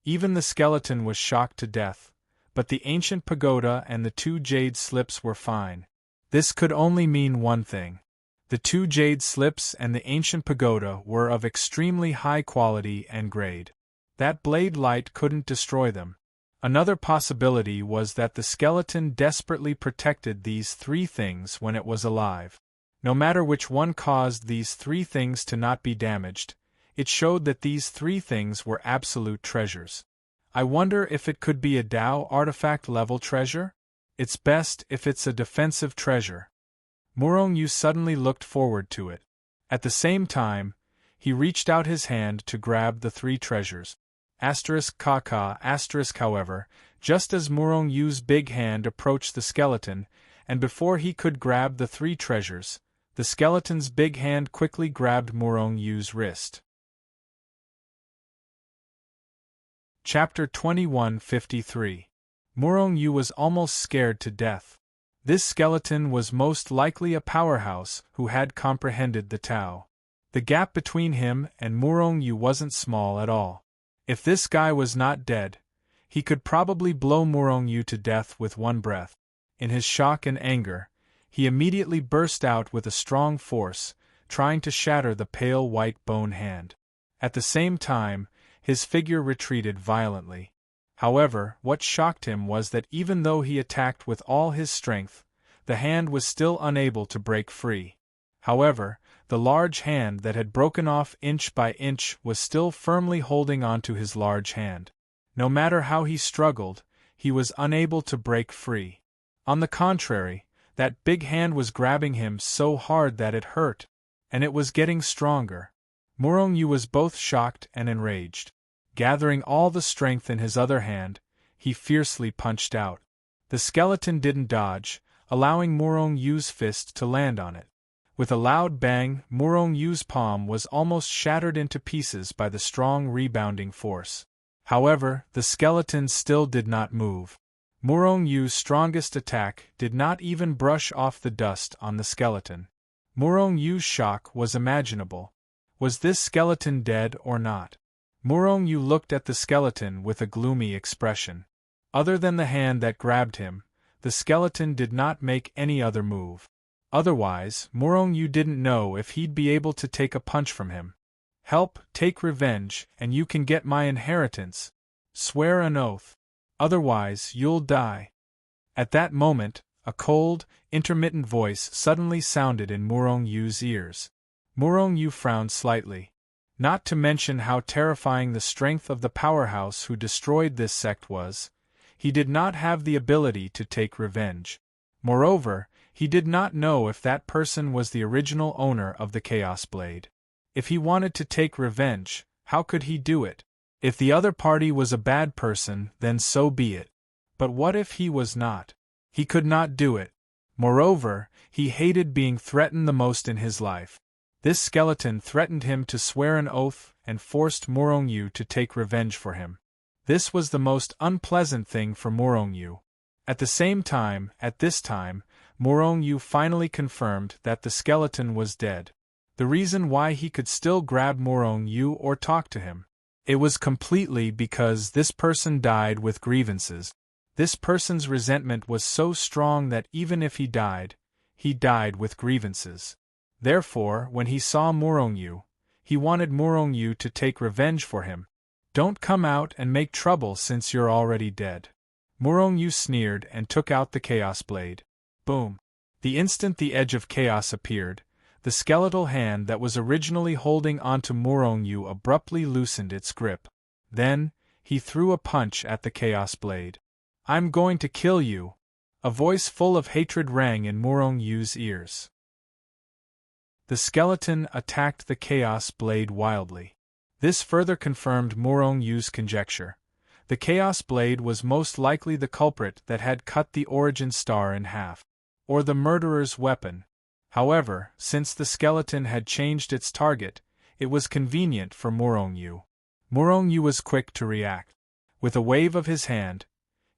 Even the skeleton was shocked to death, but the ancient pagoda and the 2 jade slips were fine. This could only mean one thing. The 2 jade slips and the ancient pagoda were of extremely high quality and grade. That blade light couldn't destroy them. Another possibility was that the skeleton desperately protected these 3 things when it was alive. No matter which one caused these 3 things to not be damaged, it showed that these 3 things were absolute treasures. I wonder if it could be a Dao artifact level treasure? It's best if it's a defensive treasure. Morong-yu suddenly looked forward to it. At the same time, he reached out his hand to grab the 3 treasures. However, just as Morong-yu's big hand approached the skeleton, and before he could grab the 3 treasures, the skeleton's big hand quickly grabbed Morong-yu's wrist. Chapter 2153. Morong-yu was almost scared to death. This skeleton was most likely a powerhouse who had comprehended the Tao. The gap between him and Morong-yu wasn't small at all. If this guy was not dead, he could probably blow Morong-yu to death with one breath. In his shock and anger, he immediately burst out with a strong force, trying to shatter the pale white bone hand. At the same time, his figure retreated violently. However, what shocked him was that even though he attacked with all his strength, the hand was still unable to break free. However, the large hand that had broken off inch by inch was still firmly holding onto his large hand. No matter how he struggled, he was unable to break free. On the contrary, that big hand was grabbing him so hard that it hurt, and it was getting stronger. Morong-yu was both shocked and enraged. Gathering all the strength in his other hand, he fiercely punched out. The skeleton didn't dodge, allowing Morong-yu's fist to land on it. With a loud bang, Morong-yu's palm was almost shattered into pieces by the strong rebounding force. However, the skeleton still did not move. Morong-yu's strongest attack did not even brush off the dust on the skeleton. Morong-yu's shock was imaginable. Was this skeleton dead or not? Morong-yu looked at the skeleton with a gloomy expression. Other than the hand that grabbed him, the skeleton did not make any other move. Otherwise, Morong-yu didn't know if he'd be able to take a punch from him. Help, take revenge, and you can get my inheritance. Swear an oath. Otherwise, you'll die. At that moment, a cold, intermittent voice suddenly sounded in Murong Yu's ears. Murong Yu frowned slightly. Not to mention how terrifying the strength of the powerhouse who destroyed this sect was, he did not have the ability to take revenge. Moreover, he did not know if that person was the original owner of the Chaos Blade. If he wanted to take revenge, how could he do it? If the other party was a bad person, then so be it. But what if he was not? He could not do it. Moreover, he hated being threatened the most in his life. This skeleton threatened him to swear an oath and forced Murong Yu to take revenge for him. This was the most unpleasant thing for Murong Yu. At the same time, at this time, Murong Yu finally confirmed that the skeleton was dead. The reason why he could still grab Murong Yu or talk to him. It was completely because this person died with grievances. This person's resentment was so strong that even if he died with grievances. Therefore, when he saw Murong Yu, he wanted Murong Yu to take revenge for him. Don't come out and make trouble since you're already dead. Murong Yu sneered and took out the Chaos Blade. Boom! The instant the edge of chaos appeared, the skeletal hand that was originally holding onto Murong Yu abruptly loosened its grip. Then, he threw a punch at the Chaos Blade. I'm going to kill you! A voice full of hatred rang in Murong Yu's ears. The skeleton attacked the Chaos Blade wildly. This further confirmed Murong Yu's conjecture. The Chaos Blade was most likely the culprit that had cut the origin star in half. Or the murderer's weapon. However, since the skeleton had changed its target, it was convenient for Murong Yu. Murong Yu was quick to react. With a wave of his hand,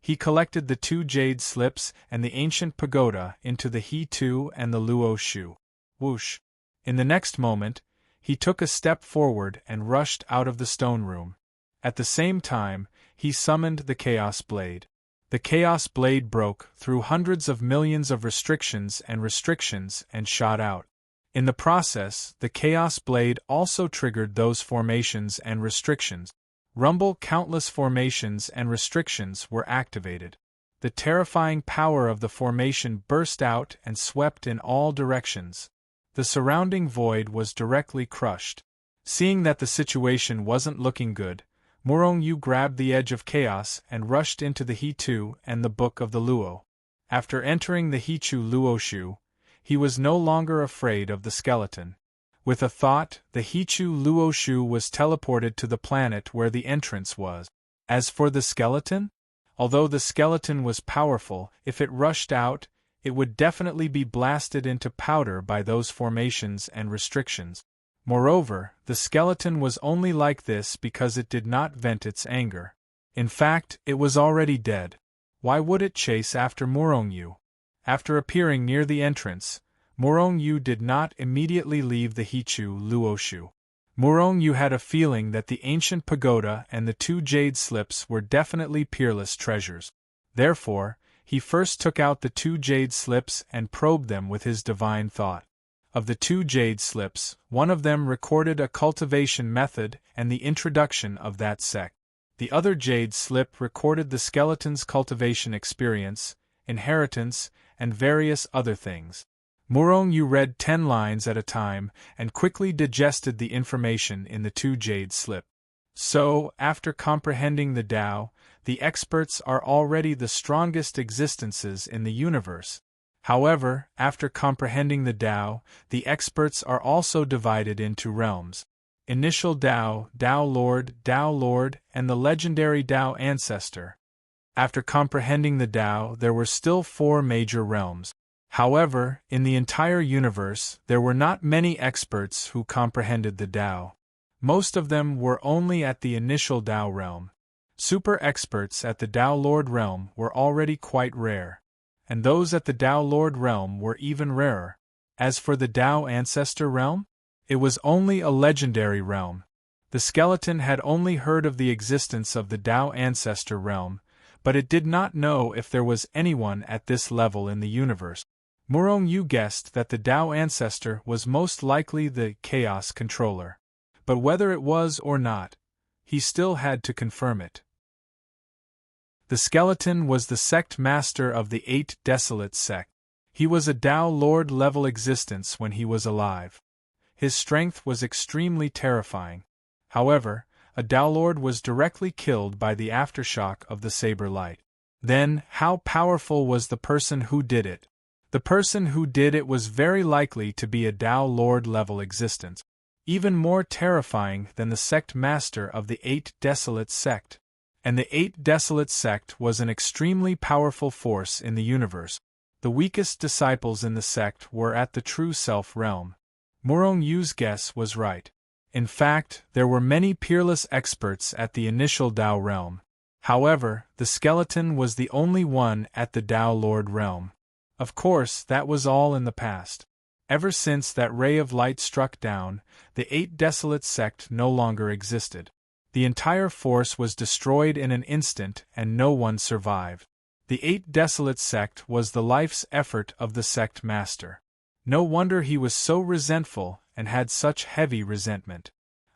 he collected the 2 jade slips and the ancient pagoda into the He-Tu and the Luo Shu. Whoosh! In the next moment, he took a step forward and rushed out of the stone room. At the same time, he summoned the Chaos Blade. The Chaos Blade broke through hundreds of millions of restrictions and shot out. In the process, the Chaos Blade also triggered those formations and restrictions. Countless formations and restrictions were activated. The terrifying power of the formation burst out and swept in all directions. The surrounding void was directly crushed. Seeing that the situation wasn't looking good, Murong Yu grabbed the edge of chaos and rushed into the He-Tu and the Book of the Luo. After entering the He-Tu Luo Shu, he was no longer afraid of the skeleton. With a thought, the He-Tu Luo Shu was teleported to the planet where the entrance was. As for the skeleton? Although the skeleton was powerful, if it rushed out, it would definitely be blasted into powder by those formations and restrictions. Moreover, the skeleton was only like this because it did not vent its anger. In fact, it was already dead. Why would it chase after Murong Yu? After appearing near the entrance, Murong Yu did not immediately leave the He-Tu Luo Shu. Murong Yu had a feeling that the ancient pagoda and the 2 jade slips were definitely peerless treasures. Therefore, he first took out the 2 jade slips and probed them with his divine thought. Of the 2 jade slips, one of them recorded a cultivation method and the introduction of that sect. The other jade slip recorded the skeleton's cultivation experience, inheritance, and various other things. Murong Yu read 10 lines at a time and quickly digested the information in the 2 jade slip. So, after comprehending the Tao, the experts are already the strongest existences in the universe. However, after comprehending the Tao, the experts are also divided into realms. Initial Tao, Tao Lord, and the legendary Tao Ancestor. After comprehending the Tao, there were still 4 major realms. However, in the entire universe, there were not many experts who comprehended the Tao. Most of them were only at the initial Tao realm. Super experts at the Tao Lord realm were already quite rare. And those at the Tao Lord realm were even rarer. As for the Tao Ancestor realm, it was only a legendary realm. The skeleton had only heard of the existence of the Tao Ancestor realm, but it did not know if there was anyone at this level in the universe. Murong Yu guessed that the Tao Ancestor was most likely the Chaos Controller. but whether it was or not, he still had to confirm it. The skeleton was the sect master of the 8 Desolate sect. He was a Tao Lord level existence when he was alive. His strength was extremely terrifying. However, a Tao Lord was directly killed by the aftershock of the saber light. Then, how powerful was the person who did it? The person who did it was very likely to be a Tao Lord level existence, even more terrifying than the sect master of the 8 Desolate sect. And the 8 Desolate sect was an extremely powerful force in the universe. The weakest disciples in the sect were at the true self realm. Murong Yu's guess was right. In fact, there were many peerless experts at the initial Tao realm. However, the skeleton was the only one at the Tao Lord realm. Of course, that was all in the past. Ever since that ray of light struck down, the 8 Desolate sect no longer existed. The entire force was destroyed in an instant and no one survived. The 8 Desolate sect was the life's effort of the sect master. No wonder he was so resentful and had such heavy resentment.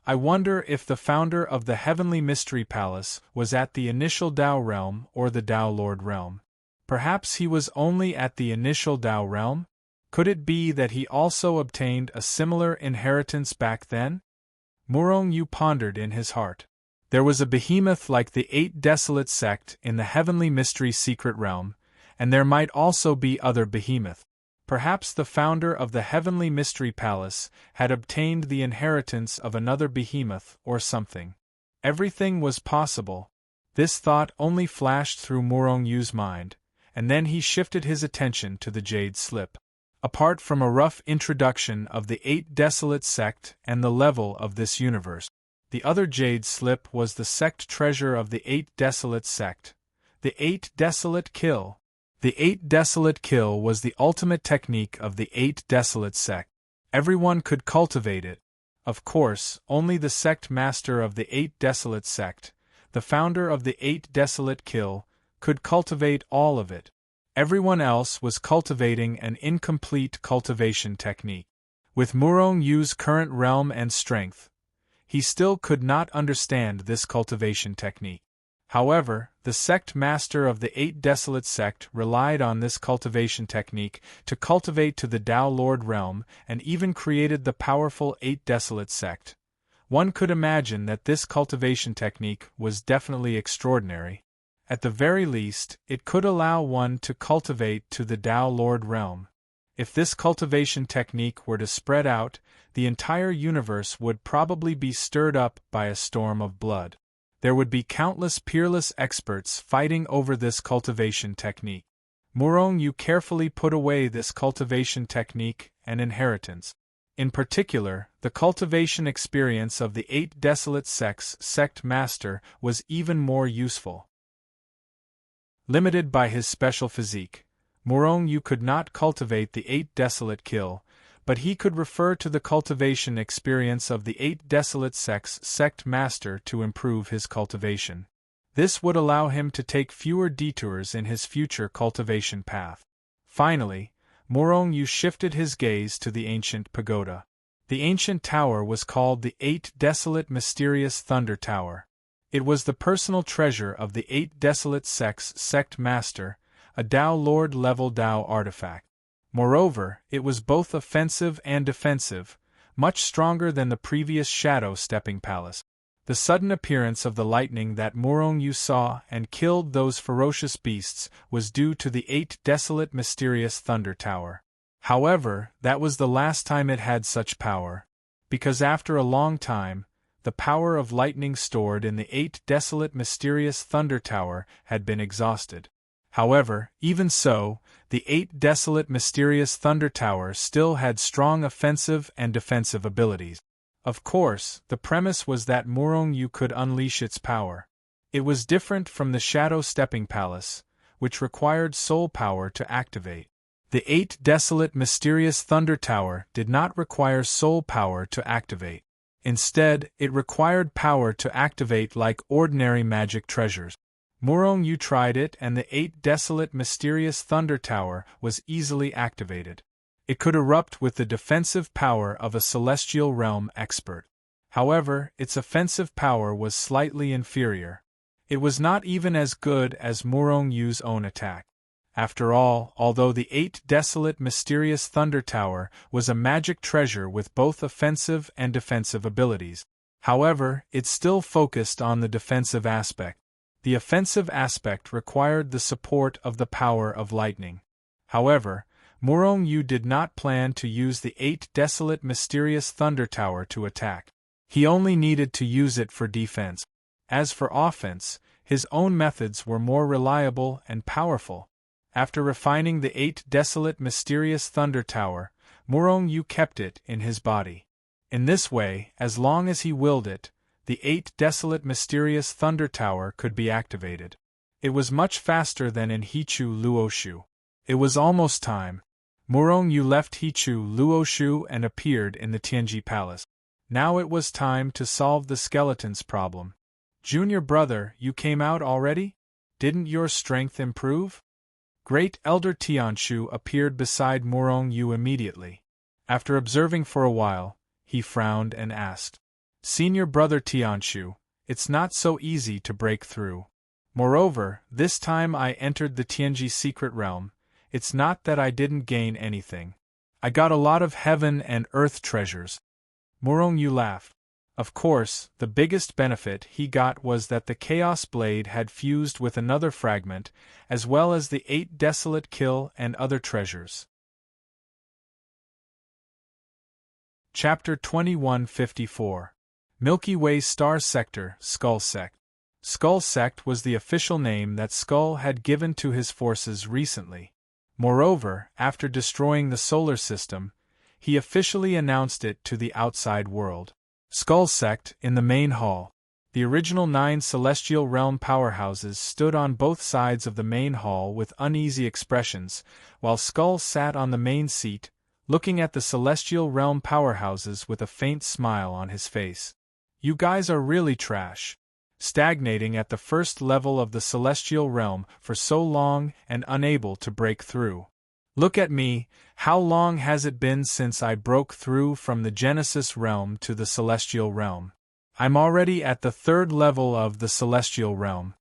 I wonder if the founder of the Heavenly Mystery Palace was at the initial Tao realm or the Tao Lord realm. Perhaps he was only at the initial Tao realm? Could it be that he also obtained a similar inheritance back then? Murong Yu pondered in his heart. There was a behemoth like the 8 Desolate sect in the Heavenly Mystery Secret Realm, and there might also be other behemoths. Perhaps the founder of the Heavenly Mystery Palace had obtained the inheritance of another behemoth or something. Everything was possible. This thought only flashed through Murong Yu's mind, and then he shifted his attention to the Jade Slip. Apart from a rough introduction of the 8 Desolate sect and the level of this universe, the other Jade Slip was the sect treasure of the 8 Desolate sect, the 8 Desolate Kill. The 8 Desolate Kill was the ultimate technique of the 8 Desolate sect. Everyone could cultivate it. Of course, only the sect master of the 8 Desolate sect, the founder of the 8 Desolate Kill, could cultivate all of it. Everyone else was cultivating an incomplete cultivation technique. With Murong Yu's current realm and strength, he still could not understand this cultivation technique. However, the sect master of the 8 Desolate sect relied on this cultivation technique to cultivate to the Tao Lord realm and even created the powerful 8 Desolate sect. One could imagine that this cultivation technique was definitely extraordinary. At the very least, it could allow one to cultivate to the Tao Lord realm. If this cultivation technique were to spread out, the entire universe would probably be stirred up by a storm of blood. There would be countless peerless experts fighting over this cultivation technique. Murong Yu carefully put away this cultivation technique and inheritance. In particular, the cultivation experience of the 8 Desolate sect's sect master was even more useful. Limited by his special physique, Murong Yu could not cultivate the 8 Desolate Kill, but he could refer to the cultivation experience of the 8 Desolate sect's sect master to improve his cultivation. This would allow him to take fewer detours in his future cultivation path. Finally, Murong Yu shifted his gaze to the ancient pagoda. The ancient tower was called the 8 Desolate Mysterious Thunder Tower. It was the personal treasure of the 8 Desolate sect's sect master, a Tao Lord level Tao artifact. Moreover, it was both offensive and defensive, much stronger than the previous Shadow Stepping Palace. The sudden appearance of the lightning that Murong Yu saw and killed those ferocious beasts was due to the 8 Desolate Mysterious Thunder Tower. However, that was the last time it had such power, because after a long time, the power of lightning stored in the 8 Desolate Mysterious Thunder Tower had been exhausted. However, even so, the 8 Desolate Mysterious Thunder Tower still had strong offensive and defensive abilities. Of course, the premise was that Murong Yu could unleash its power. It was different from the Shadow Stepping Palace, which required soul power to activate. The 8 Desolate Mysterious Thunder Tower did not require soul power to activate. Instead, it required power to activate like ordinary magic treasures. Murong Yu tried it and the 8 Desolate Mysterious Thunder Tower was easily activated. It could erupt with the defensive power of a celestial realm expert. However, its offensive power was slightly inferior. It was not even as good as Murong Yu's own attack. After all, although the 8 desolate mysterious Thunder Tower was a magic treasure with both offensive and defensive abilities, however, it still focused on the defensive aspect. The offensive aspect required the support of the power of lightning. However, Murong Yu did not plan to use the 8 desolate mysterious Thunder Tower to attack. He only needed to use it for defense. As for offense, his own methods were more reliable and powerful. After refining the 8 desolate mysterious Thunder Tower, Murong Yu kept it in his body. In this way, as long as he willed it, the 8 desolate mysterious Thunder Tower could be activated. It was much faster than in Hichu Luoshu. It was almost time. Murong Yu left Hichu Luoshu and appeared in the Tianji Palace. Now it was time to solve the skeleton's problem. Junior brother, you came out already? Didn't your strength improve? Great Elder Tianshu appeared beside Murong Yu immediately. After observing for a while, he frowned and asked, Senior brother Tianshu, it's not so easy to break through. Moreover, this time I entered the Tianji secret realm. It's not that I didn't gain anything. I got a lot of heaven and earth treasures. Murong Yu laughed. Of course, the biggest benefit he got was that the Chaos Blade had fused with another fragment, as well as the 8 desolate kill and other treasures. Chapter 2154. Milky Way Star Sector, Skull Sect. Skull Sect was the official name that Skull had given to his forces recently. Moreover, after destroying the solar system, he officially announced it to the outside world. Skull Sect, in the main hall. The original 9 celestial realm powerhouses stood on both sides of the main hall with uneasy expressions, while Skull sat on the main seat, looking at the celestial realm powerhouses with a faint smile on his face. You guys are really trash. Stagnating at the first level of the celestial realm for so long and unable to break through. Look at me, how long has it been since I broke through from the Genesis realm to the celestial realm? I'm already at the 3rd level of the celestial realm.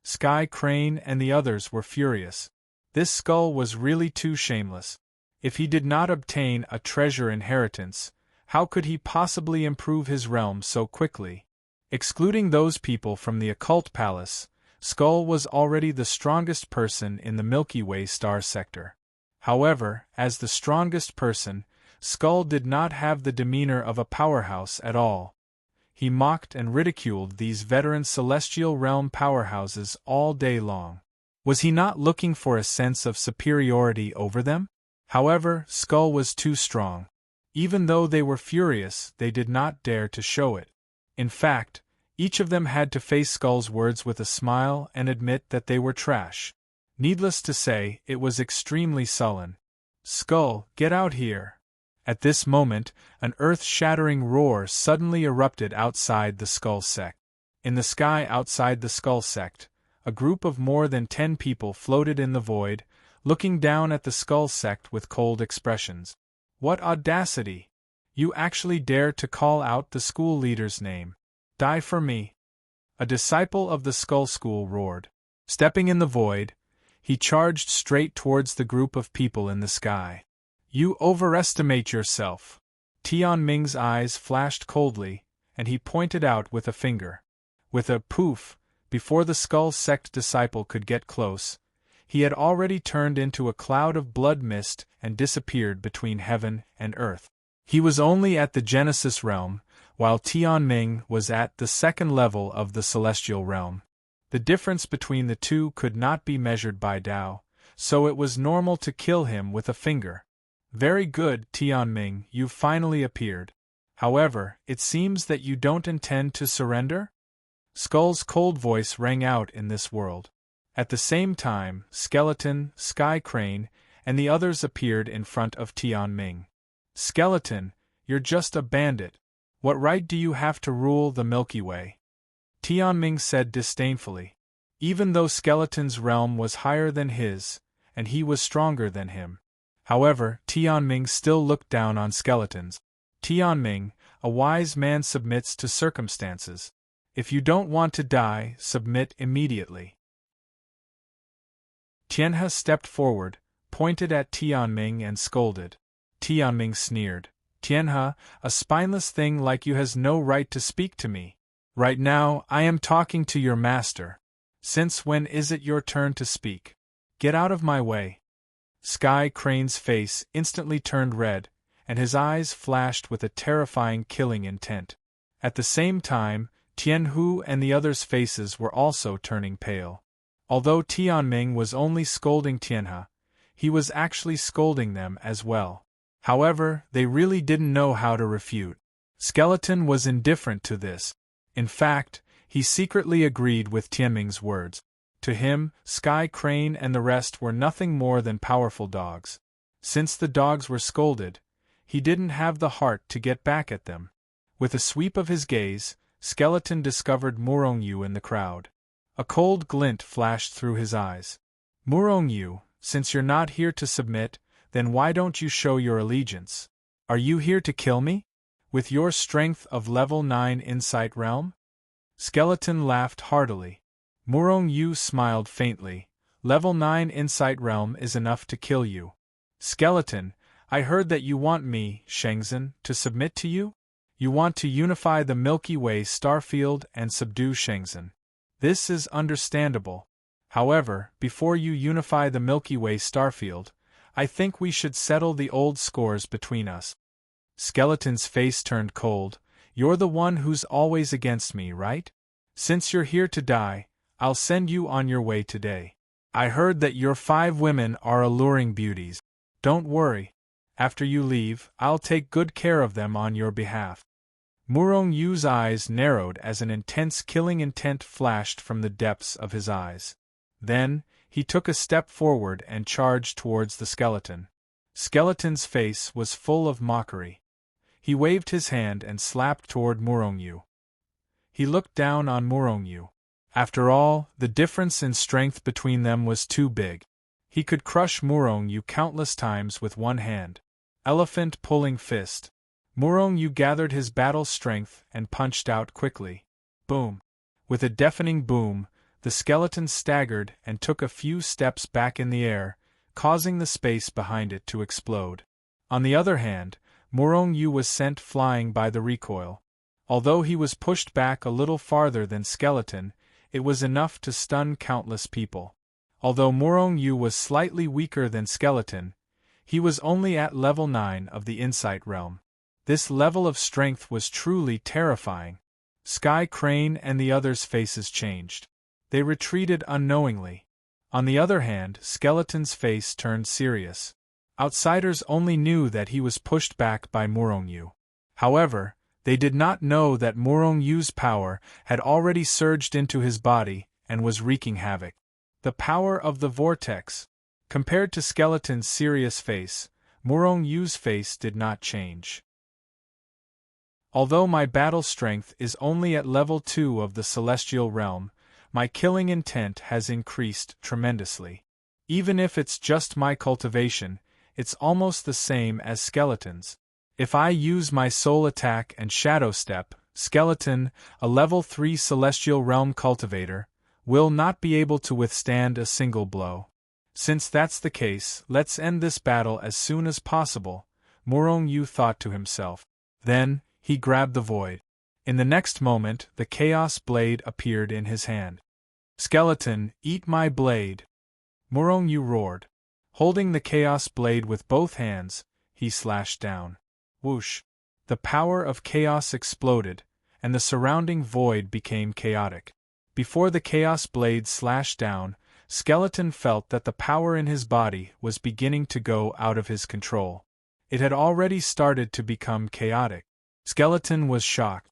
Sky Crane and the others were furious. This Skull was really too shameless. If he did not obtain a treasure inheritance, how could he possibly improve his realm so quickly? Excluding those people from the occult palace, Skull was already the strongest person in the Milky Way star sector. However, as the strongest person, Skull did not have the demeanor of a powerhouse at all. He mocked and ridiculed these veteran celestial realm powerhouses all day long. Was he not looking for a sense of superiority over them? However, Skull was too strong. Even though they were furious, they did not dare to show it. In fact, each of them had to face Skull's words with a smile and admit that they were trash. Needless to say, it was extremely sullen. Skull, get out here. At this moment, an earth-shattering roar suddenly erupted outside the Skull Sect. In the sky outside the Skull Sect, a group of more than 10 people floated in the void, looking down at the Skull Sect with cold expressions. What audacity! You actually dare to call out the school leader's name. Die for me! A disciple of the Skull School roared. Stepping in the void, he charged straight towards the group of people in the sky. You overestimate yourself. Tian Ming's eyes flashed coldly, and he pointed out with a finger. With a poof, before the Skull Sect disciple could get close, he had already turned into a cloud of blood mist and disappeared between heaven and earth. He was only at the Genesis realm, while Tian Ming was at the 2nd level of the celestial realm. The difference between the two could not be measured by Dao, so it was normal to kill him with a finger. Very good, Tian Ming, you've finally appeared. However, it seems that you don't intend to surrender? Skull's cold voice rang out in this world. At the same time, Skeleton, Sky Crane, and the others appeared in front of Tian Ming. Skeleton, you're just a bandit. What right do you have to rule the Milky Way? Tian Ming said disdainfully. Even though Skeleton's realm was higher than his, and he was stronger than him. However, Tian Ming still looked down on Skeletons. Tian Ming, a wise man submits to circumstances. If you don't want to die, submit immediately. Tianhe stepped forward, pointed at Tianming and scolded. Tianming sneered. Tianhe, a spineless thing like you has no right to speak to me. Right now, I am talking to your master. Since when is it your turn to speak? Get out of my way. Sky Crane's face instantly turned red, and his eyes flashed with a terrifying killing intent. At the same time, Tianhu and the others' faces were also turning pale. Although Tianming was only scolding Tianhe, he was actually scolding them as well. However, they really didn't know how to refute. Skeleton was indifferent to this. In fact, he secretly agreed with Tianming's words. To him, Sky Crane and the rest were nothing more than powerful dogs. Since the dogs were scolded, he didn't have the heart to get back at them. With a sweep of his gaze, Skeleton discovered Murongyu in the crowd. A cold glint flashed through his eyes. Murongyu, since you're not here to submit, then why don't you show your allegiance? Are you here to kill me? With your strength of level 9 Insight Realm? Skeleton laughed heartily. Murongyu smiled faintly. Level 9 Insight Realm is enough to kill you. Skeleton, I heard that you want me, Shenzhen, to submit to you? You want to unify the Milky Way starfield and subdue Shenzhen. This is understandable. However, before you unify the Milky Way starfield, I think we should settle the old scores between us. Skeleton's face turned cold. You're the one who's always against me, right? Since you're here to die, I'll send you on your way today. I heard that your 5 women are alluring beauties. Don't worry. After you leave, I'll take good care of them on your behalf. Murongyu's eyes narrowed as an intense killing intent flashed from the depths of his eyes. Then, he took a step forward and charged towards the skeleton. Skeleton's face was full of mockery. He waved his hand and slapped toward Murongyu. He looked down on Murongyu. After all, the difference in strength between them was too big. He could crush Murongyu countless times with one hand. Elephant pulling fist. Murongyu gathered his battle strength and punched out quickly. Boom! With a deafening boom, the skeleton staggered and took a few steps back in the air, causing the space behind it to explode. On the other hand, Murongyu was sent flying by the recoil. Although he was pushed back a little farther than Skeleton, it was enough to stun countless people. Although Murongyu was slightly weaker than Skeleton, he was only at level 9 of the Insight Realm. This level of strength was truly terrifying. Sky Crane and the others' faces changed. They retreated unknowingly. On the other hand, Skeleton's face turned serious. Outsiders only knew that he was pushed back by Murongyu. However, they did not know that Murongyu's power had already surged into his body and was wreaking havoc. The power of the vortex. Compared to Skeleton's serious face, Murongyu's face did not change. Although my battle strength is only at level 2 of the Celestial Realm, my killing intent has increased tremendously. Even if it's just my cultivation, it's almost the same as Skeleton's. If I use my soul attack and shadow step, Skeleton, a level 3 Celestial Realm cultivator, will not be able to withstand a single blow. Since that's the case, let's end this battle as soon as possible, Murongyu thought to himself. Then, he grabbed the void. In the next moment, the Chaos Blade appeared in his hand. Skeleton, eat my blade! Murongyu roared. Holding the Chaos Blade with both hands, he slashed down. Whoosh! The power of chaos exploded, and the surrounding void became chaotic. Before the Chaos Blade slashed down, Skeleton felt that the power in his body was beginning to go out of his control. It had already started to become chaotic. Skeleton was shocked.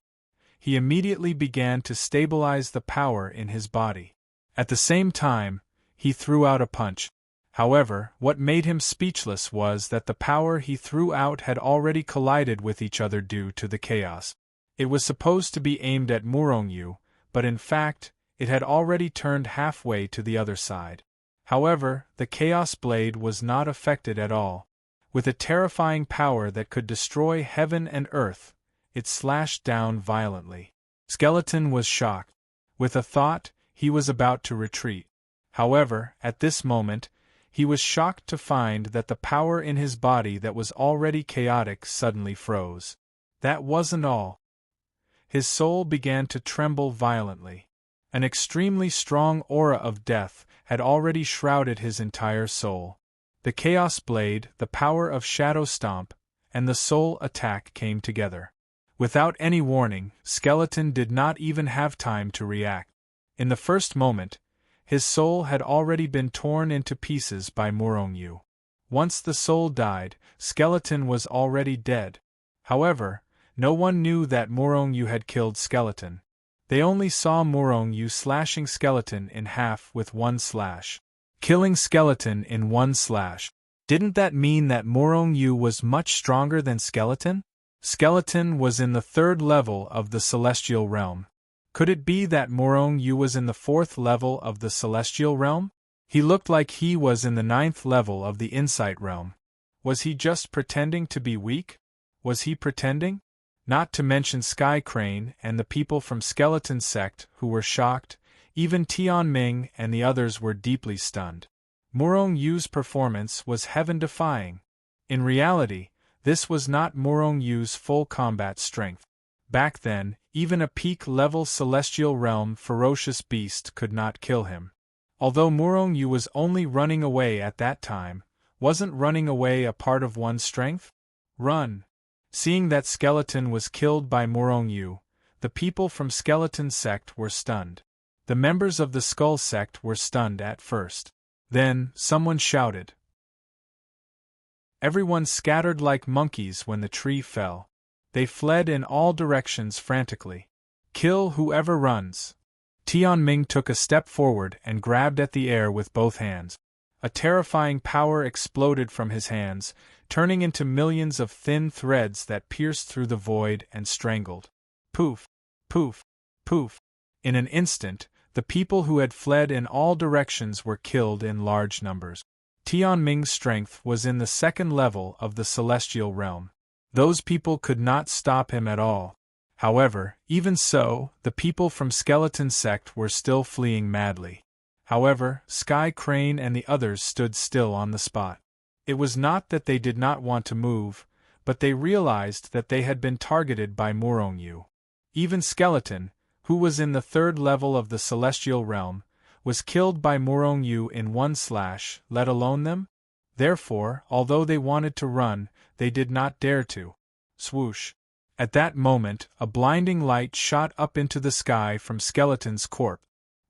He immediately began to stabilize the power in his body. At the same time, he threw out a punch. However, what made him speechless was that the power he threw out had already collided with each other due to the chaos. It was supposed to be aimed at Murongyu, but in fact, it had already turned halfway to the other side. However, the Chaos Blade was not affected at all. With a terrifying power that could destroy heaven and earth, it slashed down violently. Skeleton was shocked. With a thought, he was about to retreat. However, at this moment, he was shocked to find that the power in his body that was already chaotic suddenly froze. That wasn't all. His soul began to tremble violently. An extremely strong aura of death had already shrouded his entire soul. The Chaos Blade, the power of Shadow Stomp, and the Soul Attack came together. Without any warning, Skeleton did not even have time to react. In the first moment, his soul had already been torn into pieces by Morongyu. Once the soul died, Skeleton was already dead. However, no one knew that Morongyu had killed Skeleton. They only saw Morongyu slashing Skeleton in half with one slash. Killing Skeleton in one slash. Didn't that mean that Morongyu was much stronger than Skeleton? Skeleton was in the 3rd level of the Celestial Realm. Could it be that Morongyu was in the 4th level of the Celestial Realm? He looked like he was in the 9th level of the Insight Realm. Was he just pretending to be weak? Was he pretending? Not to mention Sky Crane and the people from Skeleton Sect who were shocked, even Tian Ming and the others were deeply stunned. Morongyu's performance was heaven-defying. In reality, this was not Morongyu's full combat strength. Back then, even a peak-level Celestial Realm ferocious beast could not kill him. Although Morongyu was only running away at that time, wasn't running away a part of one's strength? Run! Seeing that Skeleton was killed by Morongyu, the people from Skeleton Sect were stunned. The members of the Skull Sect were stunned at first. Then, someone shouted. Everyone scattered like monkeys when the tree fell. They fled in all directions frantically. Kill whoever runs. Tian Ming took a step forward and grabbed at the air with both hands. A terrifying power exploded from his hands, turning into millions of thin threads that pierced through the void and strangled. Poof! Poof! Poof! In an instant, the people who had fled in all directions were killed in large numbers. Tian Ming's strength was in the 2nd level of the Celestial Realm. Those people could not stop him at all. However, even so, the people from Skeleton Sect were still fleeing madly. However, Sky Crane and the others stood still on the spot. It was not that they did not want to move, but they realized that they had been targeted by Morongyu. Even Skeleton, who was in the 3rd level of the Celestial Realm, was killed by Morongyu in one slash, let alone them? Therefore, although they wanted to run, they did not dare to. Swoosh! At that moment, a blinding light shot up into the sky from Skeleton's corpse.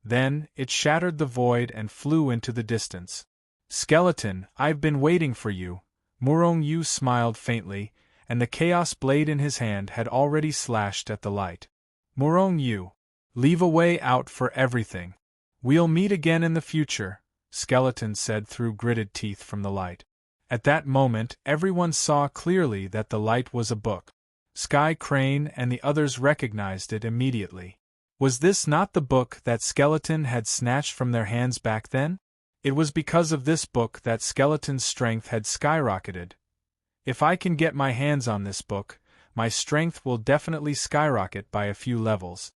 Then, it shattered the void and flew into the distance. Skeleton, I've been waiting for you. Morongyu smiled faintly, and the Chaos Blade in his hand had already slashed at the light. Morongyu, leave a way out for everything. We'll meet again in the future, Skeleton said through gritted teeth from the light. At that moment, everyone saw clearly that the light was a book. Sky Crane and the others recognized it immediately. Was this not the book that Skeleton had snatched from their hands back then? It was because of this book that Skeleton's strength had skyrocketed. If I can get my hands on this book, my strength will definitely skyrocket by a few levels.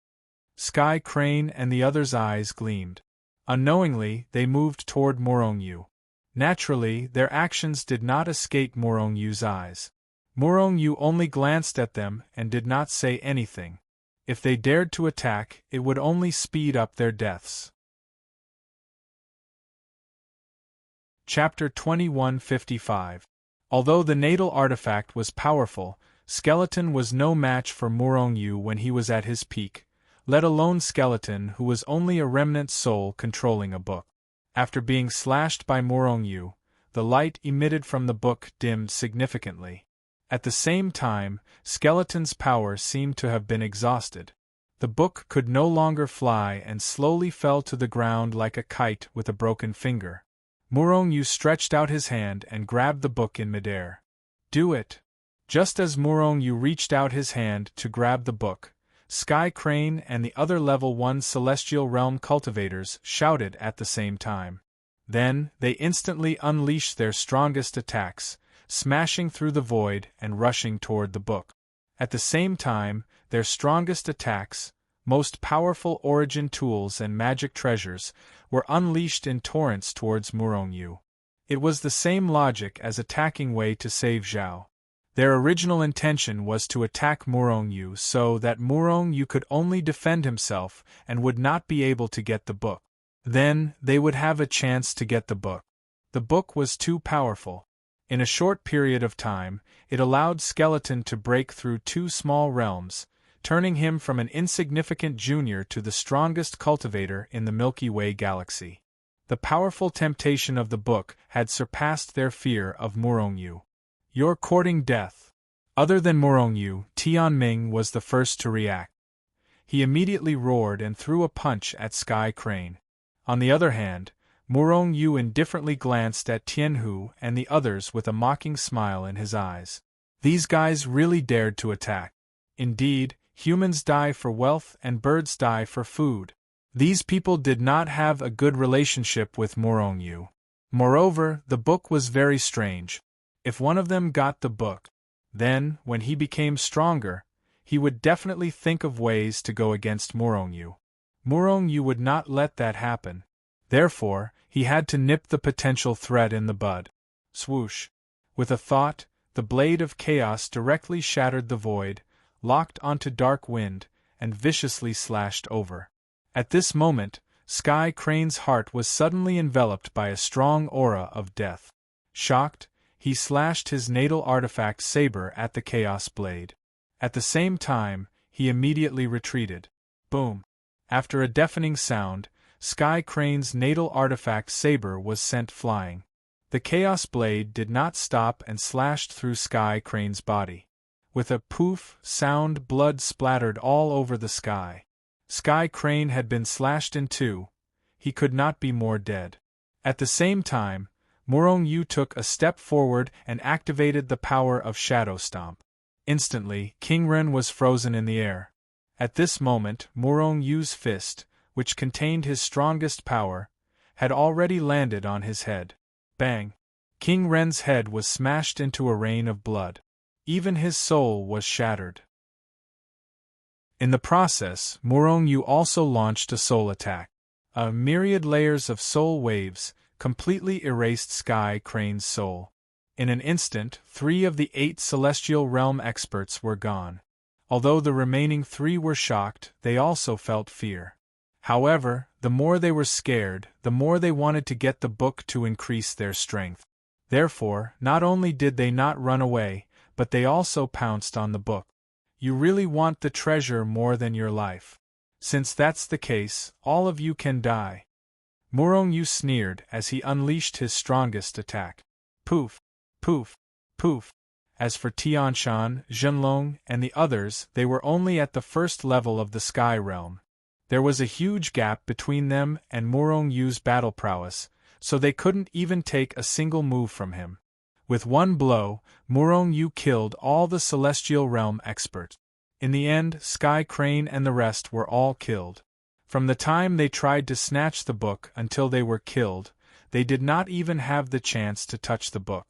Sky Crane and the others' eyes gleamed. Unknowingly, they moved toward Morongyu. Naturally, their actions did not escape Morongyu's eyes. Morongyu only glanced at them and did not say anything. If they dared to attack, it would only speed up their deaths. Chapter 2155. Although the natal artifact was powerful, Skeleton was no match for Morongyu when he was at his peak, let alone Skeleton who was only a remnant soul controlling a book. After being slashed by Morongyu, the light emitted from the book dimmed significantly. At the same time, Skeleton's power seemed to have been exhausted. The book could no longer fly and slowly fell to the ground like a kite with a broken finger. Morongyu stretched out his hand and grabbed the book in midair. Do it! Just as Morongyu reached out his hand to grab the book, Sky Crane and the other Level 1 Celestial Realm cultivators shouted at the same time. Then, they instantly unleashed their strongest attacks, smashing through the void and rushing toward the book. At the same time, their strongest attacks, most powerful origin tools and magic treasures, were unleashed in torrents towards Murong-Yu. It was the same logic as attacking Wei to save Zhao. Their original intention was to attack Murong-Yu so that Murong-Yu could only defend himself and would not be able to get the book. Then, they would have a chance to get the book. The book was too powerful. In a short period of time, it allowed Skeleton to break through 2 small realms, turning him from an insignificant junior to the strongest cultivator in the Milky Way galaxy. The powerful temptation of the book had surpassed their fear of Murong-Yu. "You're courting death." Other than Murong-Yu, Tianming was the first to react. He immediately roared and threw a punch at Sky Crane. On the other hand, Murong-Yu indifferently glanced at Tianhu and the others with a mocking smile in his eyes. These guys really dared to attack. Indeed, humans die for wealth and birds die for food. These people did not have a good relationship with Murong-Yu. Moreover, the book was very strange. If one of them got the book, then, when he became stronger, he would definitely think of ways to go against Murong-Yu. Murong-Yu would not let that happen. Therefore, he had to nip the potential threat in the bud. Swoosh! With a thought, the blade of chaos directly shattered the void, locked onto dark wind, and viciously slashed over. At this moment, Sky Crane's heart was suddenly enveloped by a strong aura of death. Shocked, he slashed his natal artifact saber at the chaos blade. At the same time, he immediately retreated. Boom! After a deafening sound, Sky Crane's natal artifact saber was sent flying. The chaos blade did not stop and slashed through Sky Crane's body. With a poof sound, blood splattered all over the sky. Sky Crane had been slashed in 2. He could not be more dead. At the same time, Murong-Yu took a step forward and activated the power of Shadow Stomp. Instantly, King Ren was frozen in the air. At this moment, Murong-Yu's fist, which contained his strongest power, had already landed on his head. Bang! King Ren's head was smashed into a rain of blood. Even his soul was shattered. In the process, Murong-Yu also launched a soul attack. A myriad layers of soul waves completely erased Sky Crane's soul. In an instant, 3 of the 8 Celestial Realm experts were gone. Although the remaining 3 were shocked, they also felt fear. However, the more they were scared, the more they wanted to get the book to increase their strength. Therefore, not only did they not run away, but they also pounced on the book. You really want the treasure more than your life. Since that's the case, all of you can die. Murong-Yu sneered as he unleashed his strongest attack. Poof! Poof! Poof! As for Tianshan, Zhenlong, and the others, they were only at the first level of the Sky Realm. There was a huge gap between them and Murong-Yu's battle prowess, so they couldn't even take a single move from him. With one blow, Murong-Yu killed all the Celestial Realm experts. In the end, Sky Crane and the rest were all killed. From the time they tried to snatch the book until they were killed, they did not even have the chance to touch the book.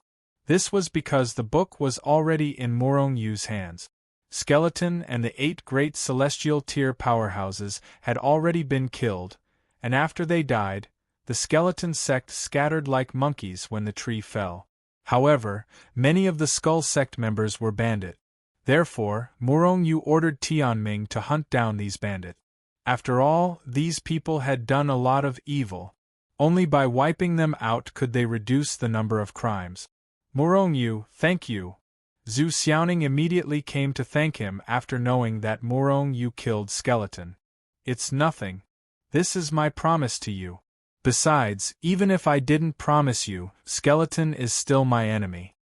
This was because the book was already in Murong-Yu's hands. Skeleton and the 8 great celestial tier powerhouses had already been killed, and after they died, the skeleton sect scattered like monkeys when the tree fell. However, many of the Skull sect members were bandit. Therefore, Murong-Yu ordered Tianming to hunt down these bandits. After all, these people had done a lot of evil. Only by wiping them out could they reduce the number of crimes. Murong-Yu, thank you. Zhu Xiaoning immediately came to thank him after knowing that Murong-Yu killed Skeleton. It's nothing. This is my promise to you. Besides, even if I didn't promise you, Skeleton is still my enemy.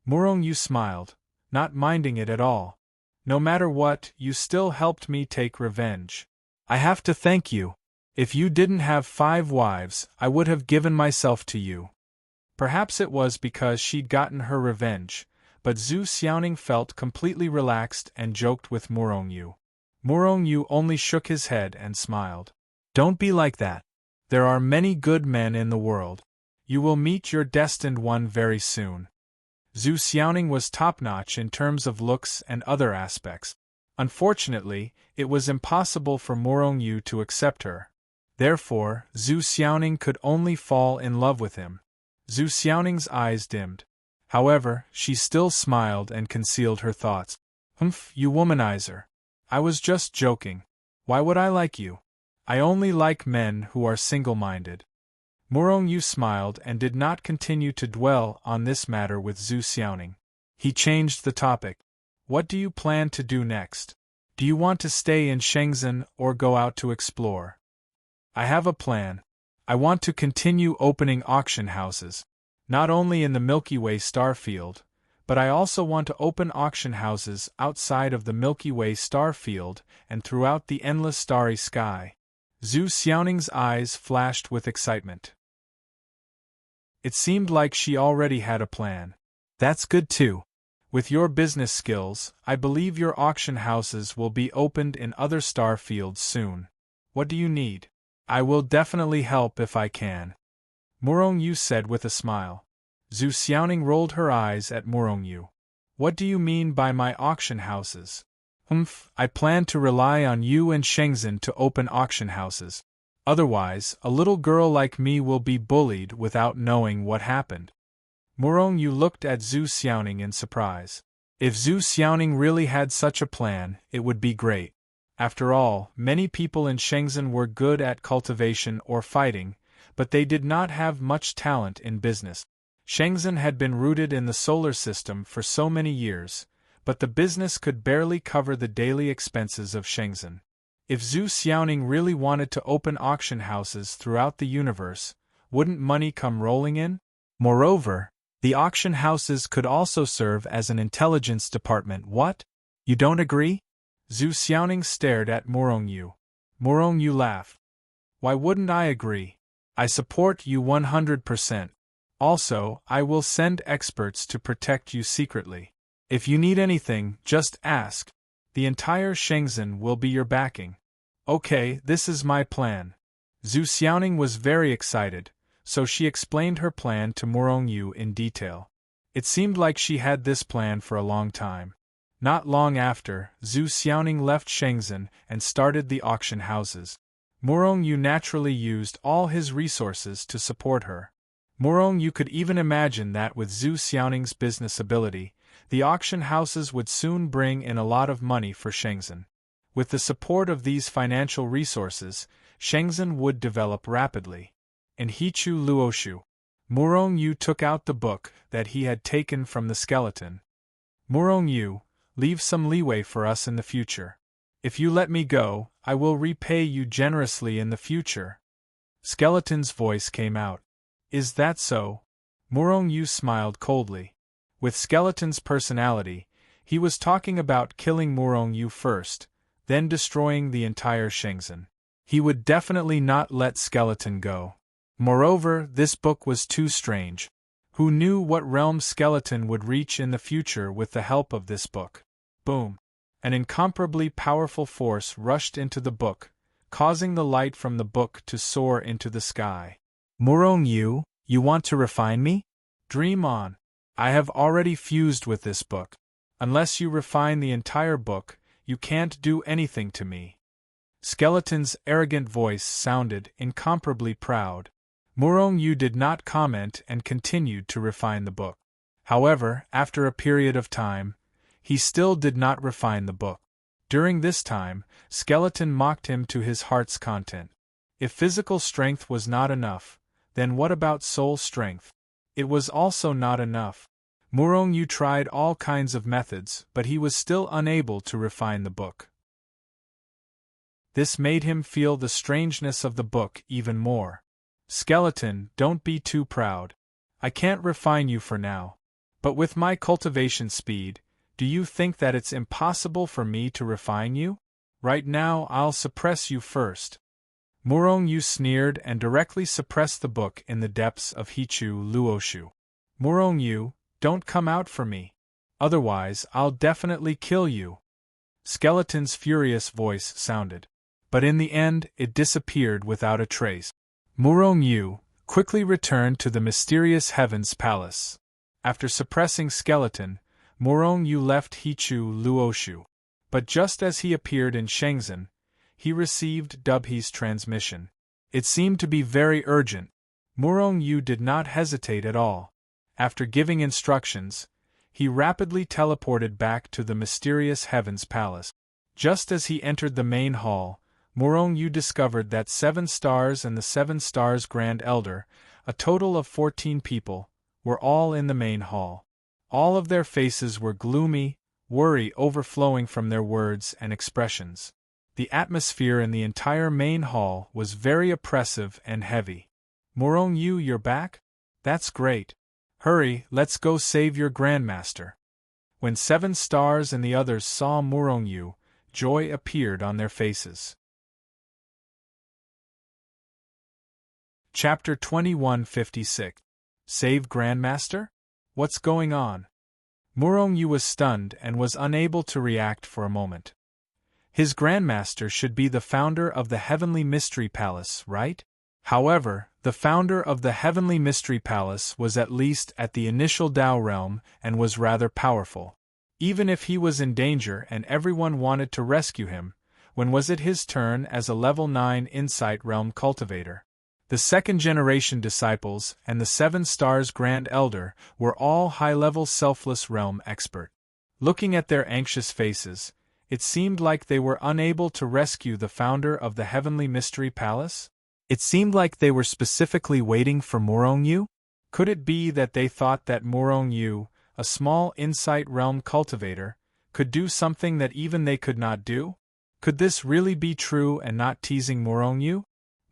Murong-Yu smiled, not minding it at all. No matter what, you still helped me take revenge. I have to thank you. If you didn't have 5 wives, I would have given myself to you. Perhaps it was because she'd gotten her revenge, but Zhu Xiaoning felt completely relaxed and joked with Murong-Yu. Murong-Yu only shook his head and smiled. Don't be like that. There are many good men in the world. You will meet your destined one very soon. Zhu Xiaoning was top-notch in terms of looks and other aspects. Unfortunately, it was impossible for Morong Yu to accept her. Therefore, Zhu Xiaoning could only fall in love with him. Zhu Xiaoning's eyes dimmed. However, she still smiled and concealed her thoughts. Humph, you womanizer. I was just joking. Why would I like you? I only like men who are single-minded. Morong Yu smiled and did not continue to dwell on this matter with Zhu Xiaoning. He changed the topic. What do you plan to do next? Do you want to stay in Shenzhen or go out to explore? I have a plan. I want to continue opening auction houses. Not only in the Milky Way star field, but I also want to open auction houses outside of the Milky Way star field and throughout the endless starry sky. Zhu Xiaoning's eyes flashed with excitement. It seemed like she already had a plan. That's good too. With your business skills, I believe your auction houses will be opened in other star fields soon. What do you need? I will definitely help if I can. Morong Yu said with a smile. Zhu Xiaoning rolled her eyes at Morong Yu. What do you mean by my auction houses? I plan to rely on you and Shenzhen to open auction houses. Otherwise, a little girl like me will be bullied without knowing what happened. Morong Yu looked at Zhu Xiaoning in surprise. If Zhu Xiaoning really had such a plan, it would be great. After all, many people in Shenzhen were good at cultivation or fighting, but they did not have much talent in business. Shenzhen had been rooted in the solar system for so many years, but the business could barely cover the daily expenses of Shenzhen. If Zhu Xiaoning really wanted to open auction houses throughout the universe, wouldn't money come rolling in? Moreover, the auction houses could also serve as an intelligence department. What? You don't agree? Zhu Xiaoning stared at Morong Yu. Morong Yu laughed. Why wouldn't I agree? I support you 100%. Also, I will send experts to protect you secretly. If you need anything, just ask. The entire Shenzhen will be your backing. Okay, this is my plan. Zhu Xiaoning was very excited, so she explained her plan to Morong Yu in detail. It seemed like she had this plan for a long time. Not long after, Zhu Xiaoning left Shenzhen and started the auction houses. Morong Yu naturally used all his resources to support her. Morong Yu could even imagine that with Zhu Xiaoning's business ability, the auction houses would soon bring in a lot of money for Shenzhen. With the support of these financial resources, Shenzhen would develop rapidly. In Hichu Luoshu, Morong Yu took out the book that he had taken from the skeleton. Morong Yu, leave some leeway for us in the future. If you let me go, I will repay you generously in the future. Skeleton's voice came out. Is that so? Morong Yu smiled coldly. With Skeleton's personality, he was talking about killing Morong Yu first, then destroying the entire Shenzhen. He would definitely not let Skeleton go. Moreover, this book was too strange. Who knew what realm Skeleton would reach in the future with the help of this book? Boom! An incomparably powerful force rushed into the book, causing the light from the book to soar into the sky. Morong Yu, you want to refine me? Dream on. I have already fused with this book. Unless you refine the entire book, you can't do anything to me. Skeleton's arrogant voice sounded incomparably proud. Morong Yu did not comment and continued to refine the book. However, after a period of time, he still did not refine the book. During this time, Skeleton mocked him to his heart's content. If physical strength was not enough, then what about soul strength? It was also not enough. Morong Yu tried all kinds of methods, but he was still unable to refine the book. This made him feel the strangeness of the book even more. Skeleton, don't be too proud. I can't refine you for now. But with my cultivation speed, do you think that it's impossible for me to refine you? Right now I'll suppress you first. Morong Yu sneered and directly suppressed the book in the depths of Hichu Luoshu. Morong Yu, don't come out for me. Otherwise, I'll definitely kill you. Skeleton's furious voice sounded. But in the end, it disappeared without a trace. Morong Yu quickly returned to the mysterious Heavens Palace. After suppressing Skeleton, Murong Yu left Hichu Luoshu. But just as he appeared in Shenzhen, he received Dubhe's transmission. It seemed to be very urgent. Murong Yu did not hesitate at all. After giving instructions, he rapidly teleported back to the mysterious Heavens Palace. Just as he entered the main hall, Murong Yu discovered that 7 stars and the 7 stars Grand Elder, a total of 14 people, were all in the main hall. All of their faces were gloomy, worry overflowing from their words and expressions. The atmosphere in the entire main hall was very oppressive and heavy. Murong Yu, you're back? That's great. Hurry, let's go save your Grandmaster. When 7 stars and the others saw Murong Yu, joy appeared on their faces. Chapter 2156. Save Grandmaster? What's going on? Murong Yu was stunned and was unable to react for a moment. His Grandmaster should be the founder of the Heavenly Mystery Palace, right? However, the founder of the Heavenly Mystery Palace was at least at the initial Tao realm and was rather powerful. Even if he was in danger and everyone wanted to rescue him, when was it his turn as a level 9 Insight Realm cultivator? The second-generation disciples and the 7 stars Grand Elder were all high-level selfless realm expert. Looking at their anxious faces, it seemed like they were unable to rescue the founder of the Heavenly Mystery Palace. It seemed like they were specifically waiting for Murong Yu? Could it be that they thought that Murong Yu, a small Insight Realm cultivator, could do something that even they could not do? Could this really be true and not teasing Murong Yu?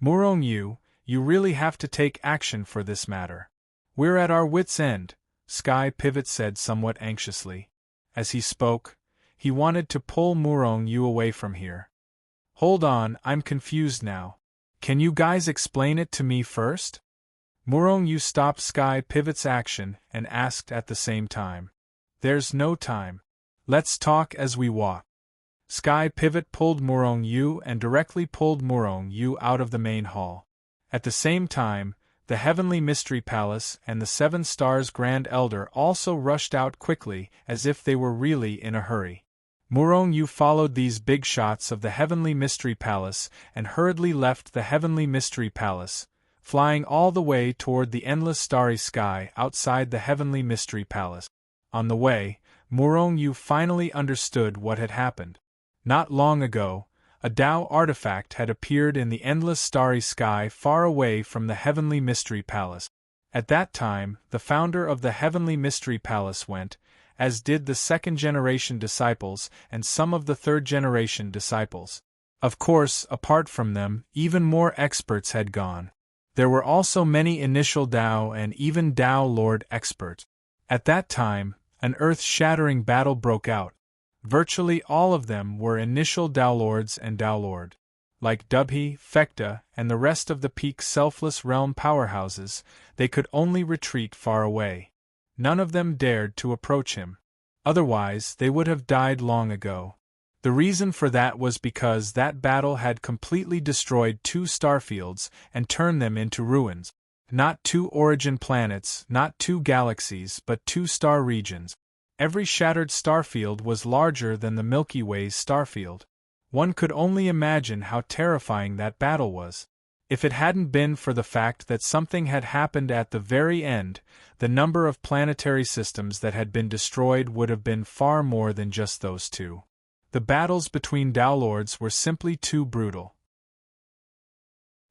Murong Yu, you really have to take action for this matter. We're at our wits' end, Sky Pivot said somewhat anxiously. As he spoke, he wanted to pull Murong Yu away from here. Hold on, I'm confused now. Can you guys explain it to me first? Murong Yu stopped Sky Pivot's action and asked at the same time. There's no time. Let's talk as we walk. Sky Pivot pulled Murong Yu and directly pulled Murong Yu out of the main hall. At the same time, the Heavenly Mystery Palace and the 7 stars Grand Elder also rushed out quickly as if they were really in a hurry. Murong Yu followed these big shots of the Heavenly Mystery Palace and hurriedly left the Heavenly Mystery Palace, flying all the way toward the endless starry sky outside the Heavenly Mystery Palace. On the way, Murong Yu finally understood what had happened. Not long ago, a Tao artifact had appeared in the endless starry sky far away from the Heavenly Mystery Palace. At that time, the founder of the Heavenly Mystery Palace went, as did the second-generation disciples and some of the third-generation disciples. Of course, apart from them, even more experts had gone. There were also many initial Tao and even Tao Lord experts. At that time, an earth-shattering battle broke out. Virtually all of them were initial Tao Lords and Tao Lord. Like Dubhe, Fekta, and the rest of the peak selfless realm powerhouses, they could only retreat far away. None of them dared to approach him. Otherwise, they would have died long ago. The reason for that was because that battle had completely destroyed 2 starfields and turned them into ruins. Not 2 origin planets, not 2 galaxies, but 2 star regions. Every shattered starfield was larger than the Milky Way's starfield. One could only imagine how terrifying that battle was. If it hadn't been for the fact that something had happened at the very end, the number of planetary systems that had been destroyed would have been far more than just those 2. The battles between Tao Lords were simply too brutal.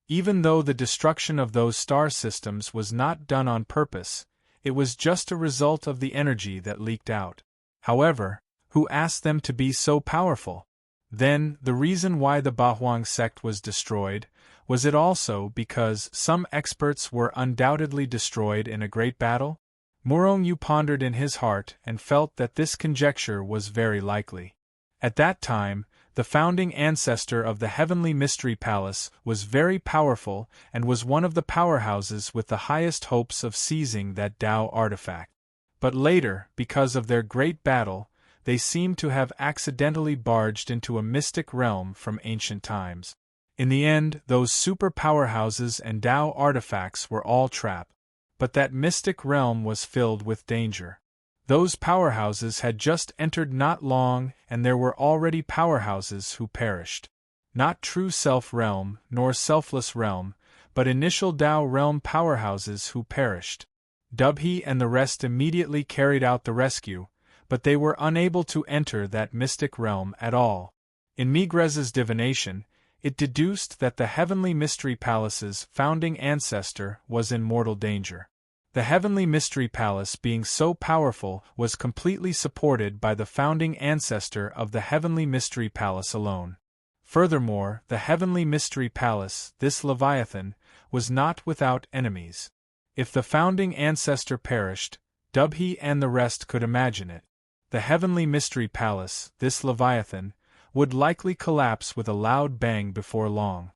Even though the destruction of those star systems was not done on purpose, it was just a result of the energy that leaked out. However, who asked them to be so powerful? Then, the reason why the Bahuang sect was destroyed, was it also because some experts were undoubtedly destroyed in a great battle? Murong Yu pondered in his heart and felt that this conjecture was very likely. At that time, the founding ancestor of the Heavenly Mystery Palace was very powerful and was one of the powerhouses with the highest hopes of seizing that Tao artifact. But later, because of their great battle, they seemed to have accidentally barged into a mystic realm from ancient times. In the end, those super powerhouses and Tao artifacts were all trapped. but that mystic realm was filled with danger. Those powerhouses had just entered not long, and there were already powerhouses who perished. Not true self-realm, nor selfless realm, but initial Tao realm powerhouses who perished. Dubhe and the rest immediately carried out the rescue, but they were unable to enter that mystic realm at all. In Migres's divination, it deduced that the Heavenly Mystery Palace's founding ancestor was in mortal danger. The Heavenly Mystery Palace, being so powerful, was completely supported by the founding ancestor of the Heavenly Mystery Palace alone. Furthermore, the Heavenly Mystery Palace, this Leviathan, was not without enemies. If the founding ancestor perished, Dubhe and the rest could imagine it. The Heavenly Mystery Palace, this Leviathan, would likely collapse with a loud bang before long.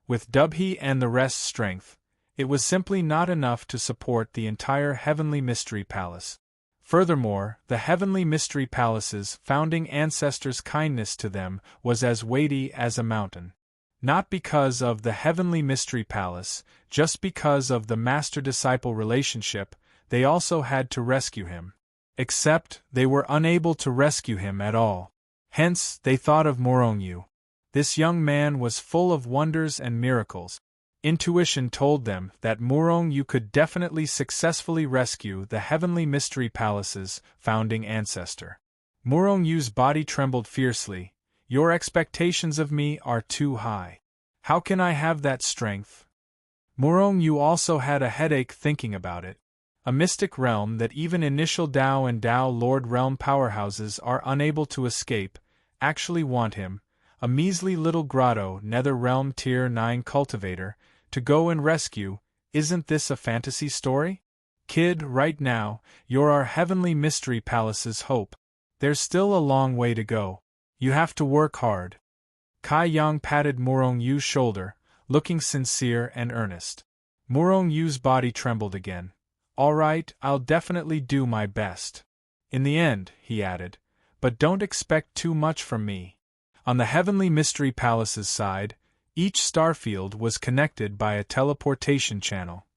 With Dubhe and the rest's strength, it was simply not enough to support the entire Heavenly Mystery Palace. Furthermore, the Heavenly Mystery Palace's founding ancestors' kindness to them was as weighty as a mountain. Not because of the Heavenly Mystery Palace, just because of the master-disciple relationship, they also had to rescue him. Except, they were unable to rescue him at all. Hence, they thought of Morongyu. This young man was full of wonders and miracles. Intuition told them that Morongyu could definitely successfully rescue the Heavenly Mystery Palace's founding ancestor. Morongyu's body trembled fiercely. Your expectations of me are too high. How can I have that strength? Morongyu also had a headache thinking about it. A mystic realm that even initial Tao and Tao Lord realm powerhouses are unable to escape, actually want him, a measly little grotto nether realm tier 9 cultivator, to go and rescue. Isn't this a fantasy story? Kid, right now, you're our Heavenly Mystery Palace's hope. There's still a long way to go. You have to work hard. Kai Yang patted Morongyu's shoulder, looking sincere and earnest. Morongyu's body trembled again. All right, I'll definitely do my best. In the end, he added, but don't expect too much from me. On the Heavenly Mystery Palace's side, each starfield was connected by a teleportation channel.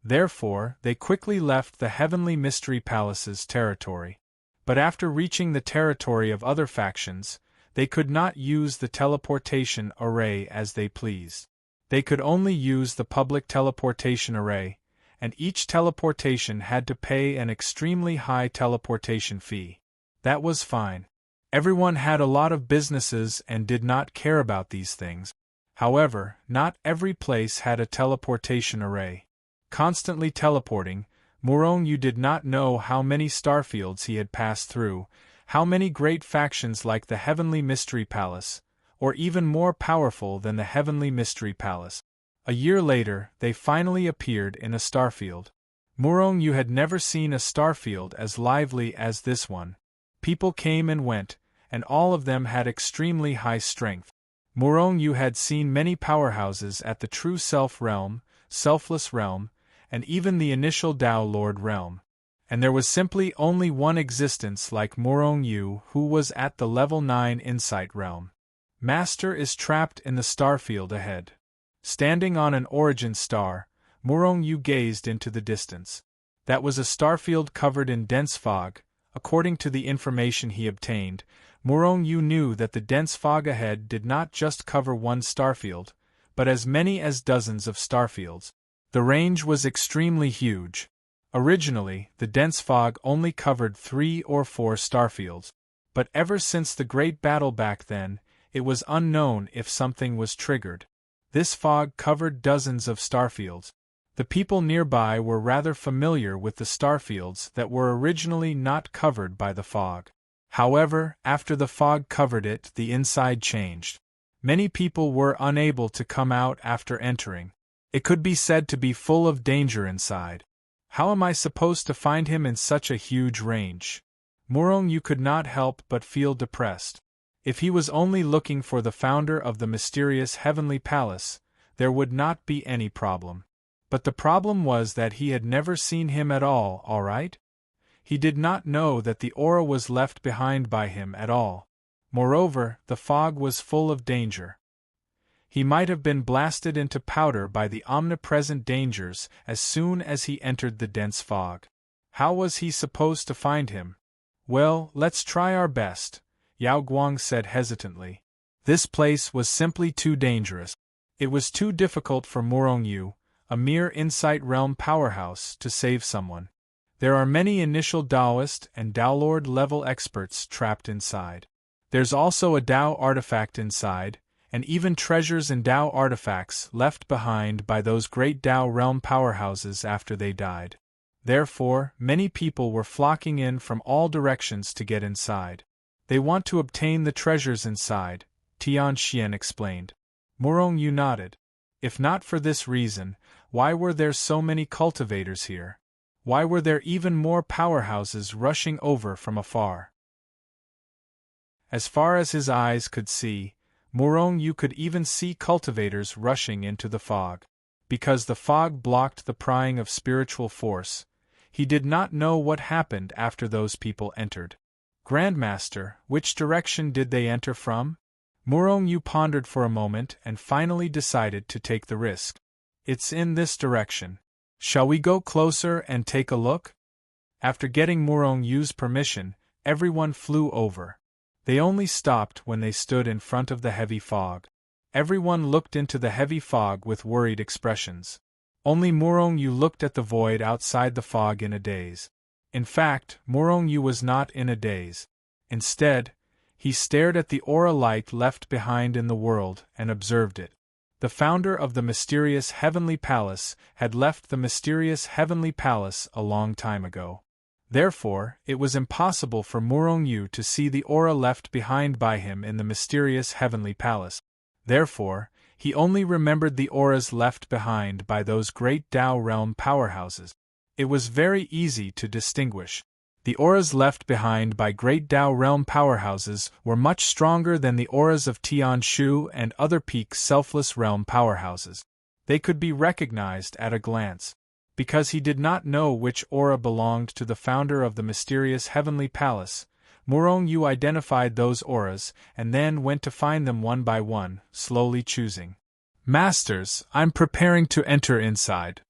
Therefore, they quickly left the Heavenly Mystery Palace's territory. But after reaching the territory of other factions, they could not use the teleportation array as they pleased. They could only use the public teleportation array, and each teleportation had to pay an extremely high teleportation fee. That was fine. Everyone had a lot of businesses and did not care about these things. However, not every place had a teleportation array. Constantly teleporting, Morongyu did not know how many starfields he had passed through, how many great factions like the Heavenly Mystery Palace, or even more powerful than the Heavenly Mystery Palace. A year later, they finally appeared in a starfield. Morongyu had never seen a starfield as lively as this one. People came and went, and all of them had extremely high strength. Morongyu had seen many powerhouses at the True Self realm, Selfless realm, and even the initial Tao Lord realm. And there was simply only one existence like Morongyu who was at the level 9 Insight realm. Master is trapped in the starfield ahead. Standing on an origin star, Morongyu gazed into the distance. That was a starfield covered in dense fog. According to the information he obtained, Morongyu knew that the dense fog ahead did not just cover one starfield, but as many as dozens of starfields. The range was extremely huge. Originally, the dense fog only covered 3 or 4 starfields, but ever since the great battle back then, it was unknown if something was triggered. This fog covered dozens of starfields. The people nearby were rather familiar with the starfields that were originally not covered by the fog. However, after the fog covered it, the inside changed. Many people were unable to come out after entering. It could be said to be full of danger inside. How am I supposed to find him in such a huge range? Morongyu could not help but feel depressed. If he was only looking for the founder of the mysterious Heavenly Palace, there would not be any problem. But the problem was that he had never seen him at all right? He did not know that the aura was left behind by him at all. Moreover, the fog was full of danger. He might have been blasted into powder by the omnipresent dangers as soon as he entered the dense fog. How was he supposed to find him? Well, let's try our best, Yao Guang said hesitantly. This place was simply too dangerous. It was too difficult for Morongyu, a mere Insight Realm powerhouse, to save someone. There are many initial Taoist and Taolord level experts trapped inside. There's also a Tao artifact inside, and even treasures and Tao artifacts left behind by those great Tao realm powerhouses after they died. Therefore, many people were flocking in from all directions to get inside. They want to obtain the treasures inside, Tian Xian explained. Morongyu nodded. If not for this reason, why were there so many cultivators here? Why were there even more powerhouses rushing over from afar? As far as his eyes could see, Morongyu could even see cultivators rushing into the fog. Because the fog blocked the prying of spiritual force, he did not know what happened after those people entered. Grandmaster, which direction did they enter from? Morongyu pondered for a moment and finally decided to take the risk. It's in this direction. Shall we go closer and take a look? After getting Morongyu's permission, everyone flew over. They only stopped when they stood in front of the heavy fog. Everyone looked into the heavy fog with worried expressions. Only Morongyu looked at the void outside the fog in a daze. In fact, Morongyu was not in a daze. Instead, he stared at the aura light left behind in the world and observed it. The founder of the mysterious Heavenly Palace had left the mysterious Heavenly Palace a long time ago. Therefore, it was impossible for Morongyu to see the aura left behind by him in the mysterious Heavenly Palace. Therefore, he only remembered the auras left behind by those great Tao realm powerhouses. It was very easy to distinguish. The auras left behind by great Tao realm powerhouses were much stronger than the auras of Tian Shu and other peak selfless realm powerhouses. They could be recognized at a glance. Because he did not know which aura belonged to the founder of the mysterious Heavenly Palace, Morongyu identified those auras and then went to find them one by one, slowly choosing. Masters, I'm preparing to enter inside.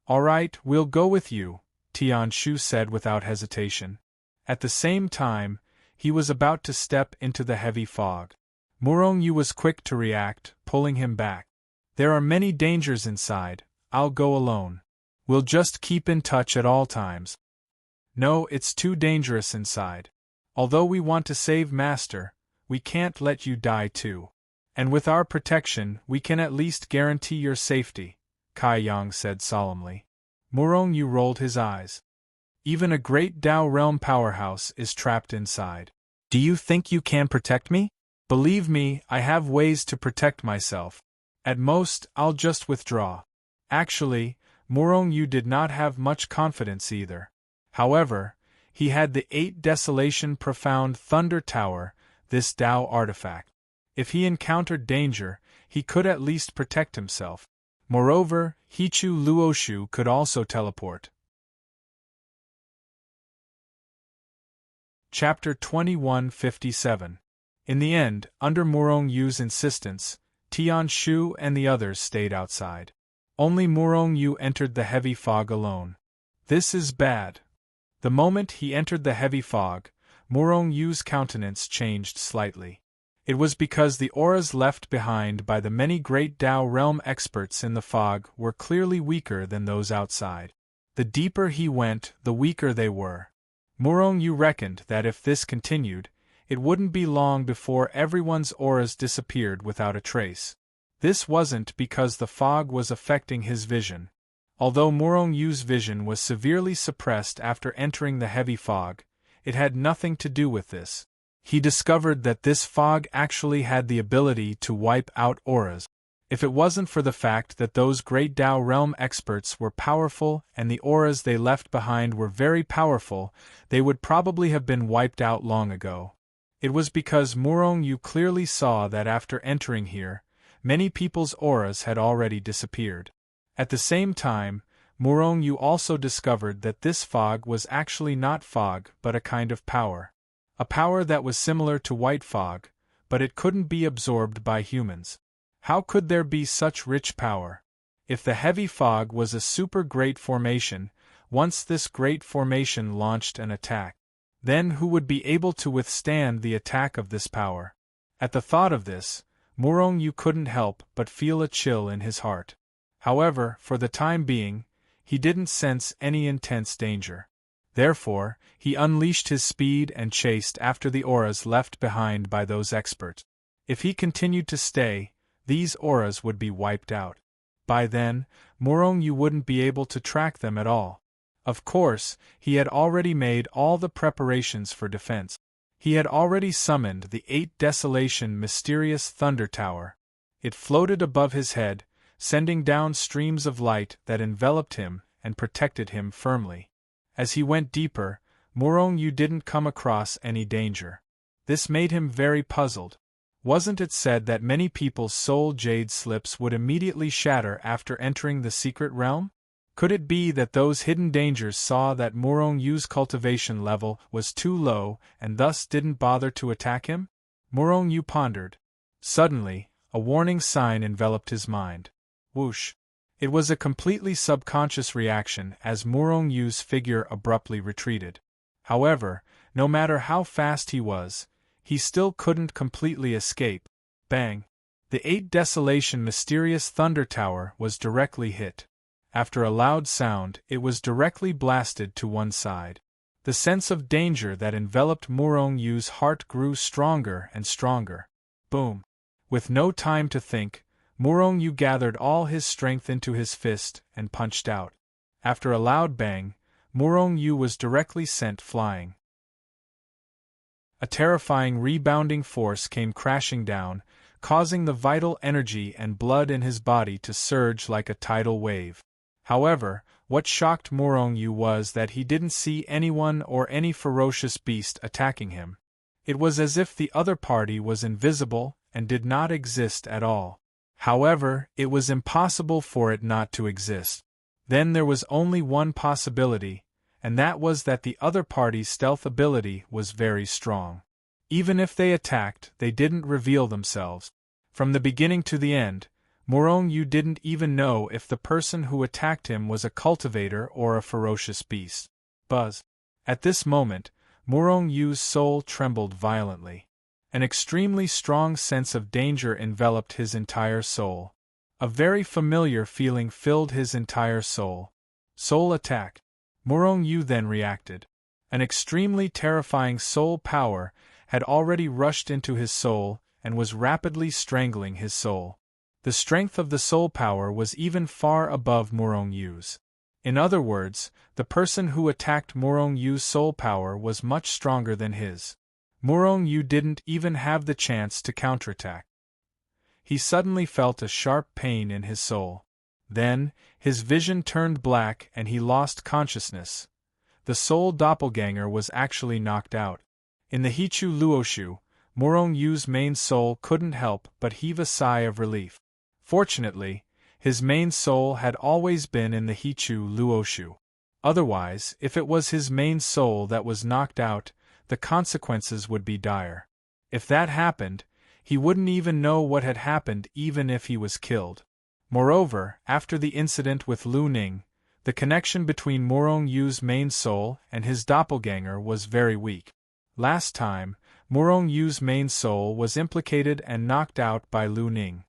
All right, we'll go with you, Tian Shu said without hesitation. At the same time, he was about to step into the heavy fog. Morongyu was quick to react, pulling him back. There are many dangers inside, I'll go alone. We'll just keep in touch at all times. No, it's too dangerous inside. Although we want to save Master, we can't let you die too. And with our protection, we can at least guarantee your safety, Kai Yang said solemnly. Morongyu rolled his eyes. Even a great Tao realm powerhouse is trapped inside. Do you think you can protect me? Believe me, I have ways to protect myself. At most, I'll just withdraw. Actually, Morongyu did not have much confidence either. However, he had the 8 Desolation Profound Thunder Tower, this Tao artifact. If he encountered danger, he could at least protect himself. Moreover, Hichu Luoshu could also teleport. Chapter 2157. In the end, under Morongyu's insistence, Tian Shu and the others stayed outside. Only Morongyu entered the heavy fog alone. This is bad. The moment he entered the heavy fog, Morongyu's countenance changed slightly. It was because the auras left behind by the many great Tao realm experts in the fog were clearly weaker than those outside. The deeper he went, the weaker they were. Morongyu reckoned that if this continued, it wouldn't be long before everyone's auras disappeared without a trace. This wasn't because the fog was affecting his vision. Although Morongyu's vision was severely suppressed after entering the heavy fog, it had nothing to do with this. He discovered that this fog actually had the ability to wipe out auras. If it wasn't for the fact that those great Tao realm experts were powerful and the auras they left behind were very powerful, they would probably have been wiped out long ago. It was because Morongyu clearly saw that after entering here, many people's auras had already disappeared. At the same time, Morongyu also discovered that this fog was actually not fog but a kind of power. A power that was similar to white fog, but it couldn't be absorbed by humans. How could there be such rich power? If the heavy fog was a super great formation, once this great formation launched an attack, then who would be able to withstand the attack of this power? At the thought of this, Morong Yu couldn't help but feel a chill in his heart. However, for the time being, he didn't sense any intense danger. Therefore, he unleashed his speed and chased after the auras left behind by those experts. If he continued to stay, these auras would be wiped out. By then, Morong Yu wouldn't be able to track them at all. Of course, he had already made all the preparations for defense. He had already summoned the 8 Desolation mysterious Thunder Tower. It floated above his head, sending down streams of light that enveloped him and protected him firmly. As he went deeper, Morong Yu didn't come across any danger. This made him very puzzled. Wasn't it said that many people's soul jade slips would immediately shatter after entering the secret realm? Could it be that those hidden dangers saw that Morong Yu's cultivation level was too low and thus didn't bother to attack him? Morong Yu pondered. Suddenly, a warning sign enveloped his mind. Whoosh! It was a completely subconscious reaction as Morong Yu's figure abruptly retreated. However, no matter how fast he was, he still couldn't completely escape. Bang! The 8 Desolation mysterious Thunder Tower was directly hit. After a loud sound, it was directly blasted to one side. The sense of danger that enveloped Morong Yu's heart grew stronger and stronger. Boom! With no time to think, Morong Yu gathered all his strength into his fist and punched out. After a loud bang, Morong Yu was directly sent flying. A terrifying rebounding force came crashing down, causing the vital energy and blood in his body to surge like a tidal wave. However, what shocked Morong Yu was that he didn't see anyone or any ferocious beast attacking him. It was as if the other party was invisible and did not exist at all. However, it was impossible for it not to exist. Then there was only one possibility, and that was that the other party's stealth ability was very strong. Even if they attacked, they didn't reveal themselves. From the beginning to the end, Morong Yu didn't even know if the person who attacked him was a cultivator or a ferocious beast. Buzz! At this moment, Morong Yu's soul trembled violently. An extremely strong sense of danger enveloped his entire soul. A very familiar feeling filled his entire soul. Soul attack. Morong Yu then reacted. An extremely terrifying soul power had already rushed into his soul and was rapidly strangling his soul. The strength of the soul power was even far above Morong Yu's. In other words, the person who attacked Morong Yu's soul power was much stronger than his. Morong Yu didn't even have the chance to counterattack. He suddenly felt a sharp pain in his soul. Then, his vision turned black and he lost consciousness. The soul doppelganger was actually knocked out. In the Hichu Luoshu, Morong Yu's main soul couldn't help but heave a sigh of relief. Fortunately, his main soul had always been in the Hichu Luoshu. Otherwise, if it was his main soul that was knocked out, the consequences would be dire. If that happened, he wouldn't even know what had happened even if he was killed. Moreover, after the incident with Lu Ning, the connection between Morong Yu's main soul and his doppelganger was very weak. Last time, Morong Yu's main soul was implicated and knocked out by Lu Ning.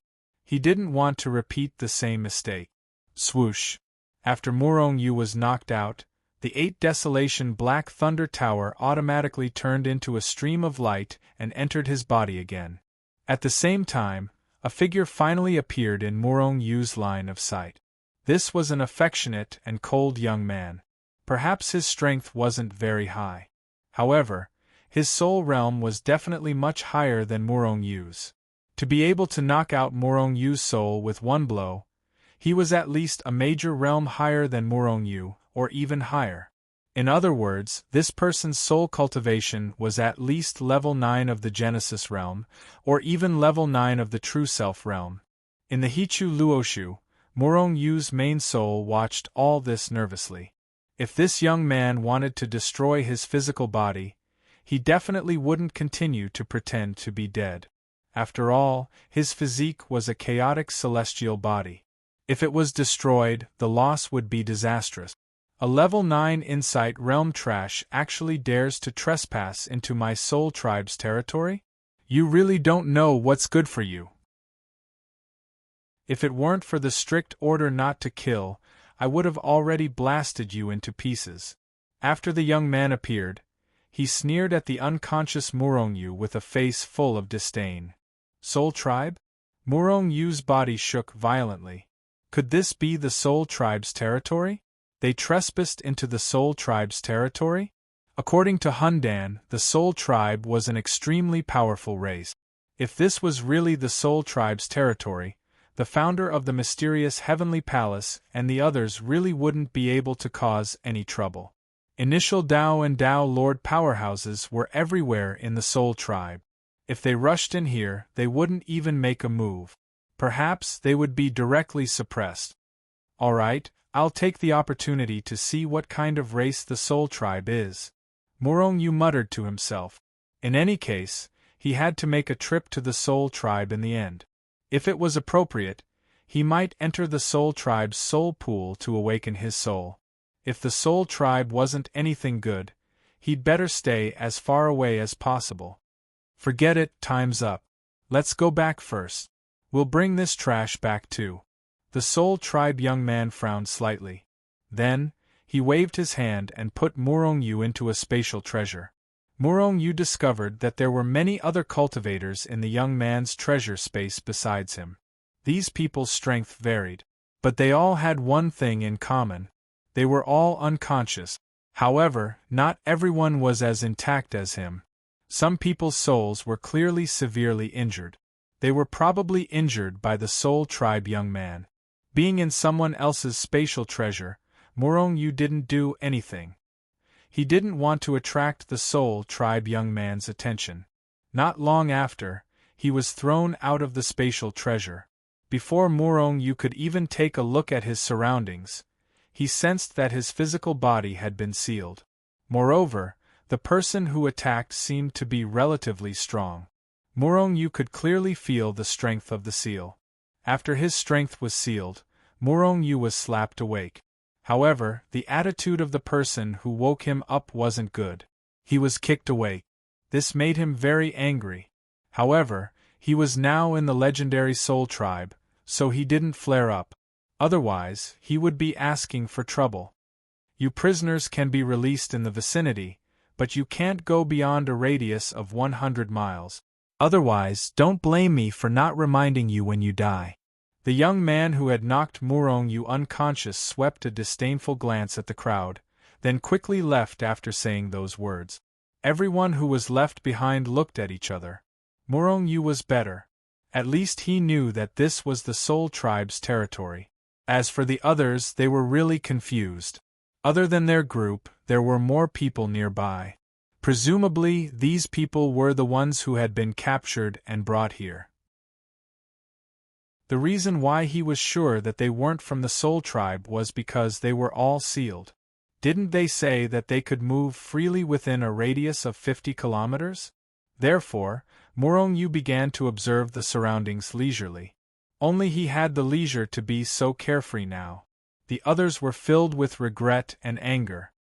He didn't want to repeat the same mistake. Swoosh! After Morong Yu was knocked out, the 8 Desolation Black Thunder Tower automatically turned into a stream of light and entered his body again. At the same time, a figure finally appeared in Morong Yu's line of sight. This was an affectionate and cold young man. Perhaps his strength wasn't very high. However, his soul realm was definitely much higher than Morong Yu's. To be able to knock out Morong Yu's soul with one blow, he was at least a major realm higher than Morong Yu, or even higher. In other words, this person's soul cultivation was at least level 9 of the Genesis realm, or even level 9 of the True Self realm. In the Hichu Luoshu, Morong Yu's main soul watched all this nervously. If this young man wanted to destroy his physical body, he definitely wouldn't continue to pretend to be dead. After all, his physique was a chaotic celestial body. If it was destroyed, the loss would be disastrous. A level 9 Insight Realm trash actually dares to trespass into my soul tribe's territory? You really don't know what's good for you. If it weren't for the strict order not to kill, I would have already blasted you into pieces. After the young man appeared, he sneered at the unconscious Murong-yu with a face full of disdain. Soul tribe? Murong-yu's body shook violently. Could this be the Soul Tribe's territory? They trespassed into the Soul Tribe's territory? According to Hundan, the Soul Tribe was an extremely powerful race. If this was really the Soul Tribe's territory, the founder of the mysterious Heavenly Palace and the others really wouldn't be able to cause any trouble. Initial Dao and Dao Lord powerhouses were everywhere in the Soul Tribe. If they rushed in here, they wouldn't even make a move. Perhaps they would be directly suppressed. Alright, I'll take the opportunity to see what kind of race the Soul Tribe is. Murong-yu muttered to himself. In any case, he had to make a trip to the Soul Tribe in the end. If it was appropriate, he might enter the Soul Tribe's soul pool to awaken his soul. If the Soul Tribe wasn't anything good, he'd better stay as far away as possible. Forget it, time's up. Let's go back first. We'll bring this trash back too. The Soul Tribe young man frowned slightly. Then, he waved his hand and put Murong-yu into a spatial treasure. Murong-yu discovered that there were many other cultivators in the young man's treasure space besides him. These people's strength varied, but they all had one thing in common. They were all unconscious. However, not everyone was as intact as him. Some people's souls were clearly severely injured. They were probably injured by the Soul Tribe young man. Being in someone else's spatial treasure, Murong-yu didn't do anything. He didn't want to attract the Soul Tribe young man's attention. Not long after, he was thrown out of the spatial treasure. Before Murong-yu could even take a look at his surroundings, he sensed that his physical body had been sealed. Moreover, the person who attacked seemed to be relatively strong. Murong-yu could clearly feel the strength of the seal. After his strength was sealed, Murong-yu was slapped awake. However, the attitude of the person who woke him up wasn't good. He was kicked awake. This made him very angry. However, he was now in the legendary Soul Tribe, so he didn't flare up. Otherwise, he would be asking for trouble. You prisoners can be released in the vicinity, but you can't go beyond a radius of 100 miles. Otherwise, don't blame me for not reminding you when you die. The young man who had knocked Murong-yu unconscious swept a disdainful glance at the crowd, then quickly left after saying those words. Everyone who was left behind looked at each other. Murong-yu was better. At least he knew that this was the Soul Tribe's territory. As for the others, they were really confused. Other than their group, there were more people nearby. Presumably, these people were the ones who had been captured and brought here. The reason why he was sure that they weren't from the Soul Tribe was because they were all sealed. Didn't they say that they could move freely within a radius of 50 kilometers? Therefore, Murong-yu began to observe the surroundings leisurely. Only he had the leisure to be so carefree now. The others were filled with regret and anger.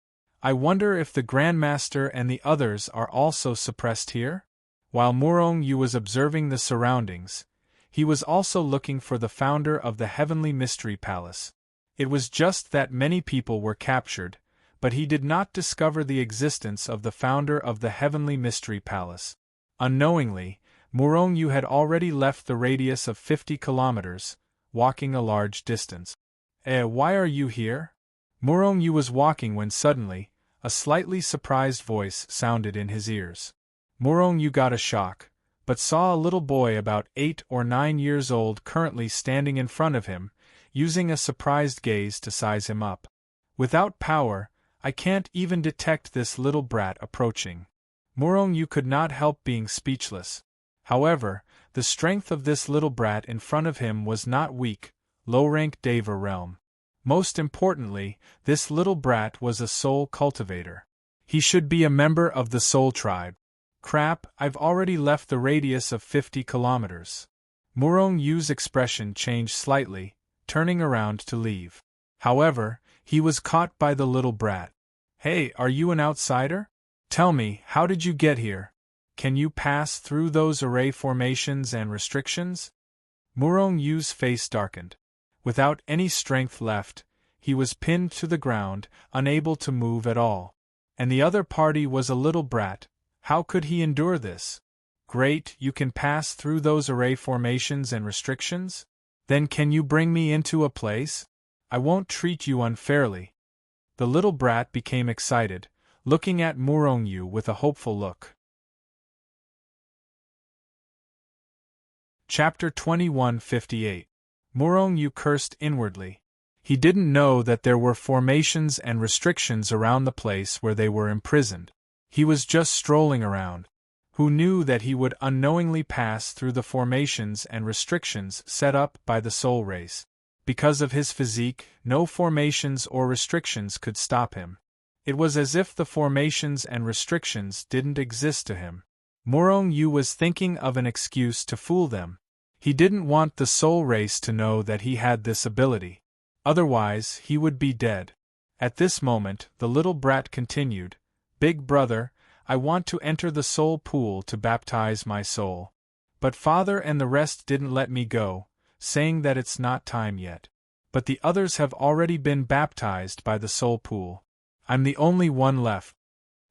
I wonder if the Grandmaster and the others are also suppressed here? While Murong-yu was observing the surroundings, he was also looking for the founder of the Heavenly Mystery Palace. It was just that many people were captured, but he did not discover the existence of the founder of the Heavenly Mystery Palace. Unknowingly, Murong-yu had already left the radius of 50 kilometers, walking a large distance. Why are you here? Murong-yu was walking when suddenly, a slightly surprised voice sounded in his ears. Murong-yu got a shock, but saw a little boy about 8 or 9 years old currently standing in front of him, using a surprised gaze to size him up. Without power, I can't even detect this little brat approaching. Murong-yu could not help being speechless. However, the strength of this little brat in front of him was not weak, low-rank Deva realm. Most importantly, this little brat was a soul cultivator. He should be a member of the Soul Tribe. Crap, I've already left the radius of 50 kilometers. Murong Yu's expression changed slightly, turning around to leave. However, he was caught by the little brat. Hey, are you an outsider? Tell me, how did you get here? Can you pass through those array formations and restrictions? Murong Yu's face darkened. Without any strength left, he was pinned to the ground, unable to move at all. And the other party was a little brat. How could he endure this? Great, you can pass through those array formations and restrictions? Then can you bring me into a place? I won't treat you unfairly. The little brat became excited, looking at Murong Yu with a hopeful look. Chapter 2158. Murong Yu cursed inwardly. He didn't know that there were formations and restrictions around the place where they were imprisoned. He was just strolling around. Who knew that he would unknowingly pass through the formations and restrictions set up by the soul race? Because of his physique, no formations or restrictions could stop him. It was as if the formations and restrictions didn't exist to him. Murong Yu was thinking of an excuse to fool them. He didn't want the soul race to know that he had this ability. Otherwise, he would be dead. At this moment, the little brat continued, "Big brother, I want to enter the soul pool to baptize my soul. But father and the rest didn't let me go, saying that it's not time yet. But the others have already been baptized by the soul pool. I'm the only one left."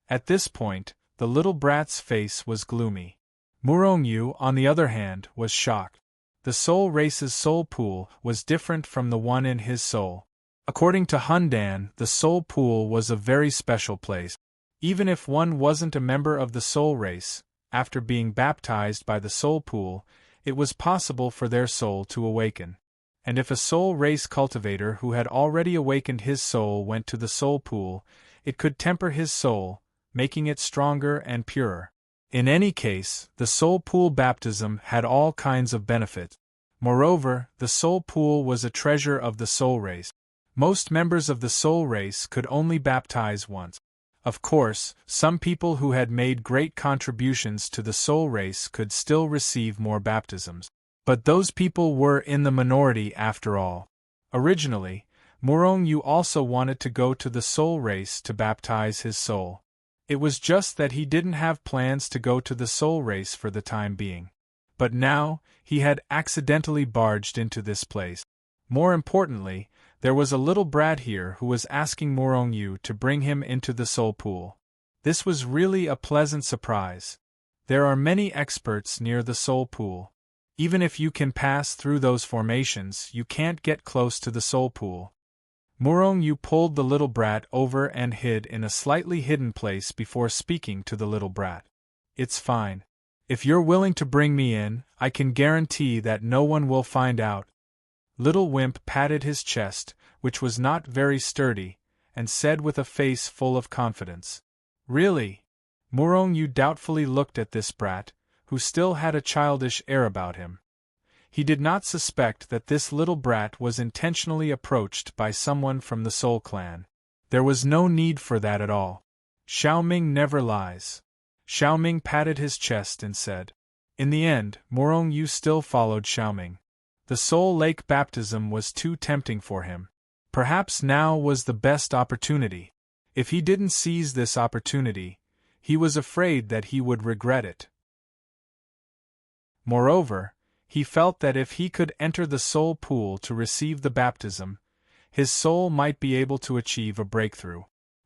At this point, the little brat's face was gloomy. Murong Yu, on the other hand, was shocked. The soul race's soul pool was different from the one in his soul. According to Hundan, the soul pool was a very special place. Even if one wasn't a member of the soul race, after being baptized by the soul pool, it was possible for their soul to awaken. And if a soul race cultivator who had already awakened his soul went to the soul pool, it could temper his soul, making it stronger and purer. In any case, the soul pool baptism had all kinds of benefits. Moreover, the soul pool was a treasure of the soul race. Most members of the soul race could only baptize once. Of course, some people who had made great contributions to the soul race could still receive more baptisms. But those people were in the minority after all. Originally, Murong Yu also wanted to go to the soul race to baptize his soul. It was just that he didn't have plans to go to the soul race for the time being. But now, he had accidentally barged into this place. More importantly, there was a little brat here who was asking Murong Yu to bring him into the soul pool. This was really a pleasant surprise. There are many experts near the soul pool. Even if you can pass through those formations, you can't get close to the soul pool. Murong Yu pulled the little brat over and hid in a slightly hidden place before speaking to the little brat. "It's fine. If you're willing to bring me in, I can guarantee that no one will find out." Little Wimp patted his chest, which was not very sturdy, and said with a face full of confidence, "Really?" Murong Yu doubtfully looked at this brat, who still had a childish air about him. He did not suspect that this little brat was intentionally approached by someone from the Soul Clan. There was no need for that at all. Xiaoming never lies. Xiaoming patted his chest and said. In the end, Murong Yu still followed Xiaoming. The Soul Lake baptism was too tempting for him. Perhaps now was the best opportunity. If he didn't seize this opportunity, he was afraid that he would regret it. Moreover, he felt that if he could enter the soul pool to receive the baptism, his soul might be able to achieve a breakthrough.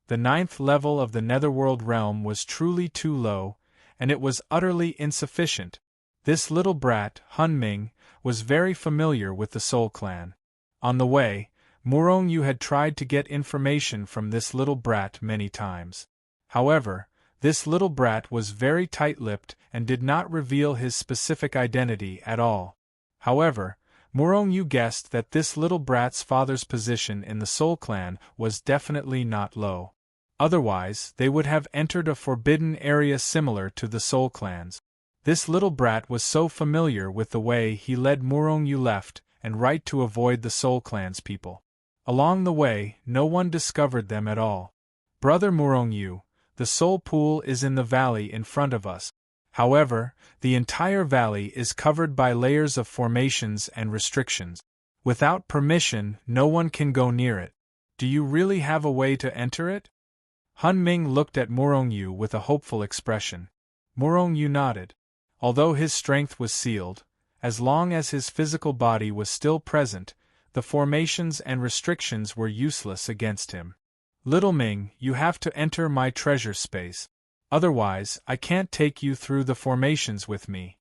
The 9th level of the Netherworld realm was truly too low, and it was utterly insufficient. This little brat, Hunming, was very familiar with the Soul Clan. On the way, Murong Yu had tried to get information from this little brat many times. However, this little brat was very tight-lipped and did not reveal his specific identity at all. However, Murong Yu guessed that this little brat's father's position in the Soul Clan was definitely not low. Otherwise, they would have entered a forbidden area similar to the Soul Clans. This little brat was so familiar with the way he led Murong Yu left and right to avoid the Soul Clan's people. Along the way, no one discovered them at all. "Brother Murong Yu, the soul pool is in the valley in front of us. However, the entire valley is covered by layers of formations and restrictions. Without permission, no one can go near it. Do you really have a way to enter it? Han Ming looked at Morongyu with a hopeful expression. Morongyu nodded. Although his strength was sealed, as long as his physical body was still present, the formations and restrictions were useless against him. Little Ming, you have to enter my treasure space. Otherwise, I can't take you through the formations with me.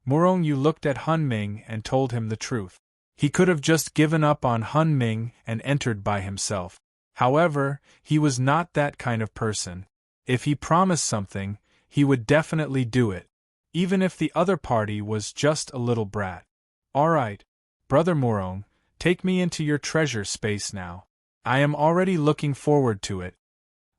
Morongyu looked at Han Ming and told him the truth. He could have just given up on Han Ming and entered by himself. However, he was not that kind of person. If he promised something, he would definitely do it, even if the other party was just a little brat. All right, Brother Morong, take me into your treasure space now. I am already looking forward to it,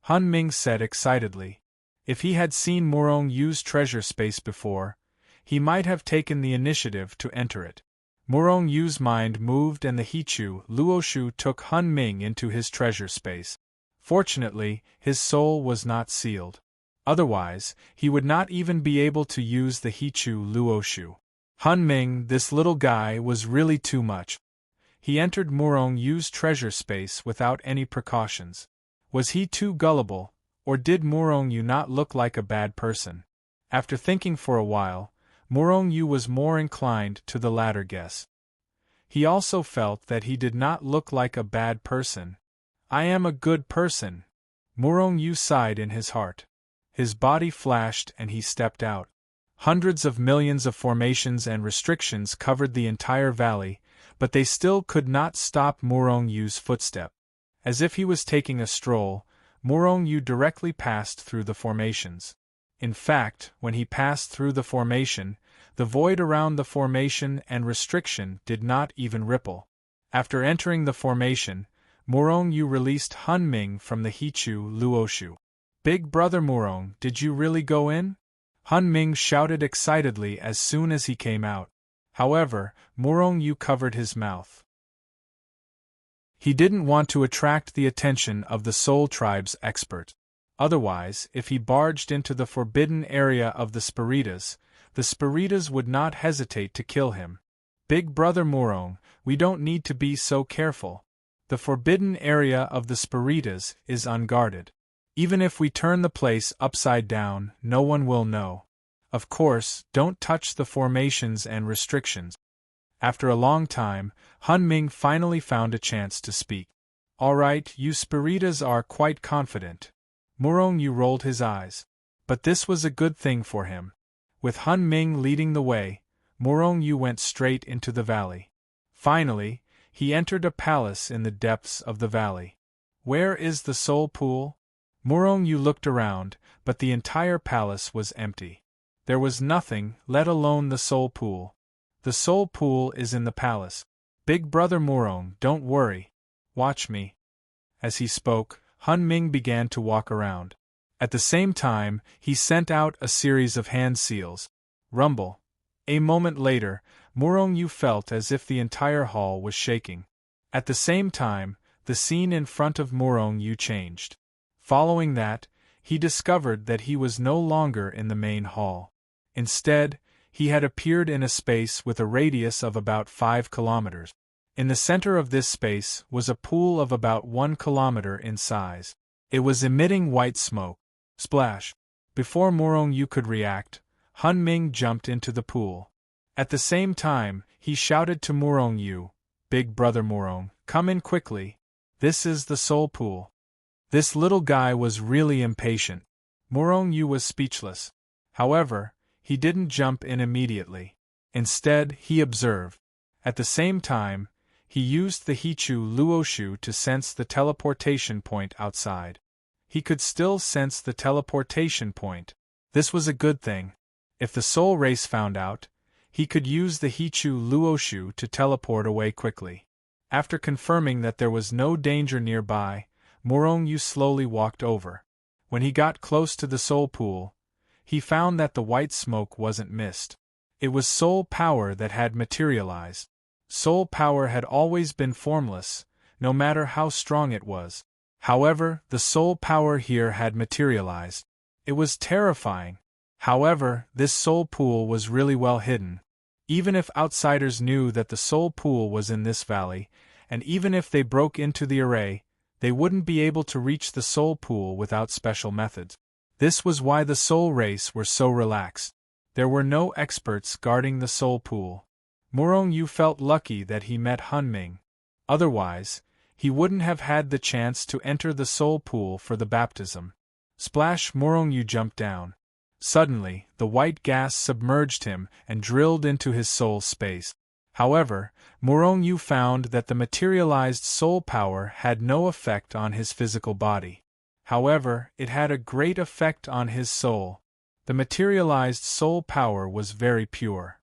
Han Ming said excitedly. If he had seen Morong use treasure space before, he might have taken the initiative to enter it. Morong Yu's mind moved and the Hichu Luoshu took Han Ming into his treasure space. Fortunately, his soul was not sealed. Otherwise, he would not even be able to use the Hichu Luoshu. Han Ming, this little guy, was really too much. He entered Morong Yu's treasure space without any precautions. Was he too gullible, or did Morong Yu not look like a bad person? After thinking for a while, Morong Yu was more inclined to the latter guess. He also felt that he did not look like a bad person. I am a good person. Morong Yu sighed in his heart. His body flashed and he stepped out. Hundreds of millions of formations and restrictions covered the entire valley, but they still could not stop Morong Yu's footstep. As if he was taking a stroll, Morong Yu directly passed through the formations. In fact, when he passed through the formation, the void around the formation and restriction did not even ripple. After entering the formation, Morong Yu released Han Ming from the Hichu Luoshu. Big Brother Morong, did you really go in? Han Ming shouted excitedly as soon as he came out. However, Morong Yu covered his mouth. He didn't want to attract the attention of the Soul Tribe's expert. Otherwise, if he barged into the forbidden area of the Spiritas would not hesitate to kill him. Big Brother Morong, we don't need to be so careful. The forbidden area of the Spiritas is unguarded. Even if we turn the place upside down, no one will know. Of course, don't touch the formations and restrictions. After a long time, Han Ming finally found a chance to speak. All right, you Spiritas are quite confident. Morong Yu rolled his eyes. But this was a good thing for him. With Han Ming leading the way, Morong Yu went straight into the valley. Finally, he entered a palace in the depths of the valley. Where is the soul pool? Morong Yu looked around, but the entire palace was empty. There was nothing, let alone the soul pool. The soul pool is in the palace. Big Brother Morong, don't worry. Watch me. As he spoke, Han Ming began to walk around. At the same time, he sent out a series of hand seals. Rumble. A moment later, Morong Yu felt as if the entire hall was shaking. At the same time, the scene in front of Morong Yu changed. Following that, he discovered that he was no longer in the main hall. Instead, he had appeared in a space with a radius of about 5 kilometers. In the center of this space was a pool of about 1 kilometer in size. It was emitting white smoke. Splash! Before Morong Yu could react, Han Ming jumped into the pool. At the same time, he shouted to Morong Yu, Big Brother Morong, come in quickly. This is the soul pool. This little guy was really impatient. Morong Yu was speechless. However, he didn't jump in immediately. Instead, he observed. At the same time, he used the Hichu Luoshu to sense the teleportation point outside. He could still sense the teleportation point. This was a good thing. If the soul race found out, he could use the Hichu Luoshu to teleport away quickly. After confirming that there was no danger nearby, Morong Yu slowly walked over. When he got close to the soul pool, he found that the white smoke wasn't mist. It was soul power that had materialized. Soul power had always been formless, no matter how strong it was. However, the soul power here had materialized. It was terrifying. However, this soul pool was really well hidden. Even if outsiders knew that the soul pool was in this valley, and even if they broke into the array, they wouldn't be able to reach the soul pool without special methods. This was why the soul race were so relaxed. There were no experts guarding the soul pool. Murong Yu felt lucky that he met Hunming. Otherwise, he wouldn't have had the chance to enter the soul pool for the baptism. Splash! Murong Yu jumped down. Suddenly, the white gas submerged him and drilled into his soul space. However, Murong Yu found that the materialized soul power had no effect on his physical body. However, it had a great effect on his soul. The materialized soul power was very pure.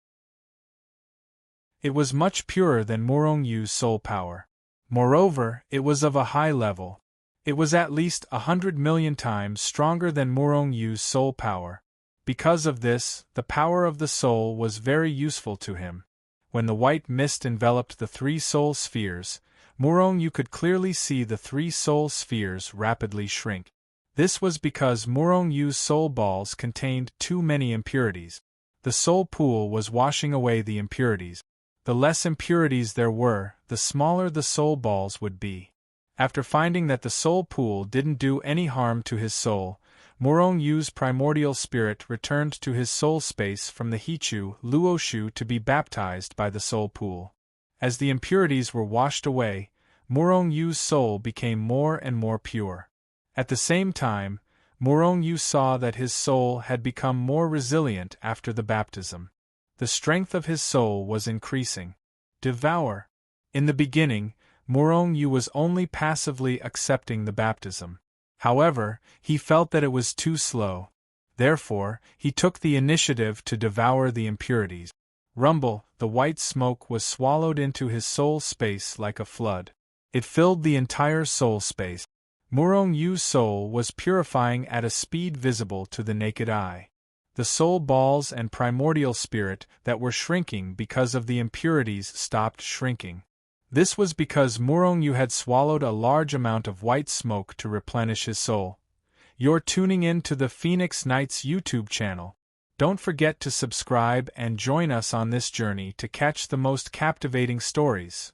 It was much purer than Murong Yu's soul power. Moreover, it was of a high level. It was at least 100 million times stronger than Murong Yu's soul power. Because of this, the power of the soul was very useful to him. When the white mist enveloped the 3 soul spheres, Murong Yu could clearly see the 3 soul spheres rapidly shrink. This was because Murong Yu's soul balls contained too many impurities. The soul pool was washing away the impurities. The less impurities there were, the smaller the soul balls would be. After finding that the soul pool didn't do any harm to his soul, Murong Yu's primordial spirit returned to his soul space from the Hichu Luoshu to be baptized by the soul pool. As the impurities were washed away, Murong Yu's soul became more and more pure. At the same time, Murong Yu saw that his soul had become more resilient after the baptism. The strength of his soul was increasing. Devour. In the beginning, Murong Yu was only passively accepting the baptism. However, he felt that it was too slow. Therefore, he took the initiative to devour the impurities. Rumble, the white smoke was swallowed into his soul space like a flood. It filled the entire soul space. Murong Yu's soul was purifying at a speed visible to the naked eye. The soul balls and primordial spirit that were shrinking because of the impurities stopped shrinking. This was because Murong Yu had swallowed a large amount of white smoke to replenish his soul. You're tuning in to the Phoenix Knights YouTube channel. Don't forget to subscribe and join us on this journey to catch the most captivating stories.